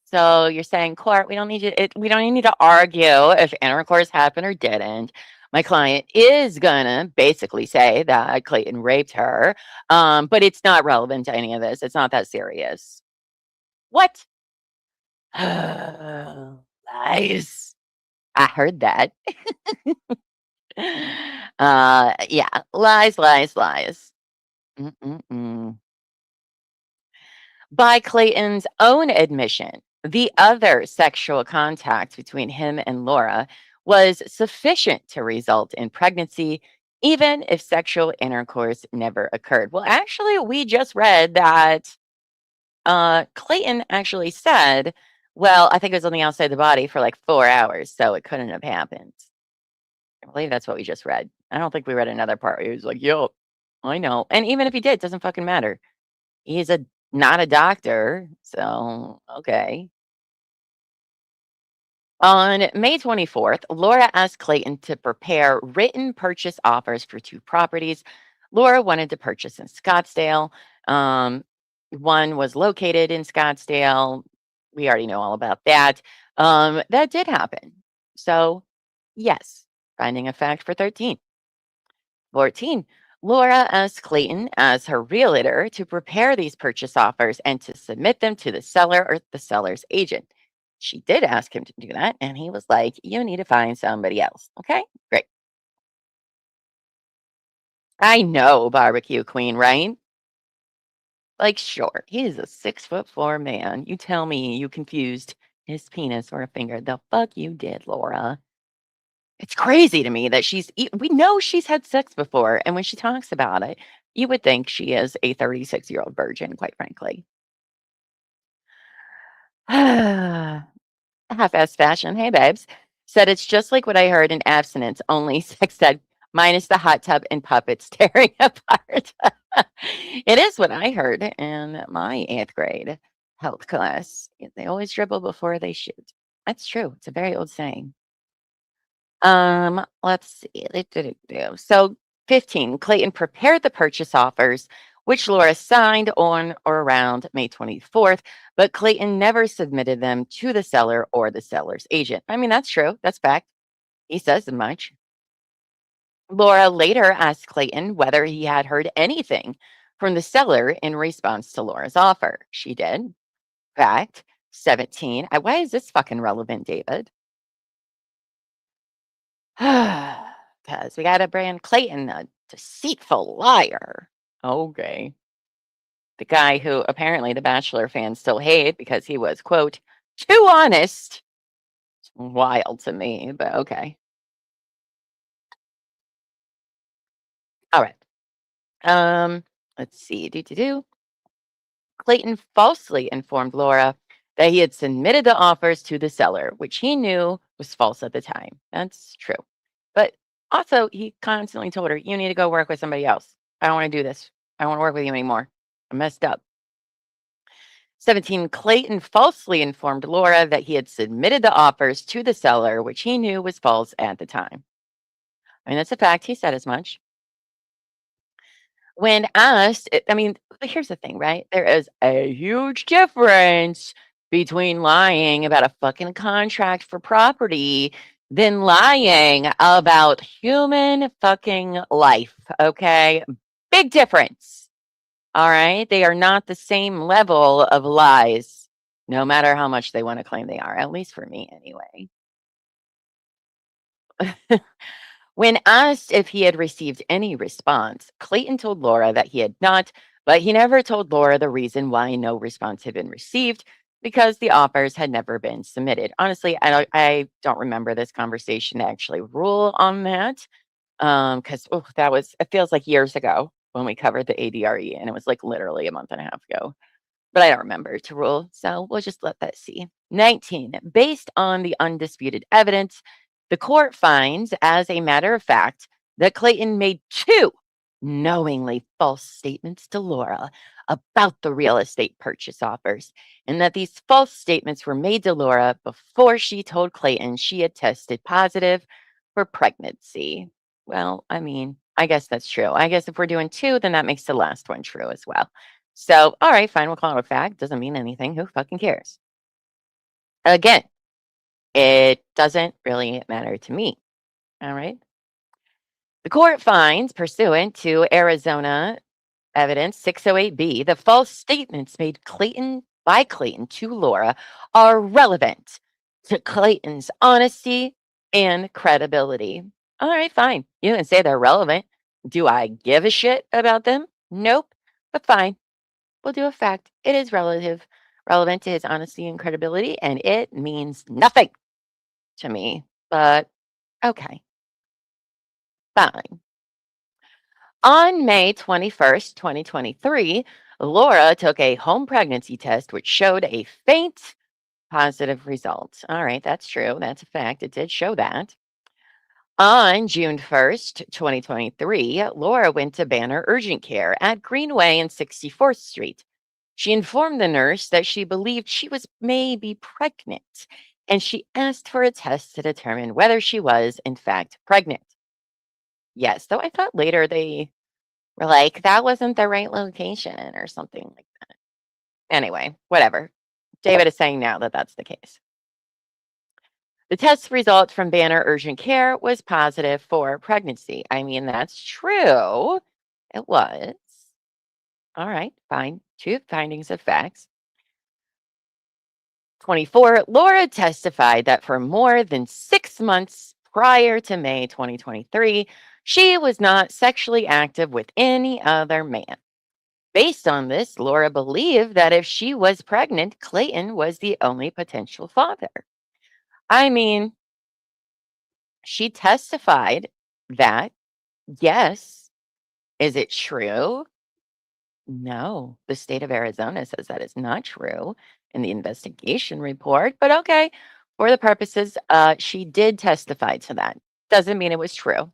S2: So you're saying, court, we don't need we don't need to argue if intercourse happened or didn't. My client is gonna basically say that Clayton raped her, but it's not relevant to any of this. It's not that serious. What? Lies. I heard that. Yeah, lies, lies, lies. Mm-mm-mm. By Clayton's own admission, the other sexual contact between him and Laura was sufficient to result in pregnancy, even if sexual intercourse never occurred. Well, actually, we just read that Clayton actually said Well, I think it was on the outside of the body for like 4 hours, so it couldn't have happened. I believe that's what we just read. I don't think we read another part where he was like, "Yo, I know." And even if he did, it doesn't fucking matter. He's not a doctor, so okay. On May 24th, Laura asked Clayton to prepare written purchase offers for 2 properties. Laura wanted to purchase in Scottsdale. Um, one was located in Scottsdale. We already know all about that. That did happen. So, yes, finding a fact for 13. 14. Laura asked Clayton, as her realtor, to prepare these purchase offers and to submit them to the seller or the seller's agent. She did ask him to do that, and he was like, "You need to find somebody else." Okay, great. I know, barbecue queen, right? Like, sure, he is a 6'4" man. You tell me you confused his penis or a finger. The fuck you did, Laura. It's crazy to me that we know she's had sex before, and when she talks about it, you would think she is a 36-year-old virgin, quite frankly. Half-ass fashion. Hey, babes. Said it's just like what I heard in abstinence, only sex ed minus the hot tub and puppets tearing apart. It is what I heard in my 8th grade health class. They always dribble before they shoot. That's true. It's a very old saying. Let's see. So 15, Clayton prepared the purchase offers, which Laura signed on or around May 24th, but Clayton never submitted them to the seller or the seller's agent. I mean, that's true. That's fact. He says as much. Laura later asked Clayton whether he had heard anything from the seller in response to Laura's offer. She did. Fact. 17. Why is this fucking relevant, David? Because we got to brand Clayton a deceitful liar. Okay. The guy who apparently the Bachelor fans still hate because he was, quote, too honest. It's wild to me, but okay. All right. Let's see. Clayton falsely informed Laura that he had submitted the offers to the seller, which he knew was false at the time. That's true. But also, he constantly told her, "You need to go work with somebody else. I don't want to do this. I don't want to work with you anymore. I messed up." 17, Clayton falsely informed Laura that he had submitted the offers to the seller, which he knew was false at the time. I mean, that's a fact. He said as much. When asked, I mean, here's the thing, right? There is a huge difference between lying about a fucking contract for property than lying about human fucking life, okay? Big difference. All right? They are not the same level of lies, no matter how much they want to claim they are, at least for me anyway. When asked if he had received any response, Clayton told Laura that he had not, but he never told Laura the reason why no response had been received because the offers had never been submitted. Honestly, I don't remember this conversation to actually rule on that because that was, it feels like years ago when we covered the ADRE, and it was like literally a month and a half ago. But I don't remember to rule, so we'll just let that see. 19. Based on the undisputed evidence, the court finds, as a matter of fact, that Clayton made 2 knowingly false statements to Laura about the real estate purchase offers, and that these false statements were made to Laura before she told Clayton she had tested positive for pregnancy. Well, I mean, I guess that's true. I guess if we're doing 2, then that makes the last one true as well. So, all right, fine, we'll call it a fact. Doesn't mean anything. Who fucking cares? Again, it doesn't really matter to me. All right. The court finds, pursuant to Arizona Evidence 608B, the false statements made by Clayton to Laura are relevant to Clayton's honesty and credibility. All right, fine. You can say they're relevant. Do I give a shit about them? Nope. But fine. We'll do a fact. It is relevant to his honesty and credibility, and it means nothing to me. But okay, fine. On May 21st, 2023, Laura took a home pregnancy test, which showed a faint positive results. All right, that's true. That's a fact. It did show that. On June 1st, 2023, Laura went to Banner Urgent Care at Greenway and 64th Street. She informed the nurse that she believed she was maybe pregnant, and she asked for a test to determine whether she was, in fact, pregnant. Yes, though I thought later they were like, that wasn't the right location or something like that. Anyway, whatever. David is saying now that that's the case. The test result from Banner Urgent Care was positive for pregnancy. I mean, that's true. It was. All right, fine. Two findings of facts. 24, Laura testified that for more than 6 months prior to May 2023, she was not sexually active with any other man. Based on this, Laura believed that if she was pregnant, Clayton was the only potential father. I mean, she testified that, yes. Is it true? No. The state of Arizona says that is not true in the investigation report, but okay. For the purposes, she did testify to that. Doesn't mean it was true.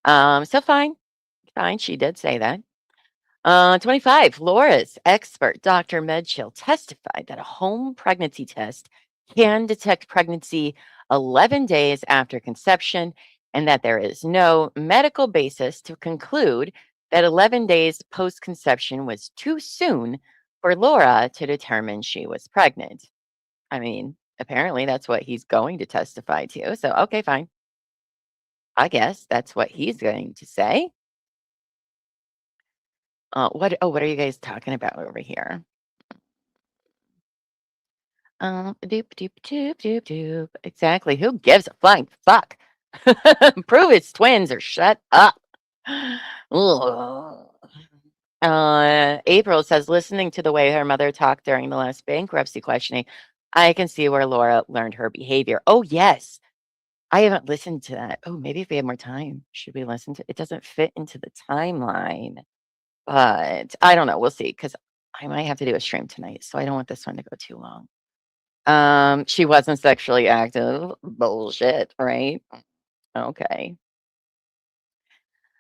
S2: So fine. Fine. She did say that. 25, Laura's expert, Dr. Medchill, testified that a home pregnancy test can detect pregnancy 11 days after conception and that there is no medical basis to conclude that 11 days post conception was too soon for Laura to determine she was pregnant. I mean, apparently that's what he's going to testify to. So, okay, fine. I guess that's what he's going to say. What are you guys talking about over here? Doop, doop, doop, doop, doop. Exactly. Who gives a flying fuck? Prove it's twins or shut up. Ugh. April says, listening to the way her mother talked during the last bankruptcy questioning, I can see where Laura learned her behavior. Oh, yes. I haven't listened to that. Oh, maybe if we have more time, should we listen to it? Doesn't fit into the timeline. But I don't know. We'll see, because I might have to do a stream tonight, so I don't want this one to go too long. She wasn't sexually active. Bullshit, right? Okay.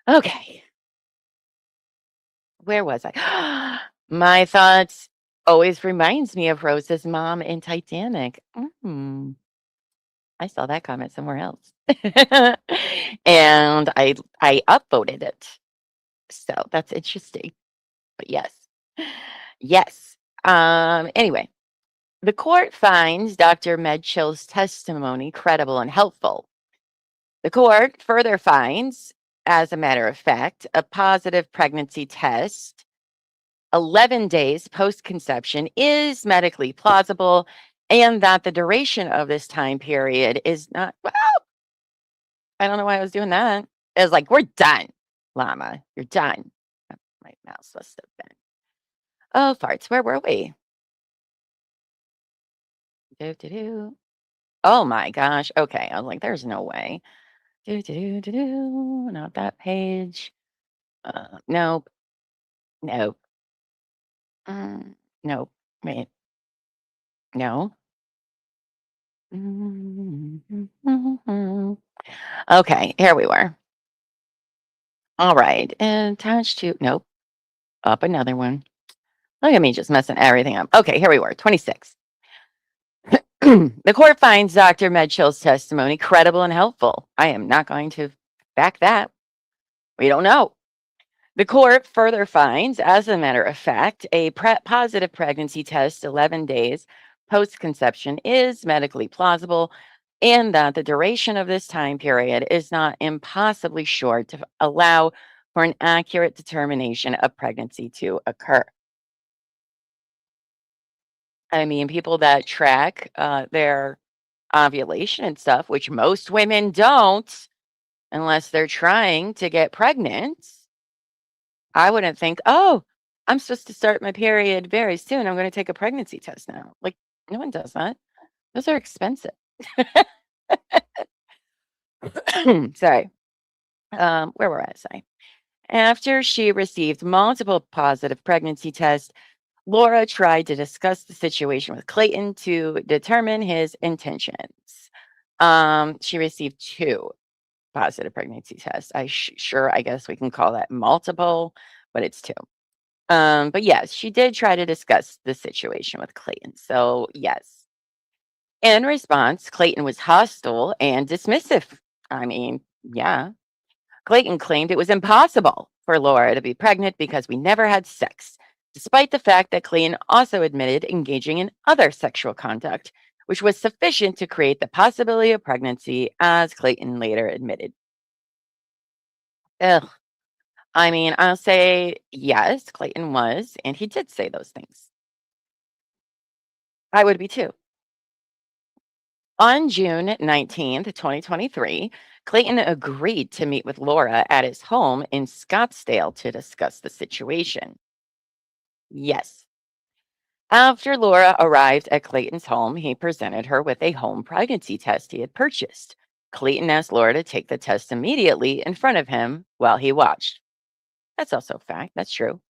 S2: Okay. Where was I? My thoughts always reminds me of Rose's mom in Titanic. I saw that comment somewhere else. And I upvoted it. So that's interesting. But yes. Yes. Anyway, the court finds Dr. Medchill's testimony credible and helpful. The court further finds, as a matter of fact, a positive pregnancy test 11 days post conception is medically plausible and that the duration of this time period is not. Well, I don't know why I was doing that. It was like, we're done, Llama. You're done. My mouse must have been. Oh, farts. Where were we? Do. Oh my gosh. Okay. I was like, there's no way. Not that page. Nope. Nope. Nope. Wait. No. Okay, here we were. All right. And attached to, nope. Up another one. Look at me just messing everything up. Okay, here we were. 26. The court finds Dr. Medchill's testimony credible and helpful. I am not going to back that. We don't know. The court further finds, as a matter of fact, a positive pregnancy test 11 days post conception is medically plausible and that the duration of this time period is not impossibly short to allow for an accurate determination of pregnancy to occur. I mean, people that track their ovulation and stuff, which most women don't unless they're trying to get pregnant. I wouldn't think, oh, I'm supposed to start my period very soon. I'm going to take a pregnancy test now. Like, no one does that. Those are expensive. Sorry. Where were I? After she received multiple positive pregnancy tests, Laura tried to discuss the situation with Clayton to determine his intentions. She received 2 positive pregnancy tests. I guess we can call that multiple, but it's 2. But yes, she did try to discuss the situation with Clayton. So, yes. In response, Clayton was hostile and dismissive. I mean, yeah. Clayton claimed it was impossible for Laura to be pregnant because we never had sex, despite the fact that Clayton also admitted engaging in other sexual conduct, which was sufficient to create the possibility of pregnancy, as Clayton later admitted. Ugh. I mean, I'll say yes, Clayton was, and he did say those things. I would be too. On June 19th, 2023, Clayton agreed to meet with Laura at his home in Scottsdale to discuss the situation. Yes. After Laura arrived at Clayton's home, he presented her with a home pregnancy test he had purchased. Clayton asked Laura to take the test immediately in front of him while he watched. That's also a fact. That's true.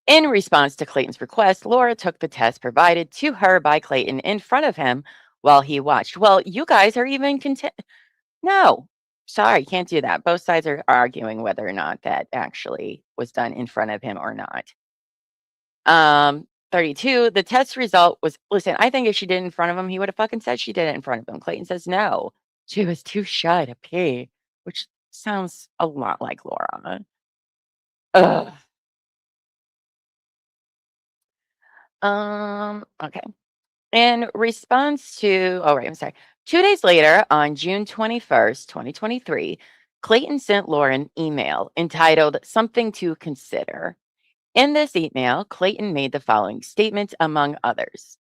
S2: In response to Clayton's request, Laura took the test provided to her by Clayton in front of him while he watched. Well, you guys are even content. No, sorry, can't do that. Both sides are arguing whether or not that actually was done in front of him or not. 32, the test result was, listen, I think if she did it in front of him, he would have fucking said she did it in front of him. Clayton says no. She was too shy to pee, which sounds a lot like Laura. Ugh. Okay. In response to, oh, right, I'm sorry. 2 days later, on June 21st, 2023, Clayton sent Laura an email entitled Something to Consider. In this email, Clayton made the following statement, among others.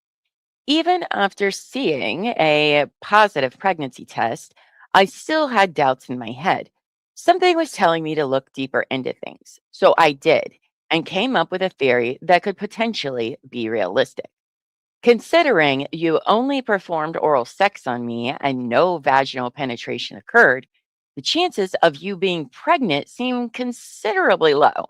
S2: Even after seeing a positive pregnancy test, I still had doubts in my head. Something was telling me to look deeper into things. So I did and came up with a theory that could potentially be realistic. Considering you only performed oral sex on me and no vaginal penetration occurred, the chances of you being pregnant seem considerably low.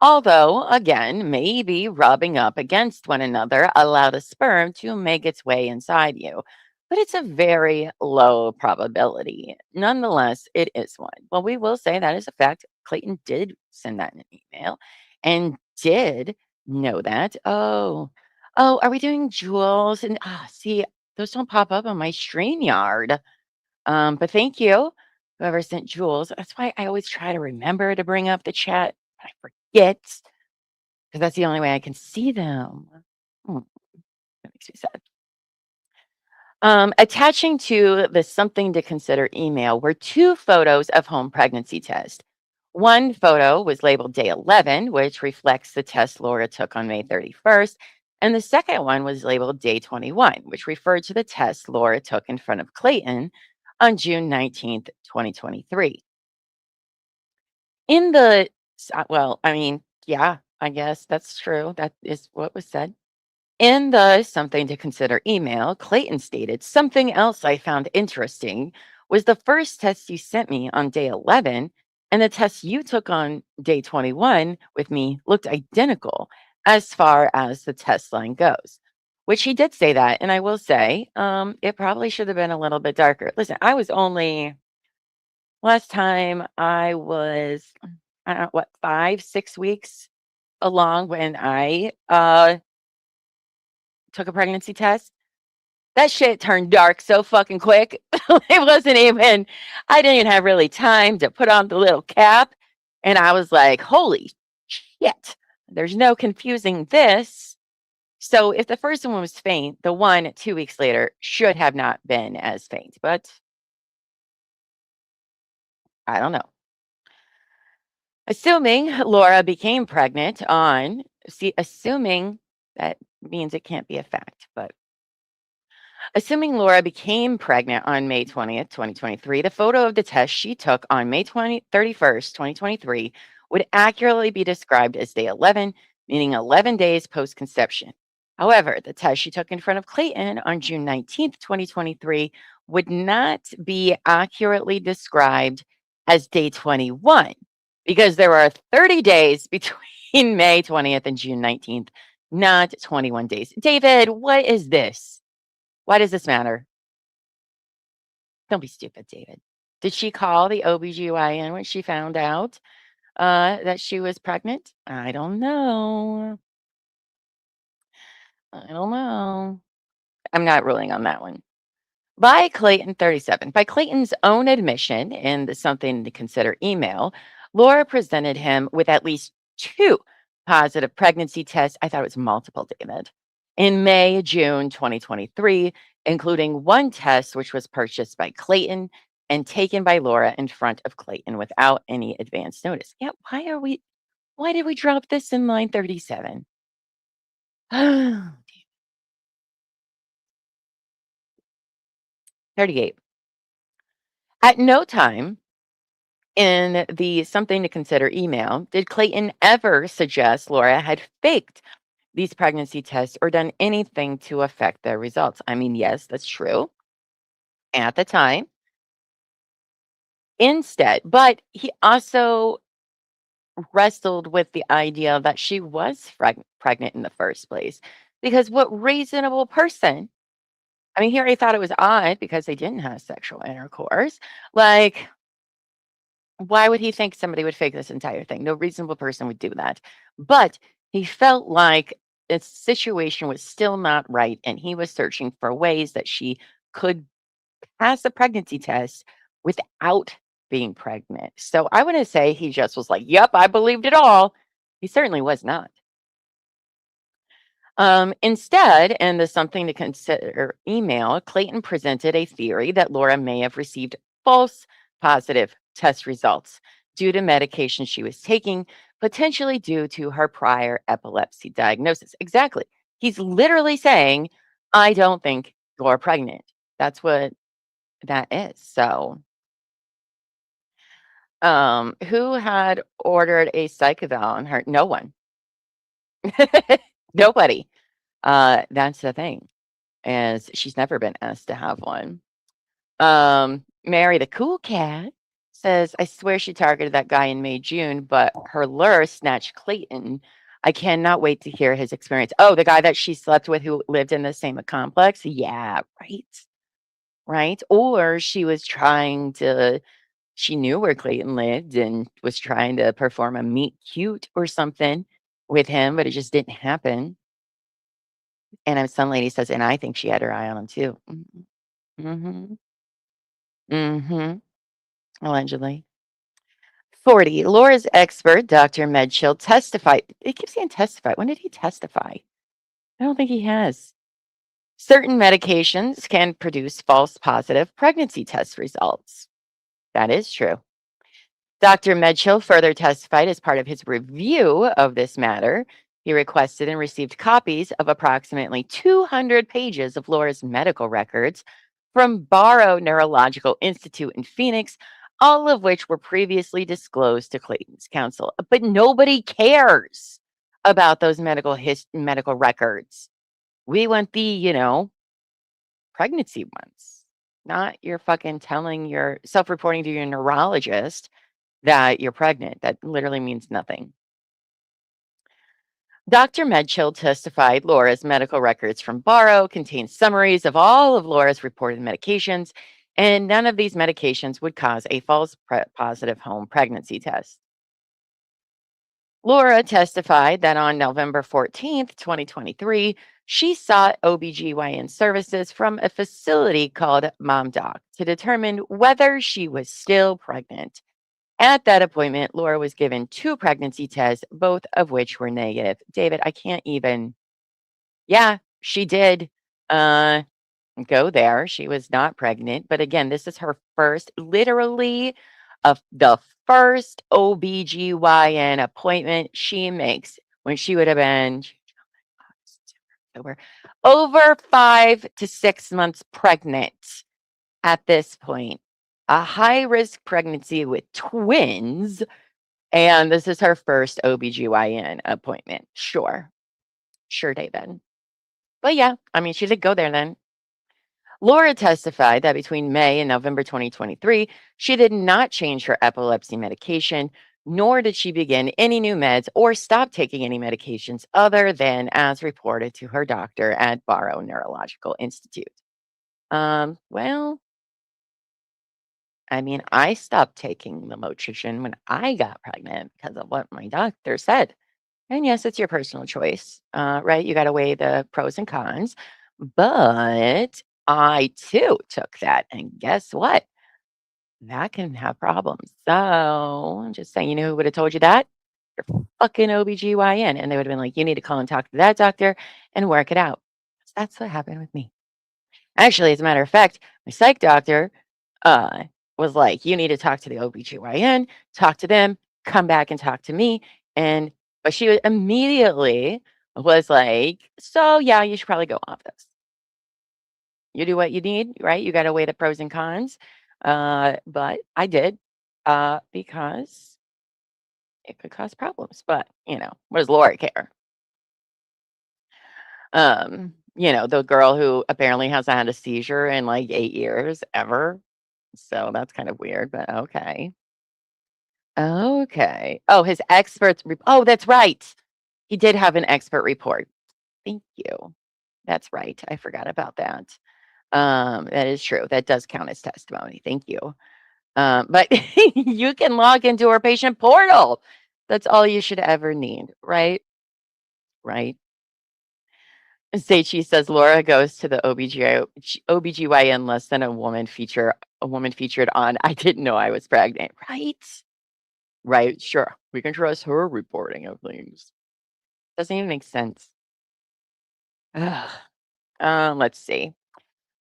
S2: Although, again, maybe rubbing up against one another allow the sperm to make its way inside you. But it's a very low probability. Nonetheless, it is one. Well, we will say that is a fact. Clayton did send that in an email and did know that. Oh, are we doing jewels? And see, those don't pop up on my StreamYard. But thank you, whoever sent jewels. That's why I always try to remember to bring up the chat. I forget because that's the only way I can see them. Hmm, that makes me sad. Attaching to the something to consider email were 2 photos of home pregnancy test. One photo was labeled day 11, which reflects the test Laura took on May 31st. And the second one was labeled day 21, which referred to the test Laura took in front of Clayton on June 19th, 2023. In the, well, I mean, yeah, I guess that's true. That is what was said. In the something to consider email, Clayton stated, something else I found interesting was the first test you sent me on day 11 and the test you took on day 21 with me looked identical as far as the test line goes. Which he did say that. And I will say, it probably should have been a little bit darker. Listen, I was only, last time I was, I don't know, what, 5, 6 weeks along when I took a pregnancy test. That shit turned dark so fucking quick. It wasn't even, I didn't even have really time to put on the little cap. And I was like, holy shit, there's no confusing this. So if the first one was faint, the one 2 weeks later should have not been as faint. But I don't know. Assuming Laura became pregnant on, see, assuming that means it can't be a fact, but assuming Laura became pregnant on May 20th, 2023, the photo of the test she took on May 31st, 2023 would accurately be described as day 11, meaning 11 days post-conception. However, the test she took in front of Clayton on June 19th, 2023 would not be accurately described as day 21 because there are 30 days between May 20th and June 19th, not 21 days. David, what is this? Why does this matter? Don't be stupid, David. Did she call the OBGYN when she found out that she was pregnant? I don't know. I don't know. I'm not ruling on that one. By Clayton 37, by Clayton's own admission in the Something to Consider email, Laura presented him with at least 2 positive pregnancy tests. I thought it was multiple, David. In May, June 2023, including one test which was purchased by Clayton and taken by Laura in front of Clayton without any advance notice. Yeah, why did we drop this in line 37? 38. At no time in the Something to Consider email, did Clayton ever suggest Laura had faked these pregnancy tests or done anything to affect their results? I mean, yes, that's true at the time. Instead, but he also wrestled with the idea that she was pregnant in the first place. Because what reasonable person, I mean, he already thought it was odd because they didn't have sexual intercourse. Like, why would he think somebody would fake this entire thing? No reasonable person would do that. But he felt like the situation was still not right, and he was searching for ways that she could pass the pregnancy test without being pregnant. So I wouldn't say he just was like, yep, I believed it all. He certainly was not. Instead, in the Something to Consider email, Clayton presented a theory that Laura may have received false positive test results due to medication she was taking, potentially due to her prior epilepsy diagnosis. Exactly. He's literally saying, I don't think you're pregnant. That's what that is. So, who had ordered a psych eval on her? No one. Nobody. That's the thing. As she's never been asked to have one. Mary the Cool Cat says, I swear she targeted that guy in May, June, but her lure snatched Clayton. I cannot wait to hear his experience. Oh, the guy that she slept with who lived in the same complex? Yeah, right. Right. Or she was trying to, she knew where Clayton lived and was trying to perform a meet cute or something with him, but it just didn't happen. And some lady says, and I think she had her eye on him too. Mm-hmm. Mm-hmm. Allegedly. 40. Laura's expert, Dr. Medchill, testified. It keeps saying testify. When did he testify? I don't think he has. Certain medications can produce false positive pregnancy test results. That is true. Dr. Medchill further testified as part of his review of this matter. He requested and received copies of approximately 200 pages of Laura's medical records from Barrow Neurological Institute in Phoenix, all of which were previously disclosed to Clayton's counsel. But nobody cares about those medical records. We want the, pregnancy ones, not your fucking telling your self-reporting to your neurologist that you're pregnant. That literally means nothing. Dr. Medchill testified Laura's medical records from Barrow contain summaries of all of Laura's reported medications, and none of these medications would cause a false positive home pregnancy test. Laura testified that on November 14th, 2023, she sought OBGYN services from a facility called MomDoc to determine whether she was still pregnant. At that appointment, Laura was given 2 pregnancy tests, both of which were negative. David, I can't even. Yeah, she did go there. She was not pregnant. But again, this is her first, literally, of the first OBGYN appointment she makes when she would have been over 5 to 6 months pregnant at this point. A high risk pregnancy with twins. And this is her first OBGYN appointment. Sure. Sure, David. But yeah, I mean, she did go there then. Laura testified that between May and November 2023, she did not change her epilepsy medication, nor did she begin any new meds or stop taking any medications other than as reported to her doctor at Barrow Neurological Institute. Well, I mean, I stopped taking the Motrition when I got pregnant because of what my doctor said. And yes, it's your personal choice, right? You got to weigh the pros and cons. But I too took that. And guess what? That can have problems. So I'm just saying, you know who would have told you that? Your fucking OBGYN. And they would have been like, you need to call and talk to that doctor and work it out. That's what happened with me. Actually, as a matter of fact, my psych doctor uh, was like, you need to talk to the OBGYN, talk to them, come back and talk to me. And but she immediately was like, so yeah, you should probably go off this. You do what you need, right? You got to weigh the pros and cons. But I did because it could cause problems. But what does Laura care? The girl who apparently hasn't had a seizure in like 8 years ever. So that's kind of weird, but okay. Okay. Oh, his experts. Oh, that's right. He did have an expert report. Thank you. That's right. I forgot about that. That is true. That does count as testimony. Thank you. But you can log into our patient portal. That's all you should ever need, right? Right. Seichi says Laura goes to the OBGYN less than a woman featured on I didn't know I was pregnant. Right? Right. Sure. We can trust her reporting of things. Doesn't even make sense. Ugh. Let's see.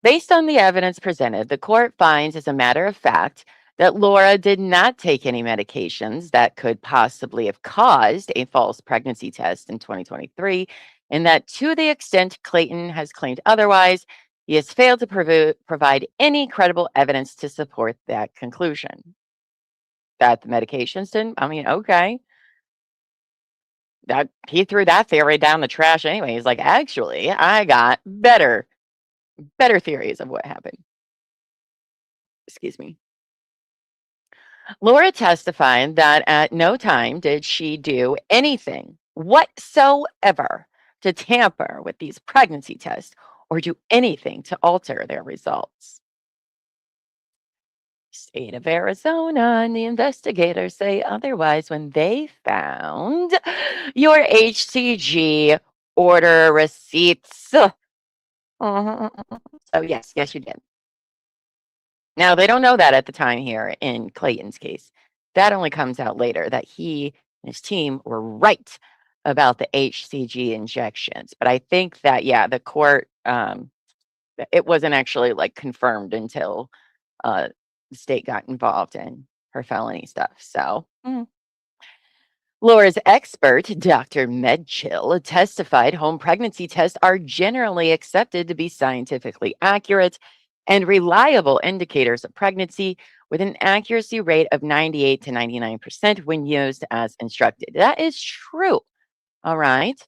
S2: Based on the evidence presented, the court finds, as a matter of fact, that Laura did not take any medications that could possibly have caused a false pregnancy test in 2023, and that to the extent Clayton has claimed otherwise, he has failed to provide any credible evidence to support that conclusion. That the medications didn't, I mean, okay. That he threw that theory down the trash anyway. He's like, actually, I got better theories of what happened. Excuse me. Laura testified that at no time did she do anything whatsoever to tamper with these pregnancy tests or do anything to alter their results. State of Arizona and the investigators say otherwise when they found your HCG order receipts. Mhm. So yes, you did. Now, they don't know that at the time here in Clayton's case. That only comes out later that he and his team were right about the HCG injections. But I think that, yeah, the court, it wasn't actually like confirmed until the state got involved in her felony stuff. So, Laura's expert, Dr. Medchill, testified home pregnancy tests are generally accepted to be scientifically accurate and reliable indicators of pregnancy with an accuracy rate of 98 to 99% when used as instructed. That is true. All right.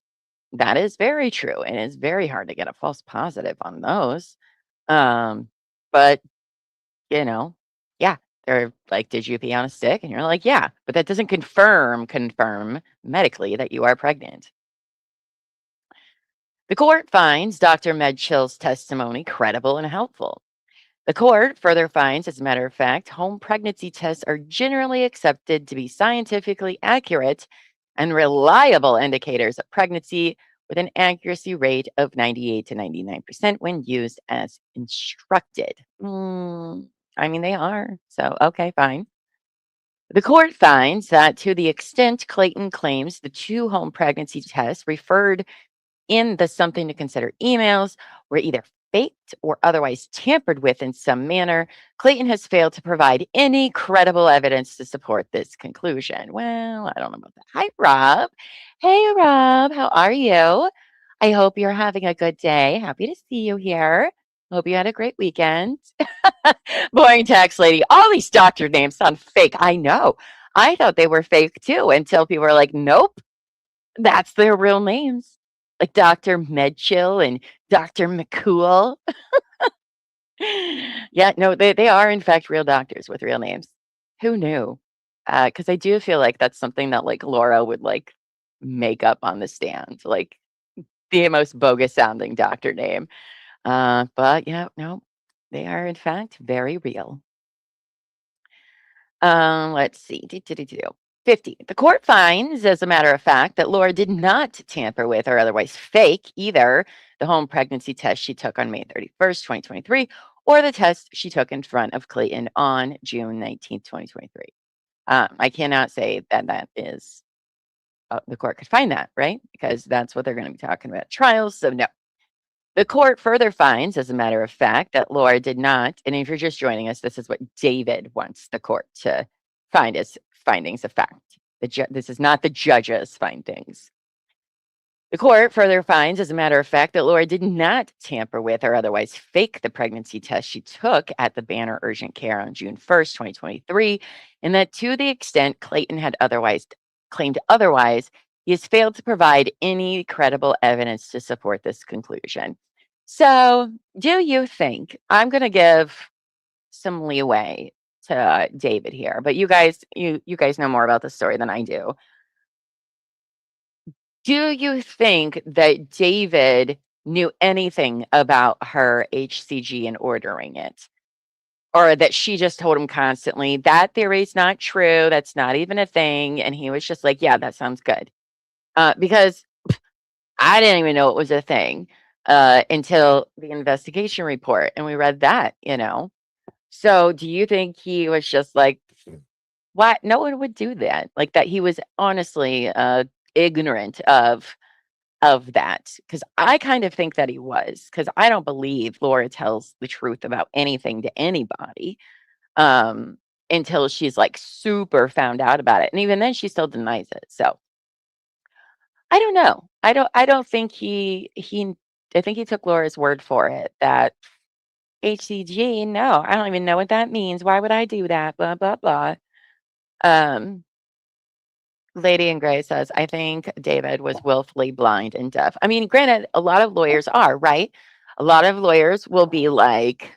S2: That is very true. And it's very hard to get a false positive on those. But, you know, yeah, they're like, did you pee on a stick? And you're like, yeah, but that doesn't confirm medically that you are pregnant. The court finds Dr. Medchill's testimony credible and helpful. The court further finds, as a matter of fact, home pregnancy tests are generally accepted to be scientifically accurate and reliable indicators of pregnancy with an accuracy rate of 98 to 99% when used as instructed. I mean, they are. So, okay, fine. The court finds that to the extent Clayton claims the two home pregnancy tests referred in the something to consider emails were either faked or otherwise tampered with in some manner, Clayton has failed to provide any credible evidence to support this conclusion. Well, I don't know about that. Hi, Rob. Hey, Rob. How are you? I hope you're having a good day. Happy to see you here. Hope you had a great weekend. Boring tax lady. All these doctor names sound fake. I know. I thought they were fake too until people were like, nope, that's their real names. Like Dr. Medchill and Dr. McCool. Yeah, no, they are in fact real doctors with real names. Who knew? because I do feel like that's something that like Laura would like make up on the stand, like the most bogus sounding doctor name. But yeah, no, they are in fact very real. Let's see. 50. The court finds, as a matter of fact, that Laura did not tamper with or otherwise fake either the home pregnancy test she took on May 31st, 2023, or the test she took in front of Clayton on June 19th, 2023. I cannot say that that is, the court could find that, right? Because that's what they're going to be talking about at trials. So, no. The court further finds, as a matter of fact, that Laura did not, and if you're just joining us, this is what David wants the court to find as findings of fact. This is not the judge's findings. The court further finds, as a matter of fact, that Laura did not tamper with or otherwise fake the pregnancy test she took at the Banner Urgent Care on June 1st, 2023, and that to the extent Clayton had otherwise claimed otherwise, he has failed to provide any credible evidence to support this conclusion. So, do you think I'm going to give some leeway to David here, but you guys know more about the story than I do. Do you think that David knew anything about her HCG and ordering it? Or that she just told him constantly, that theory's not true, that's not even a thing, and he was just like, "Yeah, that sounds good." Because I didn't even know it was a thing, until the investigation report, and we read that, you know? So, do you think he was just like, "What? No one would do that." Like, that he was honestly, ignorant of that? Because I kind of think that he was, because I don't believe Laura tells the truth about anything to anybody, um, until she's, like, super found out about it, and even then, she still denies it, so I don't know. I don't think he I think he took Laura's word for it that HCG, no, I don't even know what that means. Why would I do that? Blah, blah, blah. Um, Lady in Gray says, I think David was willfully blind and deaf. I mean, granted, a lot of lawyers are, right? A lot of lawyers will be like,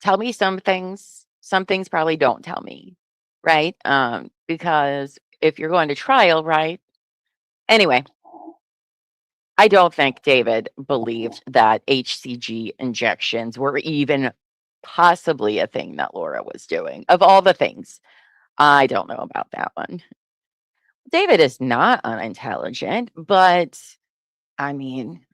S2: tell me some things probably don't tell me, right? Because if you're going to trial, right? Anyway, I don't think David believed that HCG injections were even possibly a thing that Laura was doing. Of all the things, I don't know about that one. David is not unintelligent, but I mean,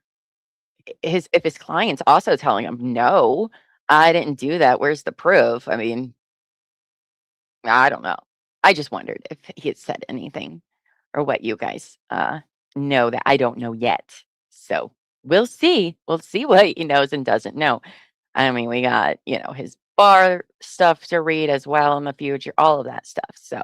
S2: his if his client's also telling him, "No, I didn't do that. Where's the proof?" I mean, I don't know. I just wondered if he had said anything or what you guys know that I don't know yet. So we'll see. We'll see what he knows and doesn't know. I mean, we got, his bar stuff to read as well in the future, all of that stuff. So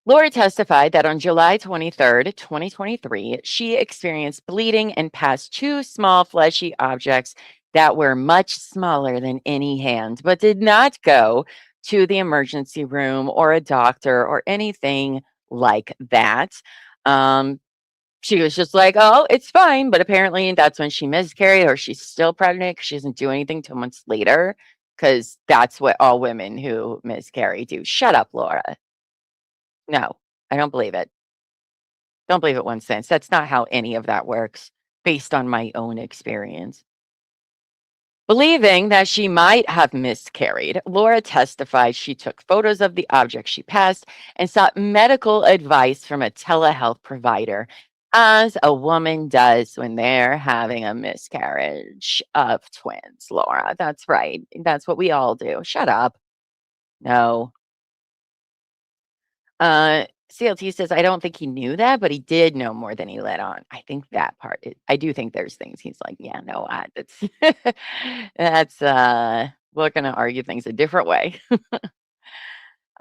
S2: Laura testified that on July 23rd, 2023, she experienced bleeding and passed two small fleshy objects that were much smaller than any hand, but did not go to the emergency room or a doctor or anything like that. Um, she was just like, oh, it's fine. But apparently that's when she miscarried or she's still pregnant because she doesn't do anything till months later because that's what all women who miscarry do. Shut up, Laura. No, I don't believe it. Don't believe it one sense. That's not how any of that works based on my own experience. Believing that she might have miscarried, Laura testified she took photos of the object she passed and sought medical advice from a telehealth provider, as a woman does when they're having a miscarriage of twins, Laura. That's right. That's what we all do. Shut up. No. CLT says, I don't think he knew that, but he did know more than he let on. I think that part, I do think there's things he's like, yeah, no, that's, we're going to argue things a different way.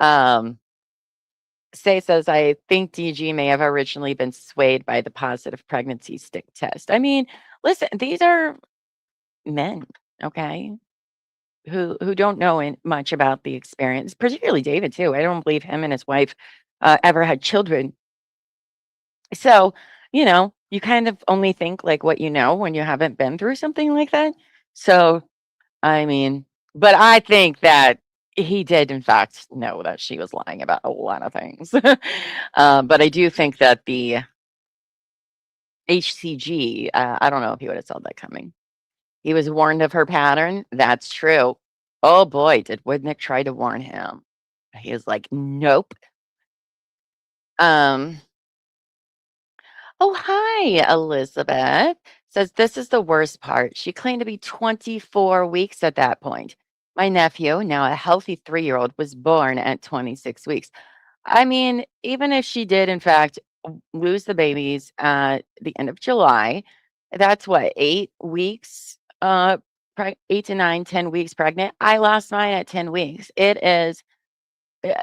S2: um, Say says, I think DG may have originally been swayed by the positive pregnancy stick test. I mean, listen, these are men, okay, who don't know much about the experience, particularly David too. I don't believe him and his wife ever had children. So, you kind of only think like what you know when you haven't been through something like that. So, I mean, but I think that he did, in fact, know that she was lying about a lot of things. But I do think that the HCG, I don't know if he would have saw that coming. He was warned of her pattern. That's true. Oh boy, did Woodnick try to warn him. He was like, nope. Um, oh, hi, Elizabeth. Says this is the worst part. She claimed to be 24 weeks at that point. My nephew, now a healthy 3-year-old, was born at 26 weeks. I mean, even if she did, in fact, lose the babies at the end of July, that's what, 8 weeks, 8 to 9, 10 weeks pregnant. I lost mine at 10 weeks. It is,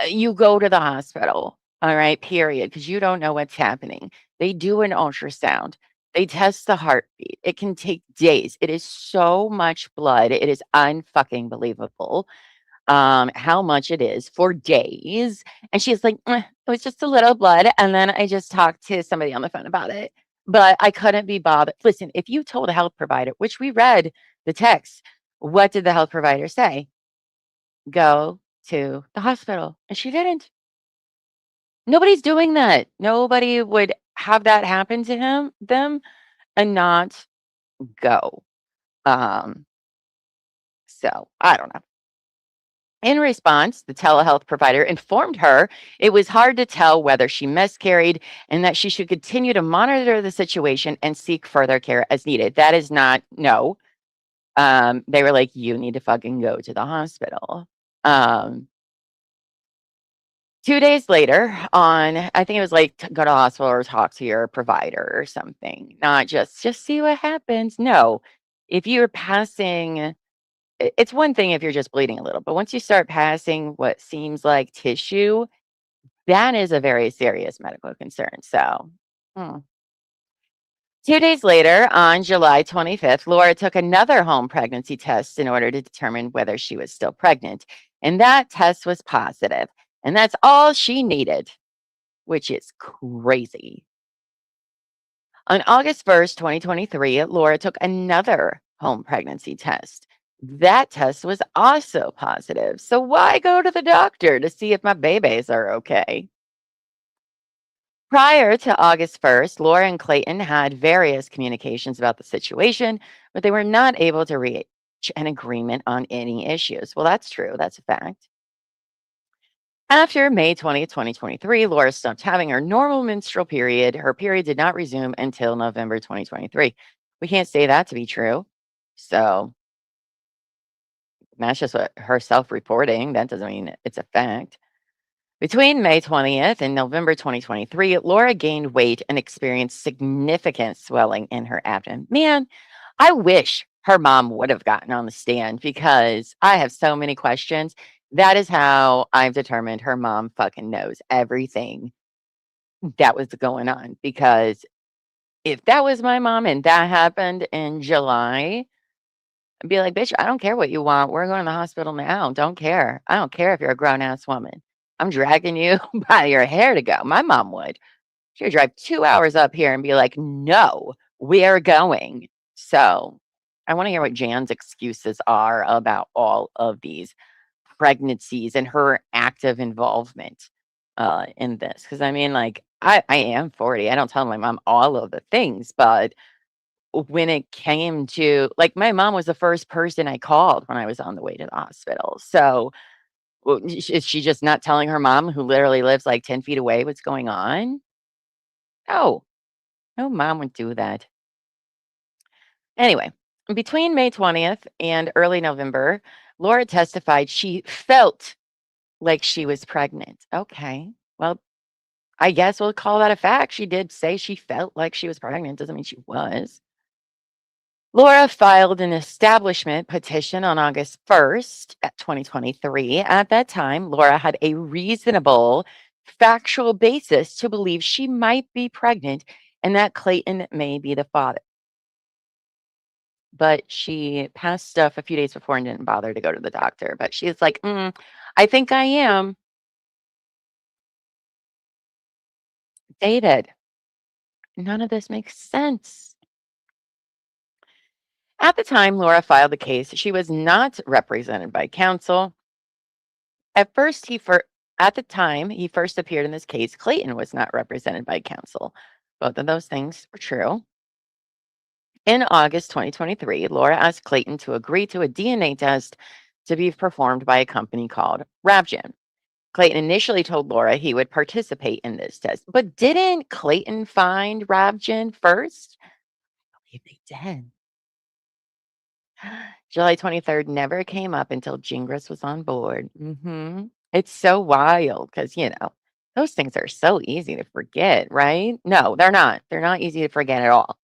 S2: you go to the hospital, all right, period, because you don't know what's happening. They do an ultrasound. They test the heartbeat. It can take days. It is so much blood. It is unfucking believable how much it is for days. And she's like, it was just a little blood. And then I just talked to somebody on the phone about it. But I couldn't be bothered. Listen, if you told a health provider, which we read the text, what did the health provider say? Go to the hospital. And she didn't. Nobody's doing that. Nobody would have that happen to them and not go. Um, so I don't know. In response, the telehealth provider informed her it was hard to tell whether she miscarried and that she should continue to monitor the situation and seek further care as needed. That is not, no. They were like, you need to fucking go to the hospital. 2 days later, I think it was like go to the hospital or talk to your provider or something, not just see what happens. No, if you're passing it's one thing if you're just bleeding a little, but once you start passing what seems like tissue, that is a very serious medical concern. So, hmm. 2 days later, on July 25th, Laura took another home pregnancy test in order to determine whether she was still pregnant. And that test was positive. And that's all she needed, which is crazy. On August 1st, 2023, Laura took another home pregnancy test. That test was also positive. So why go to the doctor to see if my babies are okay? Prior to August 1st, Laura and Clayton had various communications about the situation, but they were not able to reach an agreement on any issues. Well, that's true. That's a fact. After May 20th, 2023, Laura stopped having her normal menstrual period. Her period did not resume until November 2023. We can't say that to be true. So that's just what her self-reporting. That doesn't mean it's a fact. Between May 20th and November 2023, Laura gained weight and experienced significant swelling in her abdomen. Man, I wish her mom would have gotten on the stand because I have so many questions. That is how I've determined her mom fucking knows everything that was going on. Because if that was my mom and that happened in July, I'd be like, bitch, I don't care what you want. We're going to the hospital now. Don't care. I don't care if you're a grown ass woman. I'm dragging you by your hair to go. My mom would. She would drive 2 hours up here and be like, no, we're going. So I want to hear what Jan's excuses are about all of these pregnancies and her active involvement in this. Because I mean, like, I am 40. I don't tell my mom all of the things, but when it came to like my mom was the first person I called when I was on the way to the hospital. So is she just not telling her mom who literally lives like 10 feet away what's going on? No, no mom would do that. Anyway, between May 20th and early November, Laura testified she felt like she was pregnant. Okay. Well, I guess we'll call that a fact. She did say she felt like she was pregnant. Doesn't mean she was. Laura filed an establishment petition on August 1st, 2023. At that time, Laura had a reasonable factual basis to believe she might be pregnant and that Clayton may be the father. But she passed stuff a few days before and didn't bother to go to the doctor. But she's like, I think I am. Dated. None of this makes sense. At the time Laura filed the case, she was not represented by counsel. At first, at the time he first appeared in this case, Clayton was not represented by counsel. Both of those things were true. In August 2023, Laura asked Clayton to agree to a DNA test to be performed by a company called Ravgen. Clayton initially told Laura he would participate in this test, but didn't Clayton find Ravgen first? I believe they did. July 23rd never came up until Gingras was on board. It's so wild because, those things are so easy to forget, right? No, they're not. They're not easy to forget at all.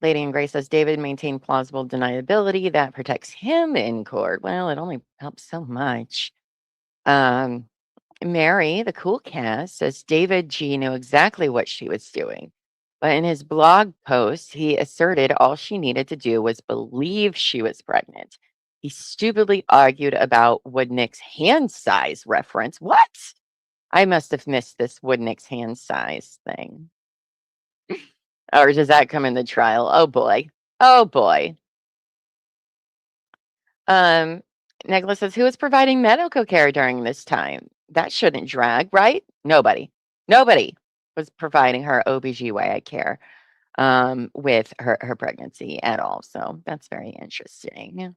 S2: Lady in Gray says David maintained plausible deniability that protects him in court. Well, it only helps so much. Mary, the cool cat, says David G knew exactly what she was doing. But in his blog post, he asserted all she needed to do was believe she was pregnant. He stupidly argued about Woodnick's hand size reference. What? I must have missed this Woodnick's hand size thing. Or does that come in the trial? Oh boy. Oh boy. Negla says, who is providing medical care during this time? That shouldn't drag, right? Nobody. Nobody was providing her OBGYN care with her pregnancy at all. So that's very interesting.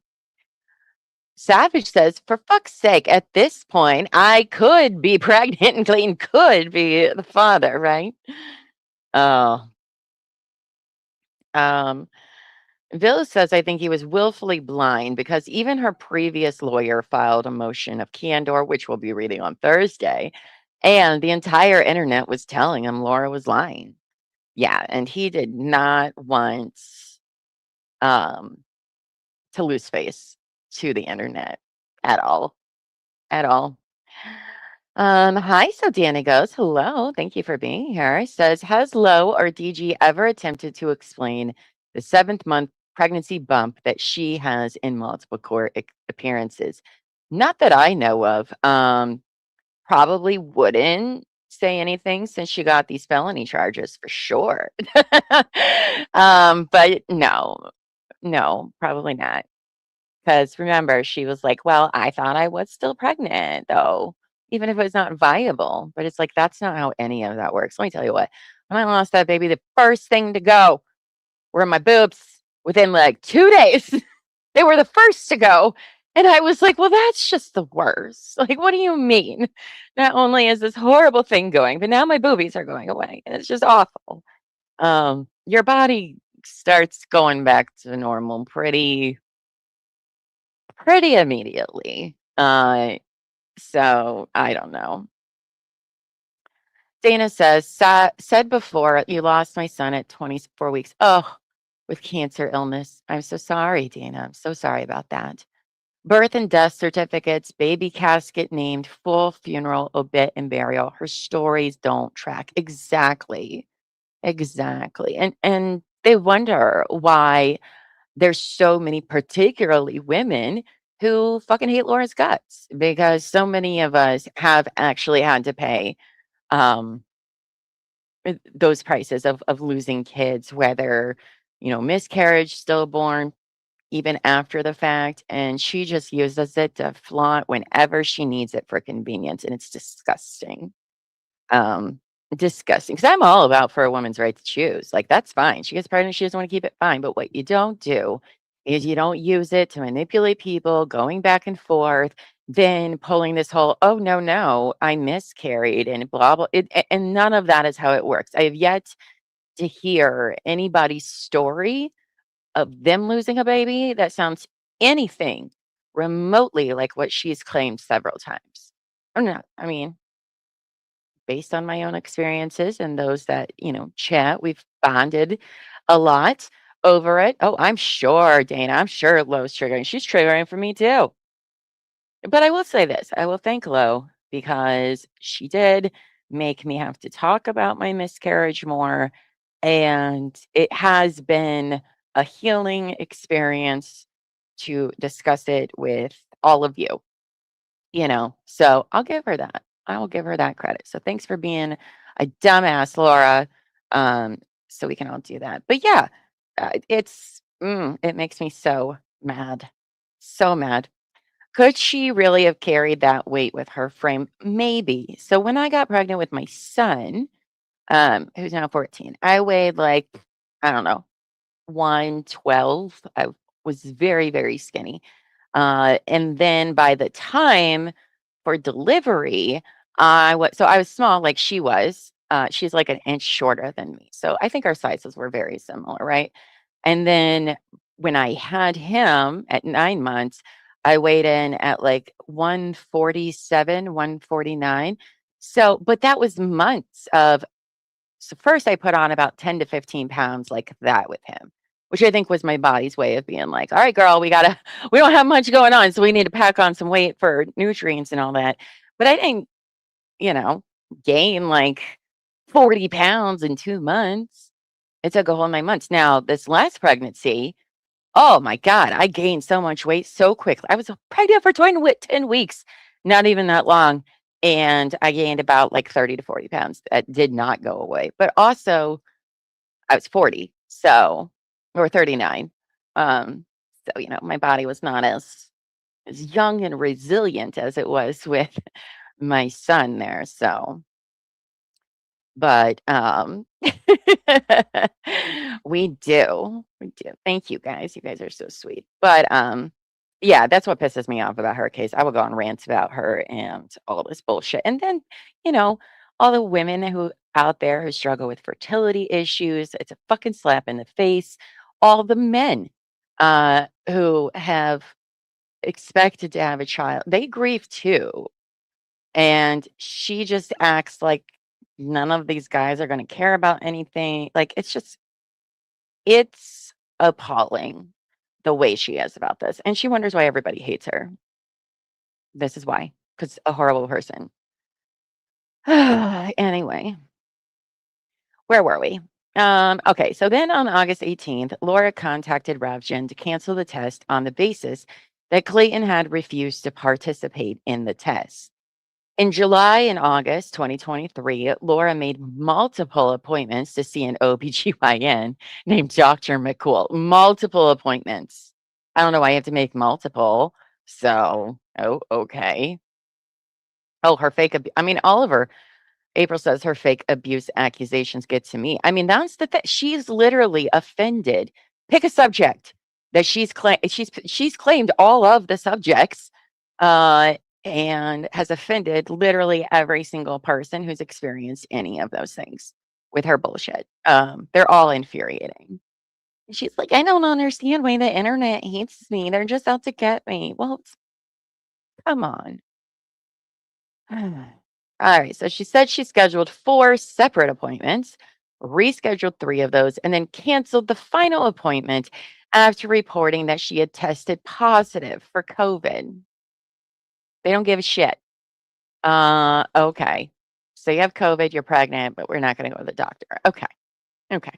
S2: Savage says, for fuck's sake, at this point, I could be pregnant and Clayton could be the father, right? Oh. Vill says, I think he was willfully blind because even her previous lawyer filed a motion of candor, which we'll be reading on Thursday, and the entire internet was telling him Laura was lying. Yeah, and he did not want to lose face to the internet at all. At all. Hi, so Danny goes, hello, thank you for being here. Says, has Lo or DG ever attempted to explain the 7th-month pregnancy bump that she has in multiple court appearances? Not that I know of. Probably wouldn't say anything since she got these felony charges for sure. But no, probably not. Because remember, she was like, well, I thought I was still pregnant, though, even if it was not viable. But it's like, that's not how any of that works. Let me tell you what, when I lost that baby, the first thing to go were my boobs within like 2 days. They were the first to go. And I was like, well, that's just the worst. Like, what do you mean? Not only is this horrible thing going, but now my boobies are going away. And it's just awful. Your body starts going back to normal pretty immediately. So I don't know. Dana says, said before, you lost my son at 24 weeks. Oh, with cancer illness. I'm so sorry, Dana. I'm so sorry about that. Birth and death certificates, baby casket named, full funeral, obit, and burial. Her stories don't track. Exactly. Exactly. And they wonder why there's so many, particularly women, who fucking hate Laura's guts because so many of us have actually had to pay um, those prices of losing kids, whether, miscarriage, stillborn, even after the fact. And she just uses it to flaunt whenever she needs it for convenience. And it's disgusting. Um, Disgusting. Because I'm all about for a woman's right to choose. Like, that's fine. She gets pregnant, she doesn't want to keep it, fine. But what you don't do is you don't use it to manipulate people, going back and forth, then pulling this whole, oh no, I miscarried and blah blah. And none of that is how it works. I have yet to hear anybody's story of them losing a baby that sounds anything remotely like what she's claimed several times. Or not. I mean, based on my own experiences and those that, chat, we've bonded a lot over it. Oh, I'm sure, Dana, I'm sure Lo's triggering. She's triggering for me too. But I will say this, I will thank Lo because she did make me have to talk about my miscarriage more. And it has been a healing experience to discuss it with all of you. So I'll give her that. I will give her that credit. So thanks for being a dumbass, Laura. So we can all do that. But yeah, it makes me so Mad. So mad. Could she really have carried that weight with her frame? Maybe. So when I got pregnant with my son, who's now 14, I weighed like, I don't know, 112. I was very, very skinny. And then by the time for delivery, I was small like she was. She's like an inch shorter than me. So I think our sizes were very similar, right? And then when I had him at 9 months, I weighed in at like 147, 149. So, but that was months of, so first I put on about 10 to 15 pounds like that with him, which I think was my body's way of being like, all right, girl, we don't have much going on. So we need to pack on some weight for nutrients and all that. But I didn't, you know, gain like 40 pounds in 2 months. It took a whole 9 months. Now, this last pregnancy, oh my God, I gained so much weight so quickly. I was pregnant for 10 weeks, not even that long. And I gained about like 30 to 40 pounds. That did not go away. But also, I was 40, so, or 39. So, my body was not as young and resilient as it was with my son there. So, but we do. We do. Thank you guys. You guys are so sweet. But yeah, that's what pisses me off about her case. I will go on rants about her and all this bullshit. And then, you know, all the women who out there who struggle with fertility issues, it's a fucking slap in the face. All the men who have expected to have a child, they grieve too. And she just acts like none of these guys are gonna care about anything. Like, it's appalling the way she is about this, and she wonders why everybody hates her. This is why, because a horrible person. Anyway, where were we? Okay, so then on August 18th, Laura contacted Ravgen to cancel the test on the basis that Clayton had refused to participate in the test. In July and August 2023, Laura made multiple appointments to see an OBGYN named Dr. McCool. Multiple appointments. I don't know why you have to make multiple. So, oh, okay. Oh, her fake, I mean, Oliver, April says her fake abuse accusations get to me. I mean, that's the thing. She's literally offended. Pick a subject that she's claimed all of the subjects. And has offended literally every single person who's experienced any of those things with her bullshit. They're all infuriating. She's like, I don't understand why the internet hates me. They're just out to get me. Well, come on. All right. So she said she scheduled 4 separate appointments, rescheduled 3 of those, and then canceled the final appointment after reporting that she had tested positive for COVID. They don't give a shit. Okay. So you have COVID, you're pregnant, but we're not going to go to the doctor. Okay. Okay.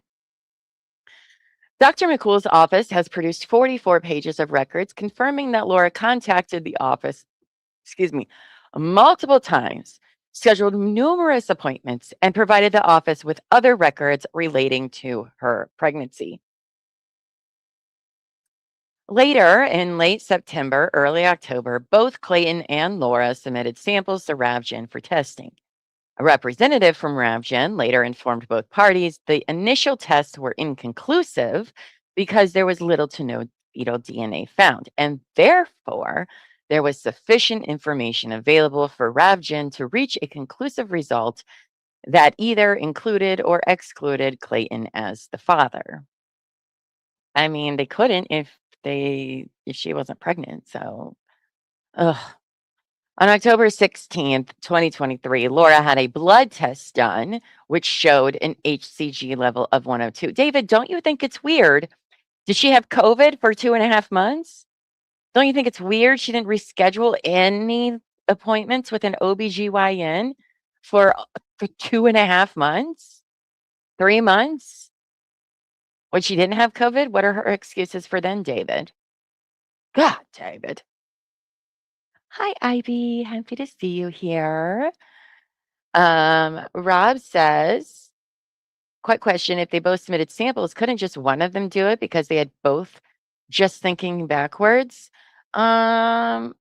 S2: Dr. McCool's office has produced 44 pages of records confirming that Laura contacted the office, excuse me, multiple times, scheduled numerous appointments, and provided the office with other records relating to her pregnancy. Later, in late September, early October, both Clayton and Laura submitted samples to Ravgen for testing. A representative from Ravgen later informed both parties the initial tests were inconclusive because there was little to no fetal DNA found, and therefore there was sufficient information available for Ravgen to reach a conclusive result that either included or excluded Clayton as the father. I mean, they couldn't if she wasn't pregnant. So, ugh. On October 16th, 2023, Laura had a blood test done, which showed an HCG level of 102. David, don't you think it's weird? Did she have COVID for 2.5 months? Don't you think it's weird she didn't reschedule any appointments with an OBGYN for 2.5 months? 3 months? When she didn't have COVID? What are her excuses for then, David? God, David. Hi, Ivy. Happy to see you here. Rob says, quick question. If they both submitted samples, couldn't just one of them do it because they had both Just thinking backwards, I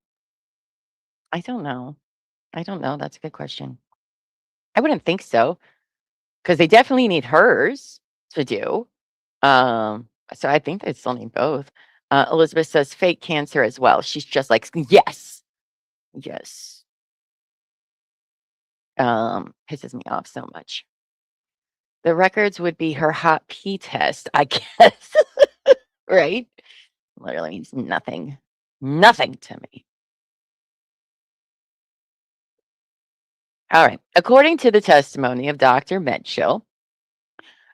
S2: don't know. I don't know. That's a good question. I wouldn't think so because they definitely need hers to do. So I think they still need both. Elizabeth says fake cancer as well. She's just like, yes, yes. Pisses me off so much. The records would be her hot pee test, I guess. Right? Literally means nothing. Nothing to me. All right. According to the testimony of Dr. Medchill,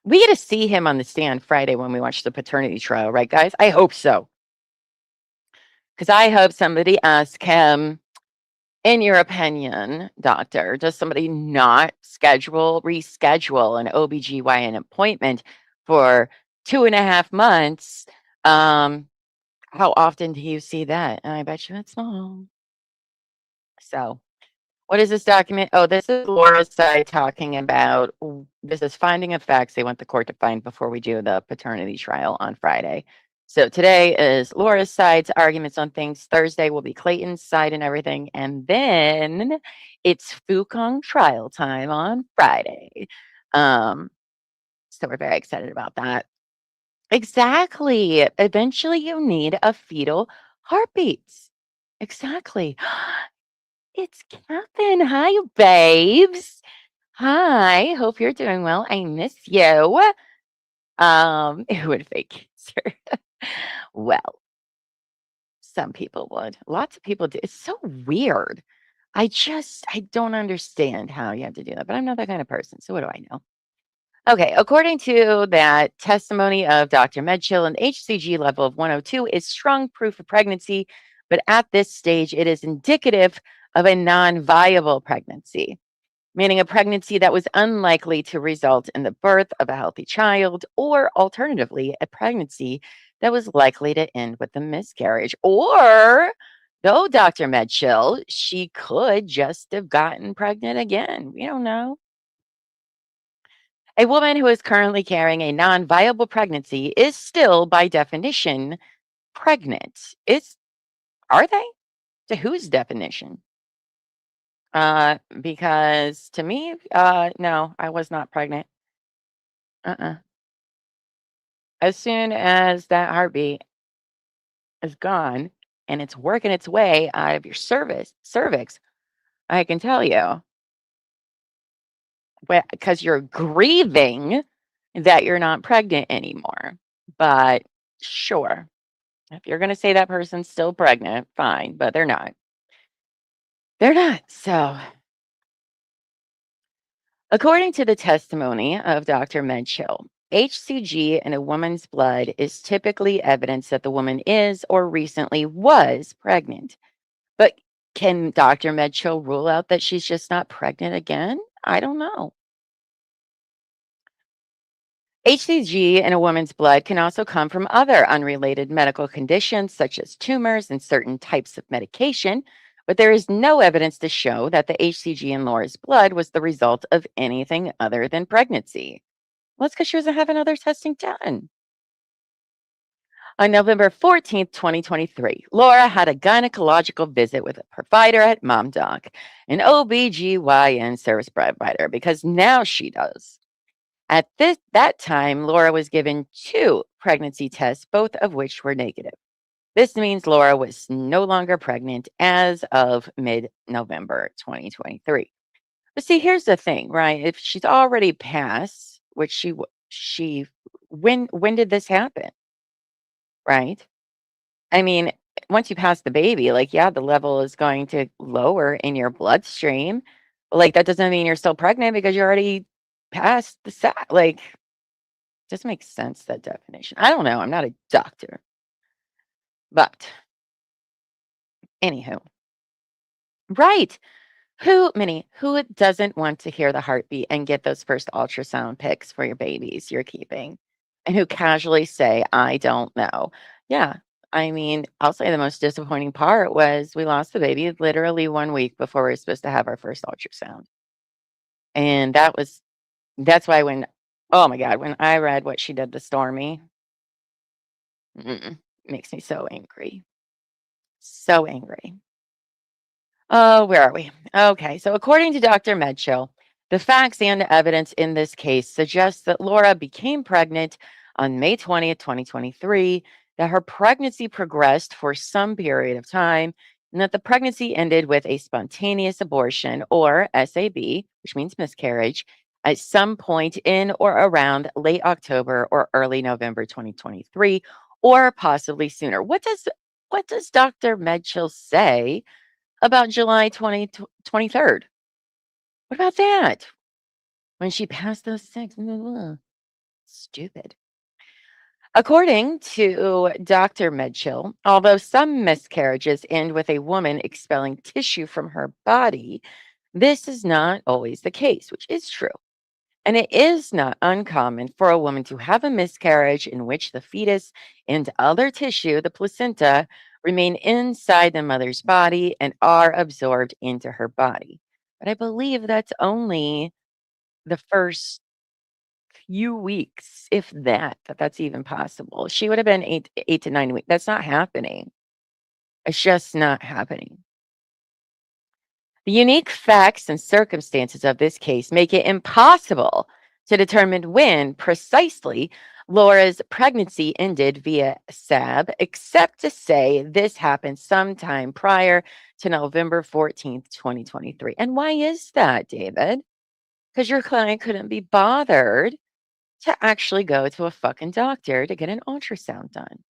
S2: we get to see him on the stand Friday when we watch the paternity trial, right, guys? I hope so. Because I hope somebody asks him, in your opinion, doctor, does somebody not reschedule an OBGYN appointment for 2.5 months? How often do you see that? And I bet you it's small. So, what is this document? Oh, this is Laura's side talking about this is finding of facts they want the court to find before we do the paternity trial on Friday. So today is Laura's side's arguments on things. Thursday will be Clayton's side and everything. And then it's Fukong trial time on Friday. Um, so we're very excited about that. Exactly. Eventually you need a fetal heartbeat. Exactly. It's Catherine. Hi, babes. Hi. Hope you're doing well. I miss you. Who would fake cancer? Well, some people would. Lots of people do. It's so weird. I don't understand how you have to do that, but I'm not that kind of person. So what do I know? Okay, according to that testimony of Dr. Medchill, an HCG level of 102 is strong proof of pregnancy, but at this stage, it is indicative of a non viable pregnancy, meaning a pregnancy that was unlikely to result in the birth of a healthy child, or alternatively, a pregnancy that was likely to end with a miscarriage. Or, though Dr. Medchill, she could just have gotten pregnant again. We don't know. A woman who is currently carrying a non viable pregnancy is still, by definition, pregnant. Are they? To whose definition? Because to me, no, I was not pregnant. Uh-uh. As soon as that heartbeat is gone and it's working its way out of your cervix, I can tell you, because you're grieving that you're not pregnant anymore. But sure, if you're going to say that person's still pregnant, fine, but they're not. They're not. So, according to the testimony of Dr. Medchill, HCG in a woman's blood is typically evidence that the woman is or recently was pregnant. But can Dr. Medchill rule out that she's just not pregnant again? I don't know. HCG in a woman's blood can also come from other unrelated medical conditions, such as tumors and certain types of medication, but there is no evidence to show that the HCG in Laura's blood was the result of anything other than pregnancy. Well, that's because she doesn't have another testing done. On November 14th, 2023, Laura had a gynecological visit with a provider at MomDoc, an OBGYN service provider, because now she does. At that time, Laura was given 2 pregnancy tests, both of which were negative. This means Laura was no longer pregnant as of mid-November 2023. But see, here's the thing, right? If she's already passed, which she when did this happen, right? I mean, once you pass the baby, like, yeah, the level is going to lower in your bloodstream. But, like, that doesn't mean you're still pregnant because you already passed the like, just makes sense, that definition. I don't know. I'm not a doctor. But anywho, right. Who doesn't want to hear the heartbeat and get those first ultrasound pics for your babies you're keeping? And who casually say, I don't know. Yeah. I mean, I'll say the most disappointing part was we lost the baby literally 1 week before we were supposed to have our first ultrasound. And that's why oh my God, when I read what she did to Stormy, mm-mm. Makes me so angry. So angry. Oh, where are we? Okay, so according to Dr. Medchill, the facts and evidence in this case suggests that Laura became pregnant on May 20th, 2023, that her pregnancy progressed for some period of time, and that the pregnancy ended with a spontaneous abortion, or SAB, which means miscarriage, at some point in or around late October or early November 2023, or possibly sooner. What does Dr. Medchill say about July 23rd? What about that? When she passed those six. Stupid. According to Dr. Medchill, although some miscarriages end with a woman expelling tissue from her body, this is not always the case, which is true. And it is not uncommon for a woman to have a miscarriage in which the fetus and other tissue, the placenta, remain inside the mother's body and are absorbed into her body. But I believe that's only the first few weeks, if that's even possible. She would have been 8 to 9 weeks. That's not happening. It's just not happening. The unique facts and circumstances of this case make it impossible to determine when precisely Laura's pregnancy ended via SAB, except to say this happened sometime prior to November 14th, 2023. And why is that, David? Because your client couldn't be bothered to actually go to a fucking doctor to get an ultrasound done.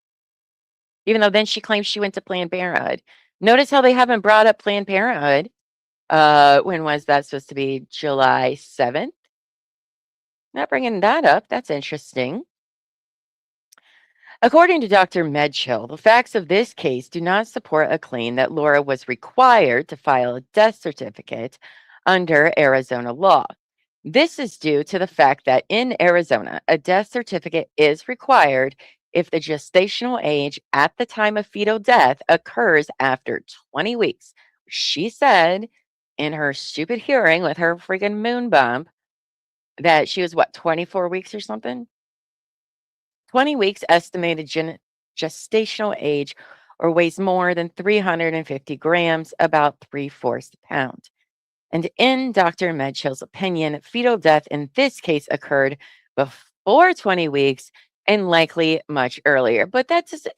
S2: Even though then she claims she went to Planned Parenthood. Notice how they haven't brought up Planned Parenthood. When was that supposed to be? July 7th? Not bringing that up. That's interesting. According to Dr. Medchill, the facts of this case do not support a claim that Laura was required to file a death certificate under Arizona law. This is due to the fact that in Arizona, a death certificate is required if the gestational age at the time of fetal death occurs after 20 weeks. She said in her stupid hearing with her freaking moon bump that she was, what, 24 weeks or something? 20 weeks estimated gestational age, or weighs more than 350 grams, about 3/4 pound. And in Dr. Medchill's opinion, fetal death in this case occurred before 20 weeks and likely much earlier. But that's just,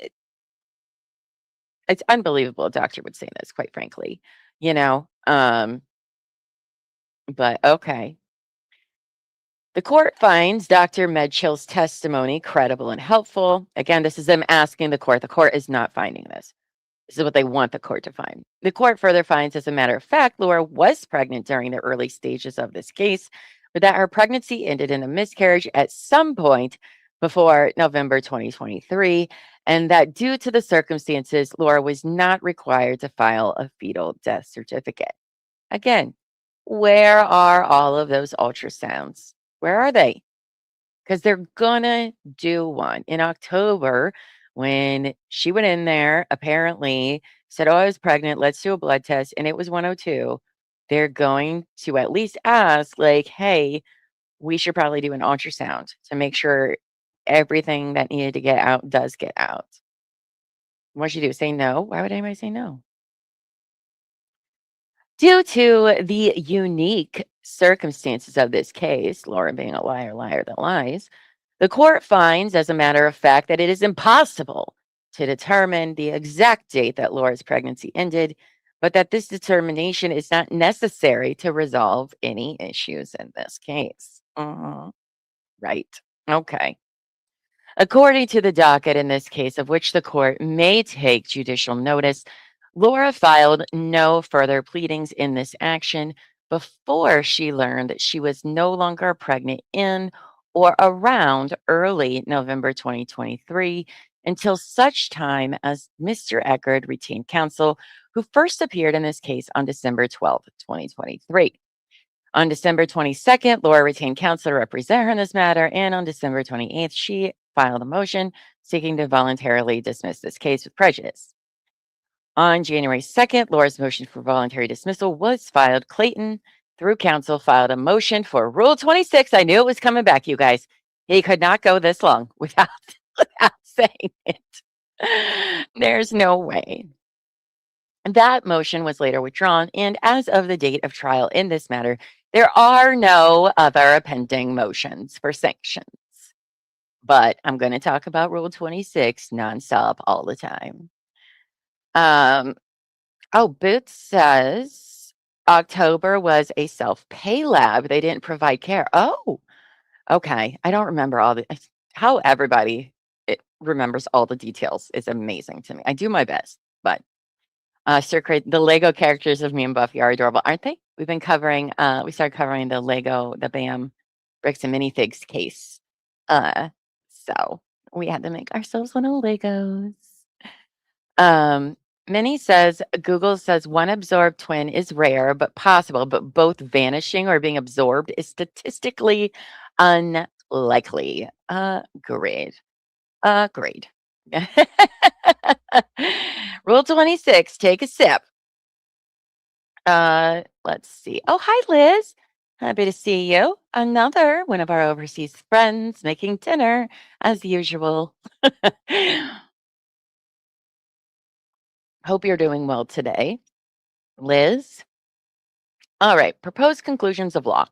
S2: it's unbelievable a doctor would say this, quite frankly, you know. But okay. The court finds Dr. Medchill's testimony credible and helpful. Again, this is them asking the court. The court is not finding this. This is what they want the court to find. The court further finds, as a matter of fact, Laura was pregnant during the early stages of this case, but that her pregnancy ended in a miscarriage at some point before November 2023, and that due to the circumstances, Laura was not required to file a fetal death certificate. Again, where are all of those ultrasounds? Where are they? Because they're gonna do one in October when she went in there, apparently said, "Oh, I was pregnant. Let's do a blood test." And it was 102. They're going to at least ask, like, hey, we should probably do an ultrasound to make sure everything that needed to get out does get out. What should you do? Say no? Why would anybody say no? Due to the unique circumstances of this case, Laura being a liar that lies, the court finds, as a matter of fact, that it is impossible to determine the exact date that Laura's pregnancy ended, but that this determination is not necessary to resolve any issues in this case. Right. Okay. According to the docket in this case, of which the court may take judicial notice, Laura filed no further pleadings in this action before she learned that she was no longer pregnant in or around early November 2023, until such time as Mr. Echard retained counsel, who first appeared in this case on December 12th, 2023. On December 22nd, Laura retained counsel to represent her in this matter, and on December 28th, she filed a motion seeking to voluntarily dismiss this case with prejudice. On January 2nd, Laura's motion for voluntary dismissal was filed. Clayton, through counsel, filed a motion for Rule 26. I knew it was coming back, you guys. He could not go this long without saying it. There's no way. That motion was later withdrawn, and as of the date of trial in this matter, there are no other pending motions for sanctions. But I'm going to talk about Rule 26 nonstop all the time. Boots says October was a self-pay lab. They didn't provide care. Oh, okay. I don't remember how everybody remembers all the details is amazing to me. I do my best, but the Lego characters of me and Buffy are adorable, aren't they? We've been covering, we started covering the BAM Bricks and Minifigs case. So we had to make ourselves little Legos. Minnie says, Google says one absorbed twin is rare but possible, but both vanishing or being absorbed is statistically unlikely. Great. Great. Rule 26, take a sip. Let's see. Oh, hi, Liz. Happy to see you. Another one of our overseas friends making dinner as usual. Hope you're doing well today, Liz. All right, proposed conclusions of law.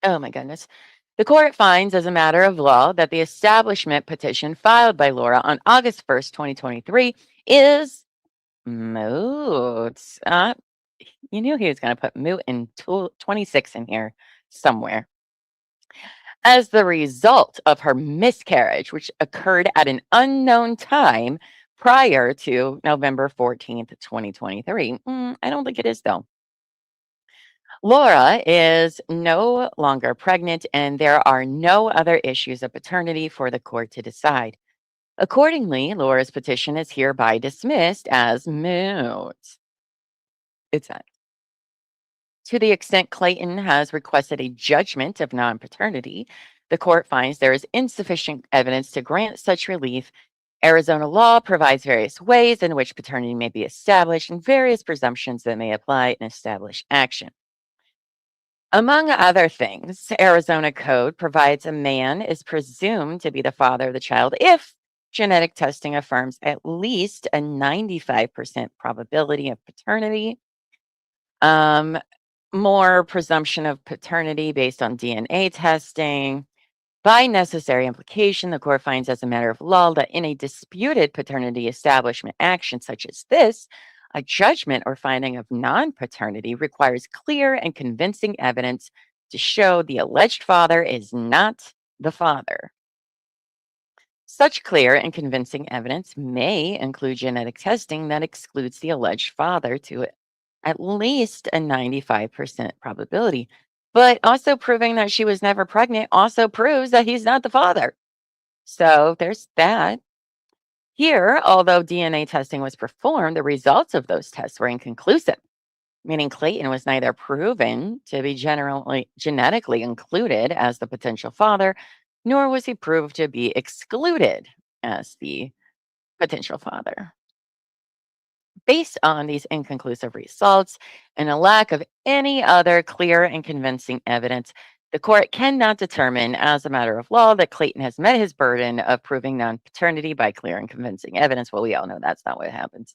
S2: Oh my goodness. The court finds as a matter of law that the establishment petition filed by Laura on August 1st, 2023 is moot. You knew he was going to put moot and 26 in here somewhere. As the result of her miscarriage, which occurred at an unknown time prior to November 14th, 2023. I don't think it is, though. Laura is no longer pregnant, and there are no other issues of paternity for the court to decide. Accordingly, Laura's petition is hereby dismissed as moot. It's not. To the extent Clayton has requested a judgment of non-paternity, the court finds there is insufficient evidence to grant such relief. Arizona law provides various ways in which paternity may be established and various presumptions that may apply in established action. Among other things, Arizona code provides a man is presumed to be the father of the child if genetic testing affirms at least a 95% probability of paternity. More presumption of paternity based on DNA testing. By necessary implication, the court finds as a matter of law that in a disputed paternity establishment action such as this, a judgment or finding of non-paternity requires clear and convincing evidence to show the alleged father is not the father. Such clear and convincing evidence may include genetic testing that excludes the alleged father to at least a 95% probability. But also proving that she was never pregnant also proves that he's not the father. So there's that. Here, although DNA testing was performed, the results of those tests were inconclusive, meaning Clayton was neither proven to be genetically included as the potential father, nor was he proved to be excluded as the potential father. Based on these inconclusive results and a lack of any other clear and convincing evidence, the court cannot determine as a matter of law that Clayton has met his burden of proving non-paternity by clear and convincing evidence. Well, we all know that's not what happens.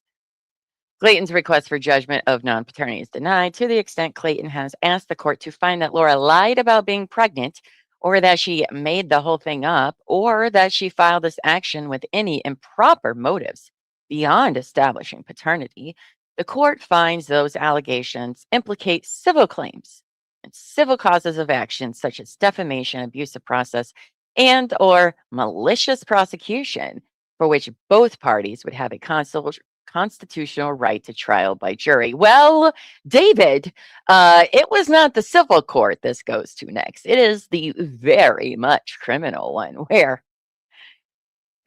S2: Clayton's request for judgment of non-paternity is denied to the extent Clayton has asked the court to find that Laura lied about being pregnant, or that she made the whole thing up, or that she filed this action with any improper motives beyond establishing paternity. The court finds those allegations implicate civil claims and civil causes of action such as defamation, abuse of process, and or malicious prosecution, for which both parties would have a constitutional right to trial by jury. Well, David, it was not the civil court this goes to next. It is the very much criminal one where,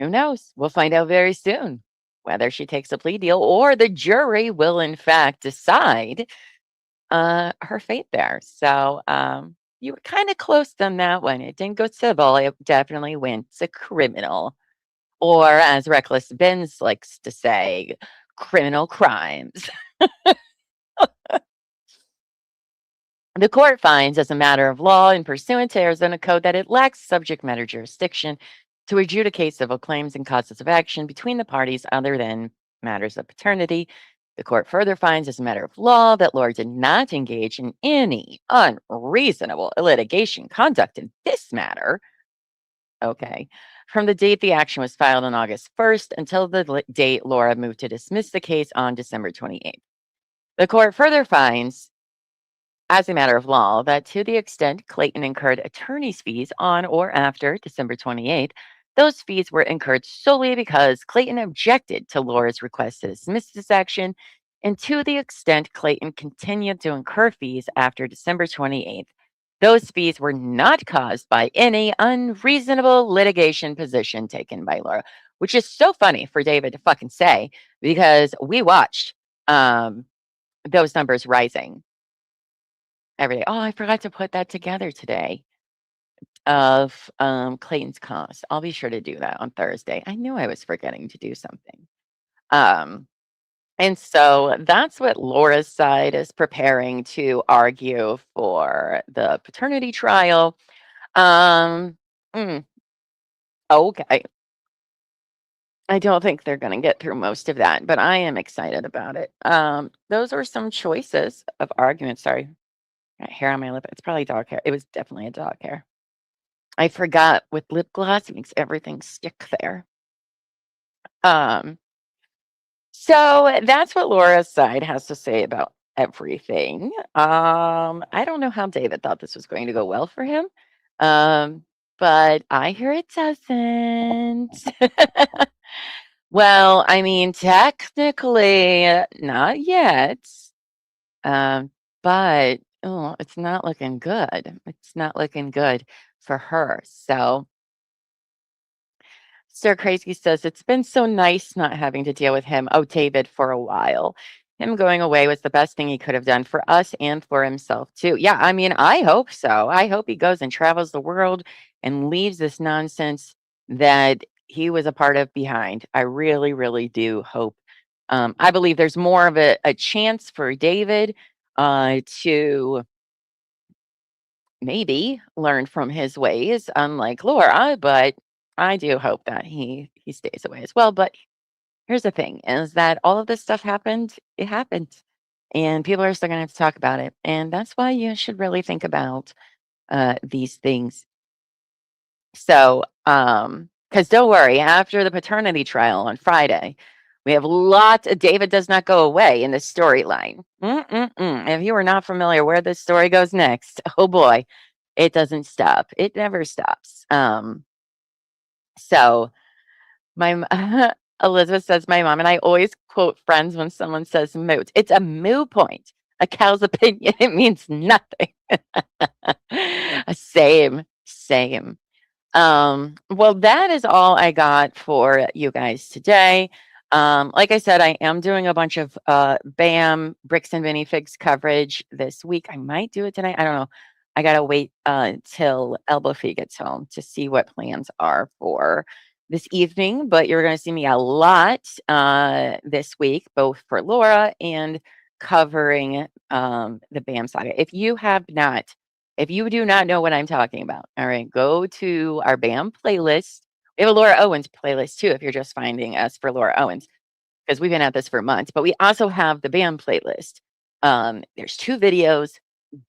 S2: who knows? We'll find out very soon whether she takes a plea deal or the jury will in fact decide her fate there. So you were kind of close on that one. It didn't go civil. It definitely went to criminal. Or as Reckless Benz likes to say, criminal crimes. The court finds as a matter of law and pursuant to Arizona code that it lacks subject matter jurisdiction to adjudicate civil claims and causes of action between the parties other than matters of paternity. The court further finds as a matter of law that Laura did not engage in any unreasonable litigation conduct in this matter. Okay. From the date the action was filed on August 1st until the date Laura moved to dismiss the case on December 28th. The court further finds, as a matter of law, that to the extent Clayton incurred attorney's fees on or after December 28th, those fees were incurred solely because Clayton objected to Laura's request to dismiss this action, and to the extent Clayton continued to incur fees after December 28th, those fees were not caused by any unreasonable litigation position taken by Laura, which is so funny for David to fucking say because we watched those numbers rising every day. Oh, I forgot to put that together today of Clayton's costs. I'll be sure to do that on Thursday. I knew I was forgetting to do something. And so that's what Laura's side is preparing to argue for the paternity trial. Um, mm, okay. I don't think they're going to get through most of that, but I am excited about it. Those are some choices of arguments. Sorry, got hair on my lip. It's probably dog hair. It was definitely a dog hair. I forgot with lip gloss, it makes everything stick there. So that's what Laura's side has to say about everything. I don't know how David thought this was going to go well for him. But I hear it doesn't. Well, I mean, technically, not yet. But oh, it's not looking good. It's not looking good for her. So Sir Crazy says, it's been so nice not having to deal with him, oh, David, for a while. Him going away was the best thing he could have done for us and for himself, too. Yeah, I mean, I hope so. I hope he goes and travels the world and leaves this nonsense that he was a part of behind. I really, really do hope. I believe there's more of a chance for David to maybe learn from his ways, unlike Laura, but I do hope that he stays away as well. But here's the thing is that all of this stuff happened, it happened. And people are still gonna have to talk about it. And that's why you should really think about these things. So because don't worry, after the paternity trial on Friday, we have lots of David does not go away in the storyline. If you are not familiar where this story goes next, oh boy, it doesn't stop. It never stops. So my Elizabeth says, my mom and I always quote Friends when someone says moot. It's a moo point. A cow's opinion. It means nothing. Same, same. Well, that is all I got for you guys today. Like I said, I am doing a bunch of BAM Bricks and Minifigs coverage this week. I might do it tonight. I don't know. I gotta wait till Elbow Fee gets home to see what plans are for this evening. But you're gonna see me a lot this week, both for Laura and covering the BAM saga. If you do not know what I'm talking about, all right, go to our BAM playlist. We have a Laura Owens playlist too, if you're just finding us for Laura Owens, because we've been at this for months. But we also have the BAM playlist. There's 2 videos.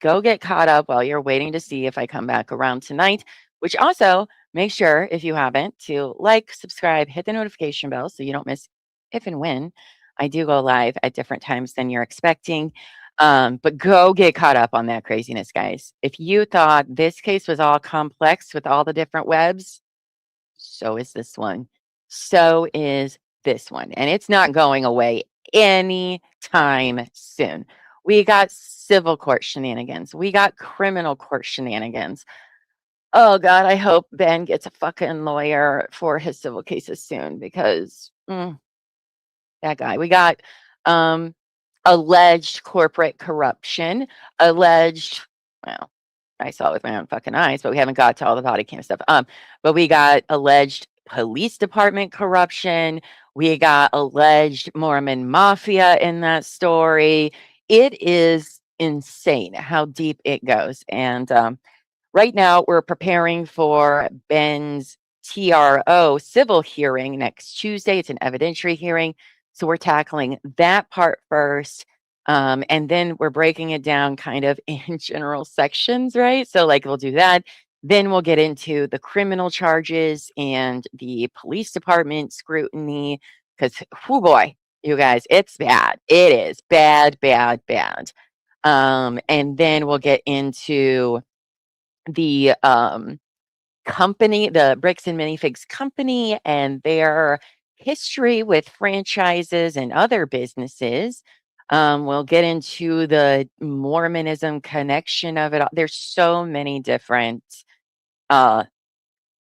S2: Go get caught up while you're waiting to see if I come back around tonight, which also make sure, if you haven't, to like, subscribe, hit the notification bell so you don't miss if and when I do go live at different times than you're expecting. But go get caught up on that craziness, guys. If you thought this case was all complex with all the different webs, so is this one. So is this one. And it's not going away anytime soon. We got civil court shenanigans. We got criminal court shenanigans. Oh God, I hope Ben gets a fucking lawyer for his civil cases soon because that guy. We got alleged corporate corruption, alleged, well, I saw it with my own fucking eyes, but we haven't got to all the body cam stuff. But we got alleged police department corruption. We got alleged Mormon mafia in that story. It is insane how deep it goes. And right now we're preparing for Ben's TRO civil hearing next Tuesday. It's an evidentiary hearing. So we're tackling that part first. And then we're breaking it down kind of in general sections, right? So, like, we'll do that. Then we'll get into the criminal charges and the police department scrutiny. Because, oh boy, you guys, it's bad. It is bad, bad, bad. And then we'll get into the company, the Bricks and Minifigs company, and their history with franchises and other businesses. We'll get into the Mormonism connection of it all. There's so many different uh,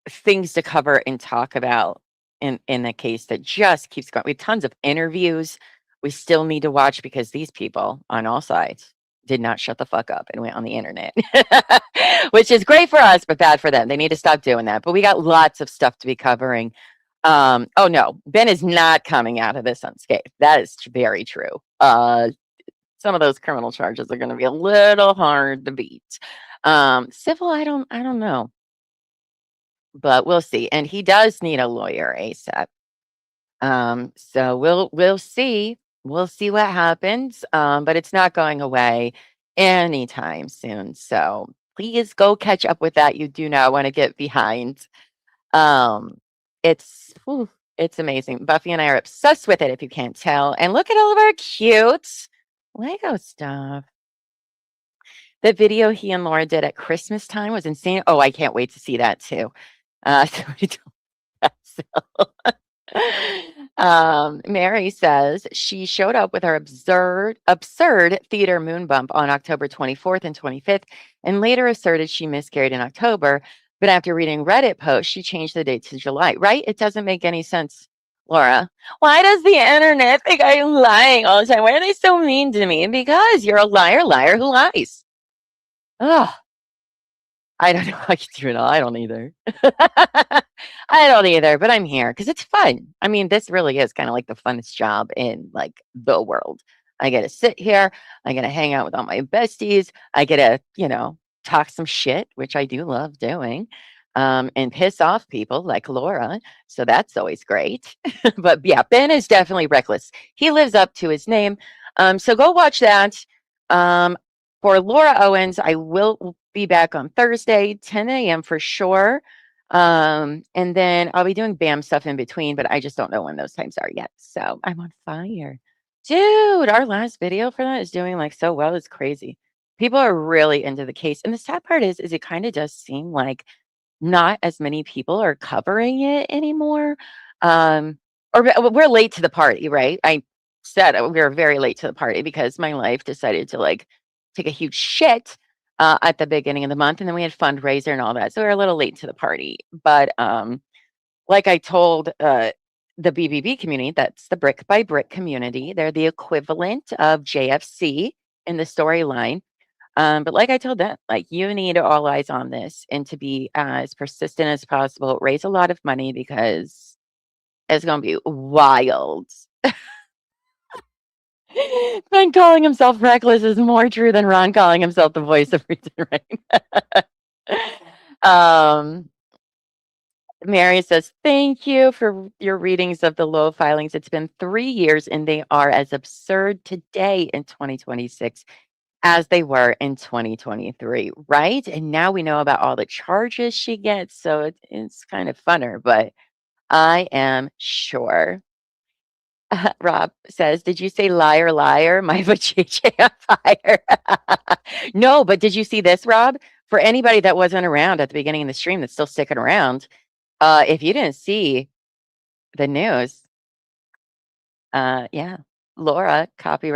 S2: things to cover and talk about in the case that just keeps going. We have tons of interviews we still need to watch because these people on all sides did not shut the fuck up and went on the internet, which is great for us, but bad for them. They need to stop doing that. But we got lots of stuff to be covering. Oh no, Ben is not coming out of this unscathed. That is very true. Some of those criminal charges are going to be a little hard to beat. Civil, I don't know, but we'll see. And he does need a lawyer ASAP. So we'll see. We'll see what happens. But it's not going away anytime soon. So please go catch up with that. You do not want to get behind. It's it's amazing. Buffy and I are obsessed with it, if you can't tell. And look at all of our cute Lego stuff. The video he and Laura did at Christmas time was insane. Oh, I can't wait to see that too. So we don't- so Mary says she showed up with her absurd theater moon bump on October 24th and 25th, and later asserted she miscarried in October. But after reading Reddit posts, she changed the date to July. Right? It doesn't make any sense, Laura. Why does the internet think I'm lying all the time? Why are they so mean to me? Because you're a liar who lies. Ugh. I don't know how you do it all. I don't either. I don't either, but I'm here because it's fun. I mean, this really is kind of like the funnest job in like the world. I get to sit here. I get to hang out with all my besties. I get to, talk some shit, which I do love doing, and piss off people like Laura. So that's always great. But yeah, Ben is definitely reckless. He lives up to his name. So go watch that. For Laura Owens, I will be back on Thursday, 10 a.m. for sure. And then I'll be doing BAM stuff in between, but I just don't know when those times are yet. So I'm on fire. Dude, our last video for that is doing like so well. It's crazy. People are really into the case. And the sad part is it kind of does seem like not as many people are covering it anymore. Or we're late to the party, right? I said we were very late to the party because my life decided to like take a huge shit at the beginning of the month, and then we had fundraiser and all that, so we were a little late to the party. But like I told the BBB community, that's the Brick by Brick community. They're the equivalent of JFC in the storyline. But like I told them, like you need all eyes on this and to be as persistent as possible. Raise a lot of money because it's going to be wild. Ben calling himself reckless is more true than Ron calling himself the voice of reason, right? Mary says, thank you for your readings of the low filings. It's been 3 years and they are as absurd today in 2026 as they were in 2023, right? And now we know about all the charges she gets, so it's kind of funner, but I am sure. Rob says, did you say liar, liar? My JJ on fire. No, but did you see this, Rob? For anybody that wasn't around at the beginning of the stream that's still sticking around, if you didn't see the news, yeah, Laura copy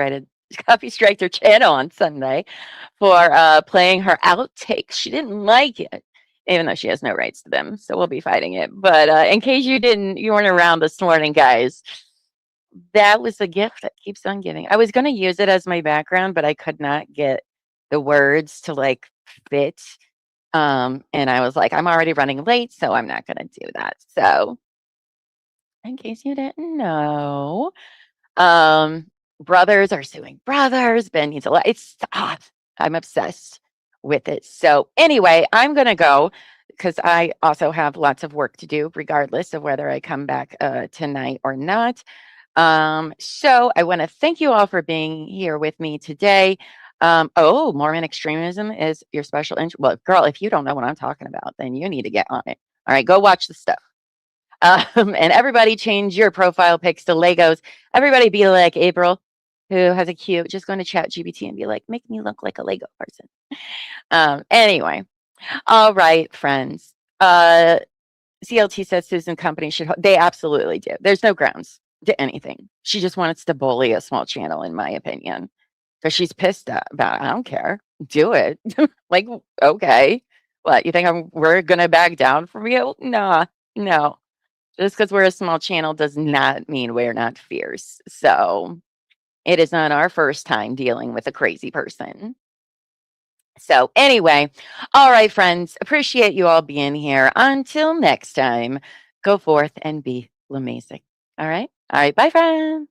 S2: striked her channel on Sunday for playing her outtakes. She didn't like it, even though she has no rights to them. So we'll be fighting it. But in case you weren't around this morning, guys, that was a gift that keeps on giving. I was going to use it as my background, but I could not get the words to like fit. And I was like, I'm already running late, so I'm not going to do that. So in case you didn't know, brothers are suing brothers. Ben needs a lot. I'm obsessed with it. So anyway, I'm going to go because I also have lots of work to do, regardless of whether I come back tonight or not. So I want to thank you all for being here with me today. Mormon extremism is your special interest. Well, girl, if you don't know what I'm talking about, then you need to get on it. All right, go watch the stuff. And everybody change your profile pics to Legos. Everybody be like April, who has a cute, just go to chat GPT and be like, make me look like a Lego person. Anyway, all right, friends. CLT says Susan Company should, they absolutely do. There's no grounds to anything. She just wants to bully a small channel, in my opinion, because she's pissed about it. I don't care. Do it. Like, okay. What, you think we're going to back down from you? Nah, no. Just because we're a small channel does not mean we're not fierce. So it is not our first time dealing with a crazy person. So anyway, all right, friends, appreciate you all being here. Until next time, go forth and be amazing. All right. All right. Bye, friends.